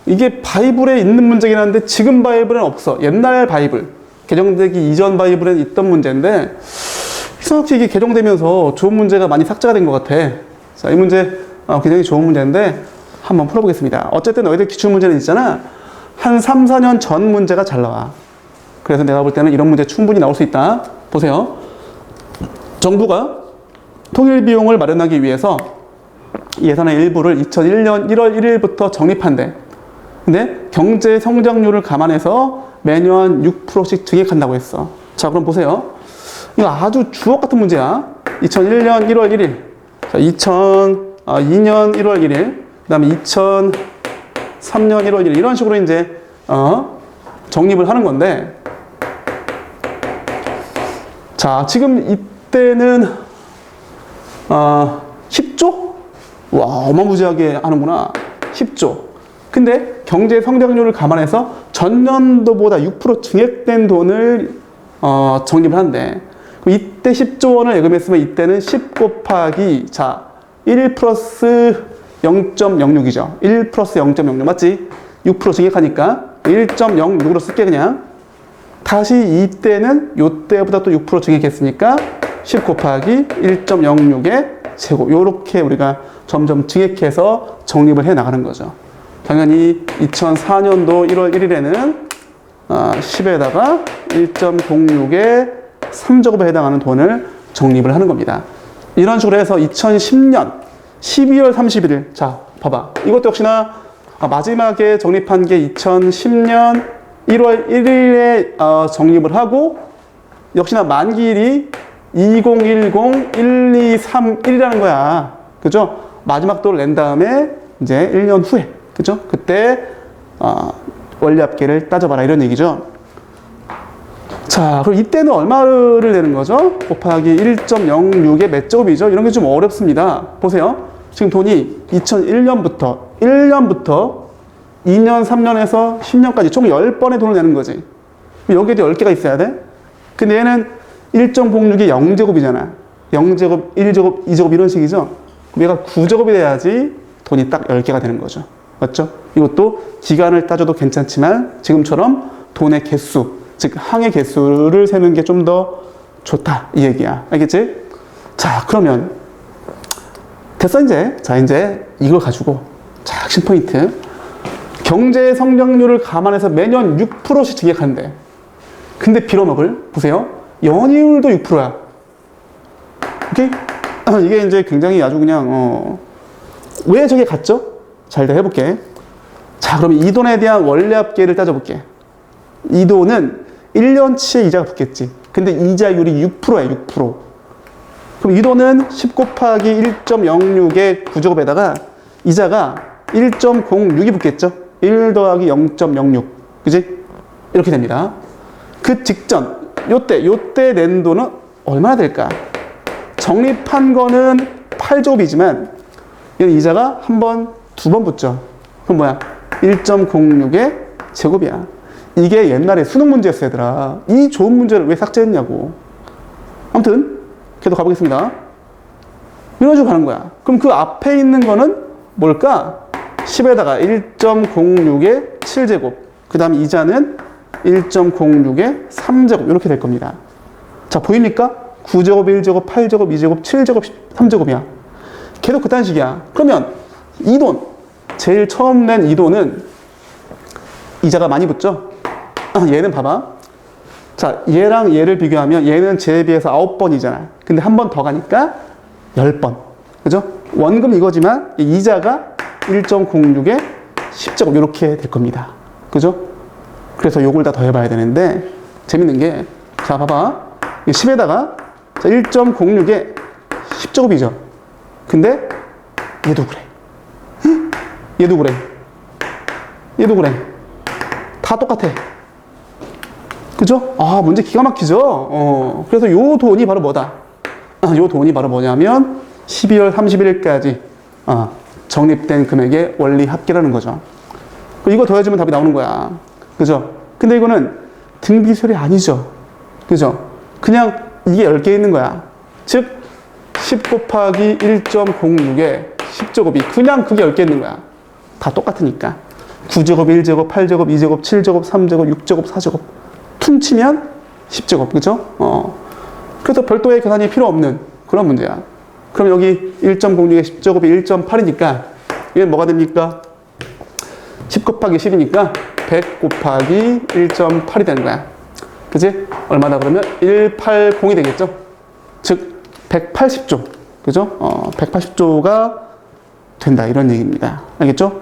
이게 바이블에 있는 문제긴 한데 지금 바이블은 없어. 옛날 바이블, 개정되기 이전 바이블에 있던 문제인데 희귀성학칙 이게 개정되면서 좋은 문제가 많이 삭제가 된 것 같아. 자, 이 문제 굉장히 좋은 문제인데 한번 풀어보겠습니다. 어쨌든 너희들 기출문제는 있잖아. 한 3, 4년 전 문제가 잘 나와. 그래서 내가 볼 때는 이런 문제 충분히 나올 수 있다. 보세요. 정부가 통일 비용을 마련하기 위해서 예산의 일부를 2001년 1월 1일부터 적립한대. 근데 경제 성장률을 감안해서 매년 6%씩 증액한다고 했어. 자, 그럼 보세요. 이거 아주 주옥 같은 문제야. 2001년 1월 1일. 자, 2002년 1월 1일. 그 다음에 2003년 1월 1일. 이런 식으로 이제, 적립을 하는 건데. 자, 지금 이때는, 10조? 와, 어마무지하게 하는구나. 10조. 근데 경제 성장률을 감안해서 전년도보다 6% 증액된 돈을 적립을 한대. 그럼 이때 10조 원을 예금했으면 이때는 10 곱하기 자 1 플러스 0.06이죠. 1 플러스 0.06 맞지? 6% 증액하니까 1.06으로 쓸게 그냥. 다시 이때는 요때보다 또 6% 증액했으니까 10 곱하기 1.06의 제곱. 요렇게 우리가 점점 증액해서 적립을 해 나가는 거죠. 당연히 2004년도 1월 1일에는 10에다가 1.06의 3제곱에 해당하는 돈을 적립을 하는 겁니다. 이런 식으로 해서 2010년 12월 31일 자 봐봐. 이것도 역시나 마지막에 적립한 게 2010년 1월 1일에 적립을 하고 역시나 만기일이 2010-1231이라는 거야. 그죠? 마지막 돈을 낸 다음에 이제 1년 후에 그죠? 그때 원리합계를 따져봐라 이런 얘기죠. 자, 그럼 이때는 얼마를 내는 거죠? 곱하기 1.06의 몇 제곱이죠? 이런 게 좀 어렵습니다. 보세요. 지금 돈이 2001년부터 1년부터 2년, 3년에서 10년까지 총 10번의 돈을 내는 거지. 여기에도 10개가 있어야 돼? 근데 얘는 1.06이 0제곱이잖아. 0제곱, 1제곱, 2제곱 이런 식이죠? 그럼 얘가 9제곱이 돼야지 돈이 딱 10개가 되는 거죠. 맞죠? 이것도 기간을 따져도 괜찮지만 지금처럼 돈의 개수, 즉 항의 개수를 세는 게 좀 더 좋다 이 얘기야. 알겠지? 자, 그러면 됐어 이제. 자, 이제 이걸 가지고 자, 핵심 포인트. 경제 성장률을 감안해서 매년 6%씩 증액한대. 근데 빌어먹을 보세요. 연이율도 6%야. 오케이? 이게 이제 굉장히 아주 그냥 왜 저게 같죠? 자, 일단 해볼게. 자, 그러면 이 돈에 대한 원리합계를 따져볼게. 이 돈은 1년치의 이자가 붙겠지. 근데 이자율이 6%야, 6%. 그럼 이 돈은 10 곱하기 1.06의 9제곱에다가 이자가 1.06이 붙겠죠? 1 더하기 0.06. 그지? 이렇게 됩니다. 그 직전, 요때 낸 돈은 얼마나 될까? 적립한 거는 8제곱이지만 얘는 이자가 두 번 붙죠. 그럼 뭐야? 1.06의 제곱이야. 이게 옛날에 수능 문제였어, 얘들아. 이 좋은 문제를 왜 삭제했냐고. 아무튼 계속 가보겠습니다. 이런 식으로 가는 거야. 그럼 그 앞에 있는 거는 뭘까? 10에다가 1.06의 7제곱. 그 다음에 이자는 1.06의 3제곱. 이렇게 될 겁니다. 자, 보입니까? 9제곱, 1제곱, 8제곱, 2제곱, 7제곱, 3제곱이야. 계속 그딴 식이야. 그러면 이 돈, 제일 처음 낸 이 돈은 이자가 많이 붙죠? 얘는 봐봐. 자, 얘랑 얘를 비교하면 얘는 쟤에 비해서 9번이잖아. 근데 한 번 더 가니까 10번. 그죠? 원금 이거지만 이자가 1.06에 10제곱 이렇게 될 겁니다. 그죠? 그래서 요걸 다 더해봐야 되는데 재밌는 게 자, 봐봐. 10에다가 1.06에 10제곱이죠. 근데 얘도 그래. 얘도 그래. 얘도 그래. 다 똑같아. 그죠? 문제 기가 막히죠? 그래서 요 돈이 바로 뭐다? 요 돈이 바로 뭐냐면 12월 31일까지 적립된 금액의 원리 합계라는 거죠. 이거 더해주면 답이 나오는 거야. 그죠? 근데 이거는 등비설이 아니죠. 그죠? 그냥 이게 10개 있는 거야. 즉, 10 곱하기 1.06에 10제곱이 그냥 그게 10개 있는 거야. 다 똑같으니까. 9제곱, 1제곱, 8제곱, 2제곱, 7제곱, 3제곱, 6제곱, 4제곱. 퉁치면 10제곱. 그죠? 그래서 별도의 계산이 필요 없는 그런 문제야. 그럼 여기 1.06에 10제곱이 1.8이니까 이게 뭐가 됩니까? 10 곱하기 10이니까 100 곱하기 1.8이 되는 거야. 그지? 얼마나 그러면 180이 되겠죠? 즉 180조. 그죠? 180조가 된다 이런 얘기입니다. 알겠죠?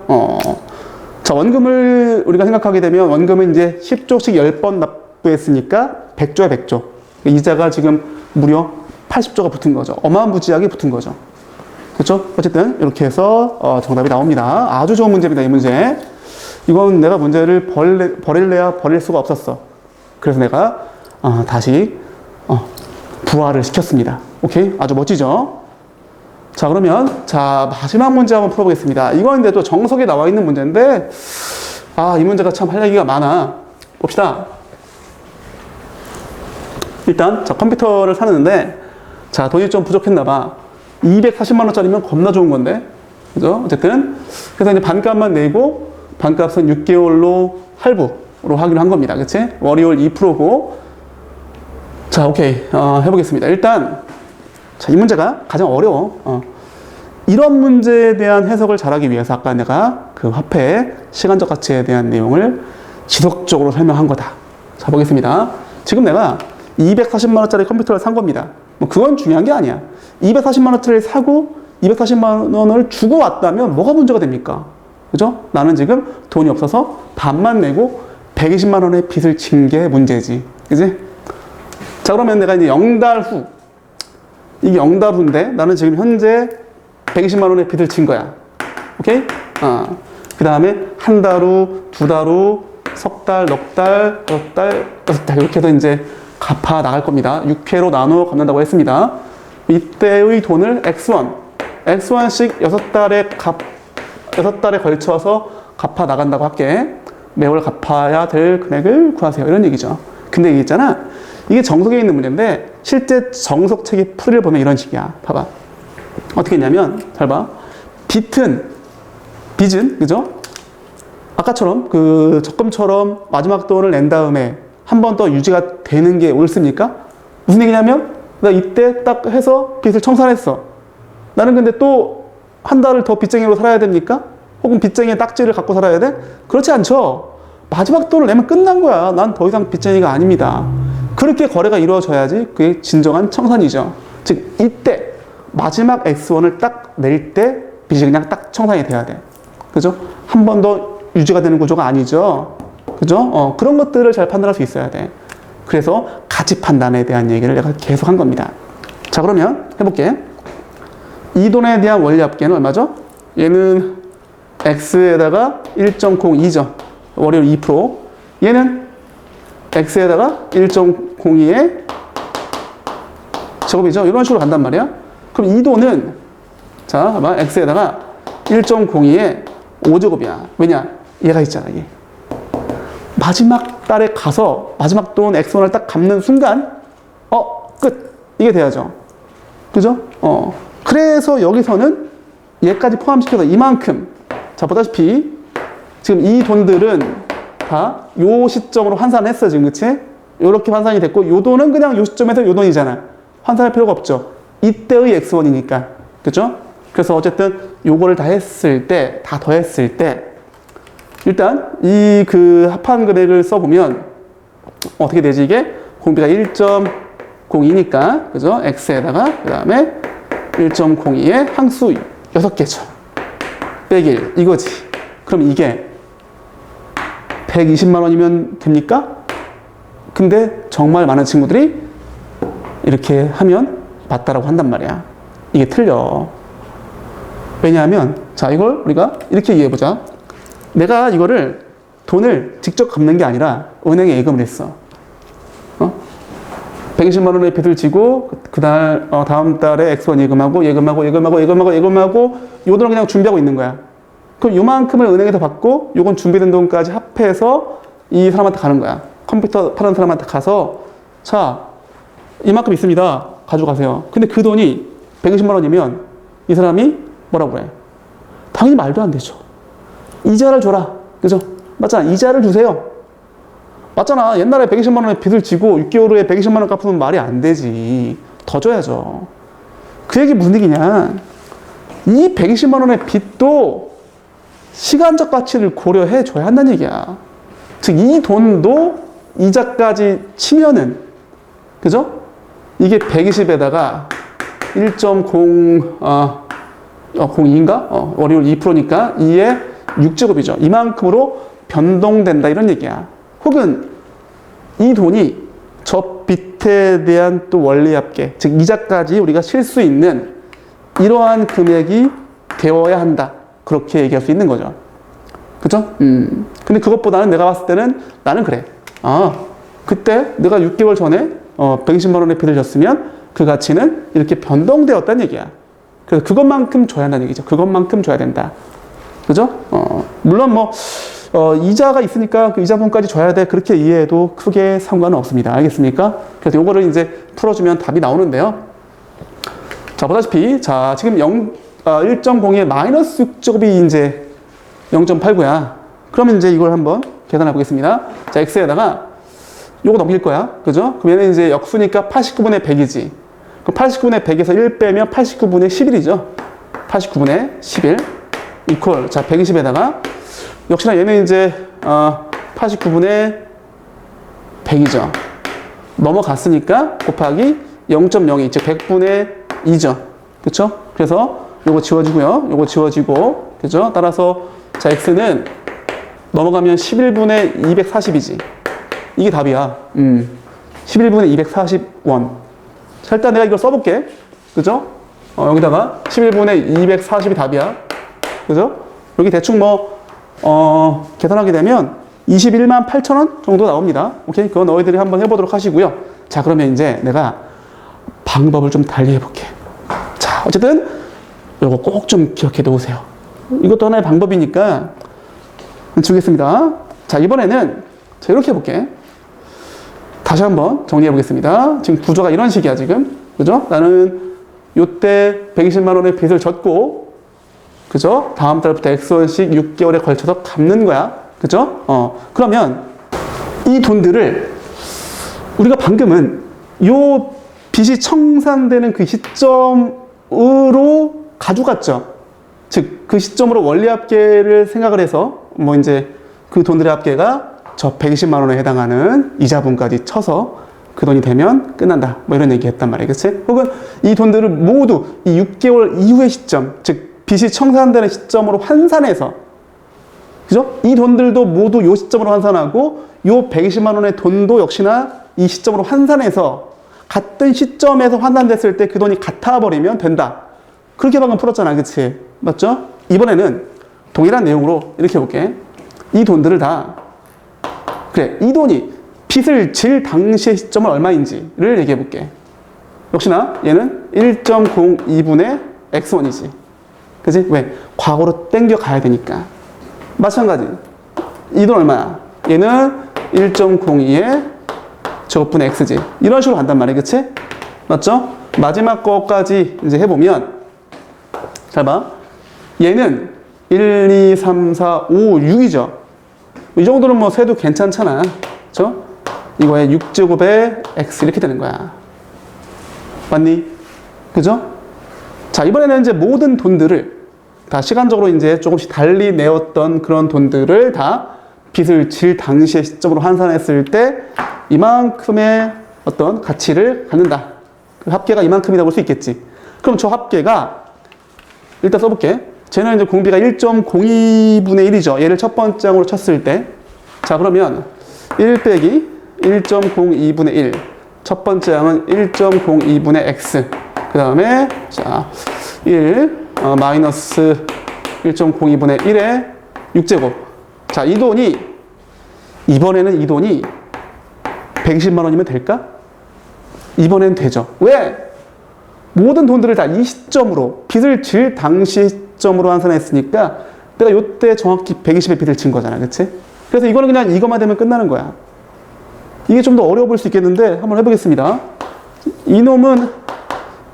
자, 원금을 우리가 생각하게 되면 원금은 이제 10조씩 10번 납부했으니까 100조야 100조. 이자가 지금 무려 80조가 붙은 거죠. 어마무지하게 붙은 거죠. 그렇죠? 어쨌든 이렇게 해서 정답이 나옵니다. 아주 좋은 문제입니다. 이 문제. 이건 내가 문제를 버릴래야 버릴 수가 없었어. 그래서 내가 다시 부활을 시켰습니다. 오케이? 아주 멋지죠? 자, 그러면 자 마지막 문제 한번 풀어보겠습니다. 이건 근데 또 정석에 나와 있는 문제인데 이 문제가 참 할 얘기가 많아. 봅시다. 일단 자 컴퓨터를 사는데 자 돈이 좀 부족했나 봐. 240만 원짜리면 겁나 좋은 건데, 그죠? 어쨌든 그래서 이제 반값만 내고 반값은 6개월로 할부로 하기로 한 겁니다. 그치? 월이월 2%고. 자, 오케이. 해보겠습니다. 일단 자, 이 문제가 가장 어려워. 이런 문제에 대한 해석을 잘하기 위해서 아까 내가 그 화폐의 시간적 가치에 대한 내용을 지속적으로 설명한 거다. 자, 보겠습니다. 지금 내가 240만 원짜리 컴퓨터를 산 겁니다. 뭐 그건 중요한 게 아니야. 240만 원짜리를 사고 240만 원을 주고 왔다면 뭐가 문제가 됩니까? 그죠? 나는 지금 돈이 없어서 반만 내고 120만 원의 빚을 진 게 문제지. 그지? 자, 그러면 내가 이제 0달 후, 이게 0달 후인데 나는 지금 현재 120만 원의 빚을 진 거야. 오케이? 그 다음에 한 달 후, 두 달 후, 석 달, 넉 달, 여섯 달, 여섯 달 이렇게 해서 이제 갚아 나갈 겁니다. 6회로 나누어 갚는다고 했습니다. 이때의 돈을 X1씩 6달에 걸쳐서 갚아 나간다고 할게. 매월 갚아야 될 금액을 구하세요. 이런 얘기죠. 근데 이게 있잖아. 이게 정석에 있는 문제인데 실제 정석책의 풀이를 보면 이런 식이야. 봐봐. 어떻게 했냐면 잘 봐. 빚은 그죠? 아까처럼 그 적금처럼 마지막 돈을 낸 다음에 한 번 더 유지가 되는 게 옳습니까? 무슨 얘기냐면 나 이때 딱 해서 빚을 청산했어. 나는 근데 또 한 달을 더 빚쟁이로 살아야 됩니까? 혹은 빚쟁이의 딱지를 갖고 살아야 돼? 그렇지 않죠. 마지막 돈을 내면 끝난 거야. 난 더 이상 빚쟁이가 아닙니다. 그렇게 거래가 이루어져야지 그게 진정한 청산이죠. 즉 이때 마지막 X1을 딱 낼 때 빚이 그냥 딱 청산이 돼야 돼. 그죠? 한 번 더 유지가 되는 구조가 아니죠. 그죠? 그런 것들을 잘 판단할 수 있어야 돼. 그래서 가치 판단에 대한 얘기를 내가 계속 한 겁니다. 자, 그러면 해볼게. 이 돈에 대한 원리 합계는 얼마죠? 얘는 X에다가 1.02죠. 월요일 2%. 얘는 X에다가 1.02에 제곱이죠. 이런 식으로 간단 말이야. 그럼 이 돈은 자, 봐봐. X에다가 1.02에 5제곱이야. 왜냐? 얘가 있잖아, 얘. 마지막 달에 가서 마지막 돈 X1을 딱 갚는 순간 끝! 이게 돼야죠. 그죠? 그래서 여기서는 얘까지 포함시켜서 이만큼 자, 보다시피 지금 이 돈들은 다 요 시점으로 환산을 했어, 지금. 그치? 요렇게 환산이 됐고 요 돈은 그냥 요 시점에서 요 돈이잖아. 환산할 필요가 없죠. 이때의 X1이니까. 그죠? 그래서 어쨌든 요거를 다 했을 때, 다 더했을 때 일단 이 그 합한 금액을 써보면 어떻게 되지? 이게 공비가 1.02니까 그죠? X에다가 그 다음에 1.02에 항수 6개죠. 빼기 1 이거지. 그럼 이게 120만 원이면 됩니까? 근데 정말 많은 친구들이 이렇게 하면 맞다라고 한단 말이야. 이게 틀려. 왜냐하면 자, 이걸 우리가 이렇게 이해해보자. 내가 이거를 돈을 직접 갚는 게 아니라 은행에 예금을 했어. 120만 원의 빚을 지고 다음 달에 X1 예금하고 요 돈을 그냥 준비하고 있는 거야. 그럼 요만큼을 은행에서 받고 요건 준비된 돈까지 합해서 이 사람한테 가는 거야. 컴퓨터 파는 사람한테 가서 자, 이만큼 있습니다. 가져가세요. 근데 그 돈이 120만 원이면 이 사람이 뭐라고 그래? 당연히 말도 안 되죠. 이자를 줘라. 그죠? 맞잖아. 이자를 주세요. 맞잖아. 옛날에 120만 원의 빚을 지고 6개월 후에 120만 원 갚으면 말이 안 되지. 더 줘야죠. 그 얘기 무슨 얘기냐. 이 120만 원의 빚도 시간적 가치를 고려해 줘야 한다는 얘기야. 즉, 이 돈도 이자까지 치면은, 그죠? 이게 120에다가 1.02인가? 월요일 2%니까 2에 6제곱이죠. 이만큼으로 변동된다 이런 얘기야. 혹은 이 돈이 저 빚에 대한 또 원리합계, 즉 이자까지 우리가 실 수 있는 이러한 금액이 되어야 한다. 그렇게 얘기할 수 있는 거죠. 그죠? 근데 그것보다는 내가 봤을 때는 나는 그래. 그때 내가 6개월 전에 120만 원의 빚을 졌으면 그 가치는 이렇게 변동되었다는 얘기야. 그래서 그것만큼 줘야 한다는 얘기죠. 그것만큼 줘야 된다. 그죠? 물론 이자가 있으니까 그 이자분까지 줘야 돼. 그렇게 이해해도 크게 상관은 없습니다. 알겠습니까? 그래서 요거를 이제 풀어주면 답이 나오는데요. 자, 보다시피, 자, 지금 1.02에 마이너스 6제곱이 이제 0.89야. 그러면 이제 이걸 한번 계산해 보겠습니다. 자, x에다가 요거 넘길 거야. 그죠? 그럼 얘는 이제 역수니까 89분의 100이지. 그럼 89분의 100에서 1 빼면 89분의 11이죠. 89분의 11 이퀄. 자, 120에다가 역시나 얘는 이제 89분의 100이죠. 넘어갔으니까 곱하기 0.02, 즉 100분의 2죠. 그쵸? 그래서 요거 지워지고요. 요거 지워지고, 그죠? 따라서 자, x는 넘어가면 11분의 240이지. 이게 답이야. 11분의 240원. 자, 일단 내가 이걸 써볼게. 그죠? 여기다가 11분의 240이 답이야. 그죠? 여기 대충 계산하게 되면 21만 8천 원 정도 나옵니다. 오케이? 그건 너희들이 한번 해보도록 하시고요. 자, 그러면 이제 내가 방법을 좀 달리 해볼게. 자, 어쨌든 이거 꼭 좀 기억해 두세요. 이것도 하나의 방법이니까 주겠습니다. 자, 이번에는 자, 이렇게 해볼게. 다시 한번 정리해 보겠습니다. 지금 구조가 이런 식이야, 지금. 그죠? 나는 요때 120만 원의 빚을 졌고, 그죠? 다음 달부터 X원씩 6개월에 걸쳐서 갚는 거야. 그죠? 그러면 이 돈들을 우리가 방금은 요 빚이 청산되는 그 시점으로 가져갔죠. 즉, 그 시점으로 원리합계를 생각을 해서 이제 그 돈들의 합계가 저 120만 원에 해당하는 이자분까지 쳐서 그 돈이 되면 끝난다. 이런 얘기 했단 말이야. 그치? 혹은 이 돈들을 모두 이 6개월 이후의 시점, 즉, 빚이 청산되는 시점으로 환산해서, 그죠? 이 돈들도 모두 요 시점으로 환산하고, 요 120만 원의 돈도 역시나 이 시점으로 환산해서 같은 시점에서 환산됐을 때 그 돈이 같아버리면 된다. 그렇게 방금 풀었잖아. 그치? 맞죠? 이번에는 동일한 내용으로 이렇게 해볼게. 이 돈들을 다, 그래, 이 돈이 빚을 질 당시의 시점은 얼마인지를 얘기해 볼게. 역시나 얘는 1.02분의 x1이지. 그지? 왜? 과거로 땡겨 가야 되니까. 마찬가지. 이 돈 얼마야? 얘는 1.02의 제곱분의 x지. 이런 식으로 간단 말이야. 그치? 맞죠? 마지막 거까지 이제 해보면, 잘 봐. 얘는 1, 2, 3, 4, 5, 6이죠. 이 정도는 세도 괜찮잖아. 그쵸? 이거에 6제곱에 x 이렇게 되는 거야. 맞니? 그죠? 자, 이번에는 이제 모든 돈들을 다 시간적으로 이제 조금씩 달리 내었던 그런 돈들을 다 빚을 질 당시의 시점으로 환산했을 때 이만큼의 어떤 가치를 갖는다. 그 합계가 이만큼이다 볼 수 있겠지. 그럼 저 합계가 일단 써볼게. 쟤는 이제 공비가 1.02분의 1이죠. 얘를 첫 번째 항으로 쳤을 때. 자, 그러면 1 빼기 1.02분의 1. 첫 번째 항은 1.02분의 x. 그 다음에, 자, 1, 마이너스 1.02분의 1의 6제곱. 자, 이 돈이, 이번에는 이 돈이 120만 원이면 될까? 이번엔 되죠. 왜? 모든 돈들을 다 이 시점으로, 빚을 질 당시 시점으로 환산했으니까 내가 요때 정확히 120의 빚을 진 거잖아. 그치? 그래서 이거는 그냥 이것만 되면 끝나는 거야. 이게 좀 더 어려워 보일 수 있겠는데 한번 해보겠습니다. 이놈은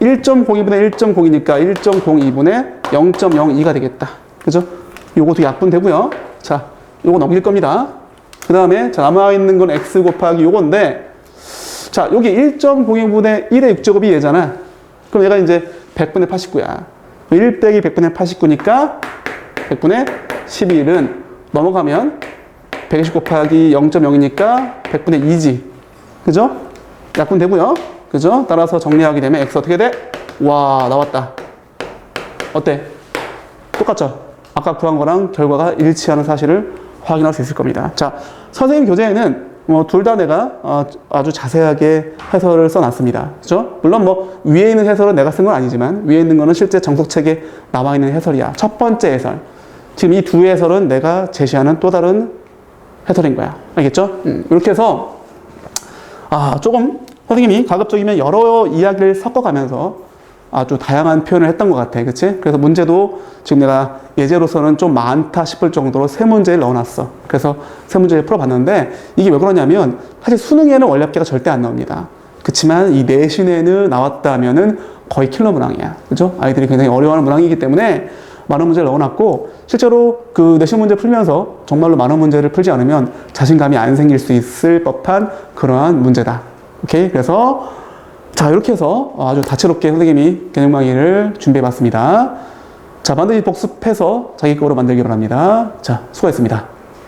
1.02분의 1.02니까 1.02분의 0.02가 되겠다. 그죠? 요것도 약분 되고요. 자, 요거 넘길 겁니다. 그 다음에 남아있는 건 x 곱하기 요건데, 자, 여기 1.02분의 1의 6제곱이 얘잖아. 그럼 얘가 이제 100분의 89야. 1 빼기 100분의 89니까 100분의 11은 넘어가면 120 곱하기 0.0이니까 100분의 2지. 그죠? 약분되고요. 그죠? 따라서 정리하게 되면 x 어떻게 돼? 와, 나왔다. 어때? 똑같죠? 아까 구한 거랑 결과가 일치하는 사실을 확인할 수 있을 겁니다. 자, 선생님 교재에는 둘 다 내가 아주 자세하게 해설을 써놨습니다. 그죠? 물론 위에 있는 해설은 내가 쓴 건 아니지만 위에 있는 거는 실제 정석책에 나와 있는 해설이야. 첫 번째 해설. 지금 이 두 해설은 내가 제시하는 또 다른 해설인 거야. 알겠죠? 이렇게 해서 조금 선생님이 가급적이면 여러 이야기를 섞어가면서 아주 다양한 표현을 했던 것 같아. 그치? 그래서 문제도 지금 내가 예제로서는 좀 많다 싶을 정도로 세 문제를 넣어놨어. 그래서 세 문제를 풀어봤는데 이게 왜 그러냐면 사실 수능에는 원래합계가 절대 안 나옵니다. 그렇지만 이 내신에는 나왔다면은 거의 킬러 문항이야. 그죠? 아이들이 굉장히 어려워하는 문항이기 때문에 많은 문제를 넣어놨고 실제로 그 내신 문제 풀면서 정말로 많은 문제를 풀지 않으면 자신감이 안 생길 수 있을 법한 그러한 문제다. 오케이? 그래서 자, 이렇게 해서 아주 다채롭게 선생님이 개념 강의를 준비해 봤습니다. 자, 반드시 복습해서 자기 거로 만들기 바랍니다. 자, 수고했습니다.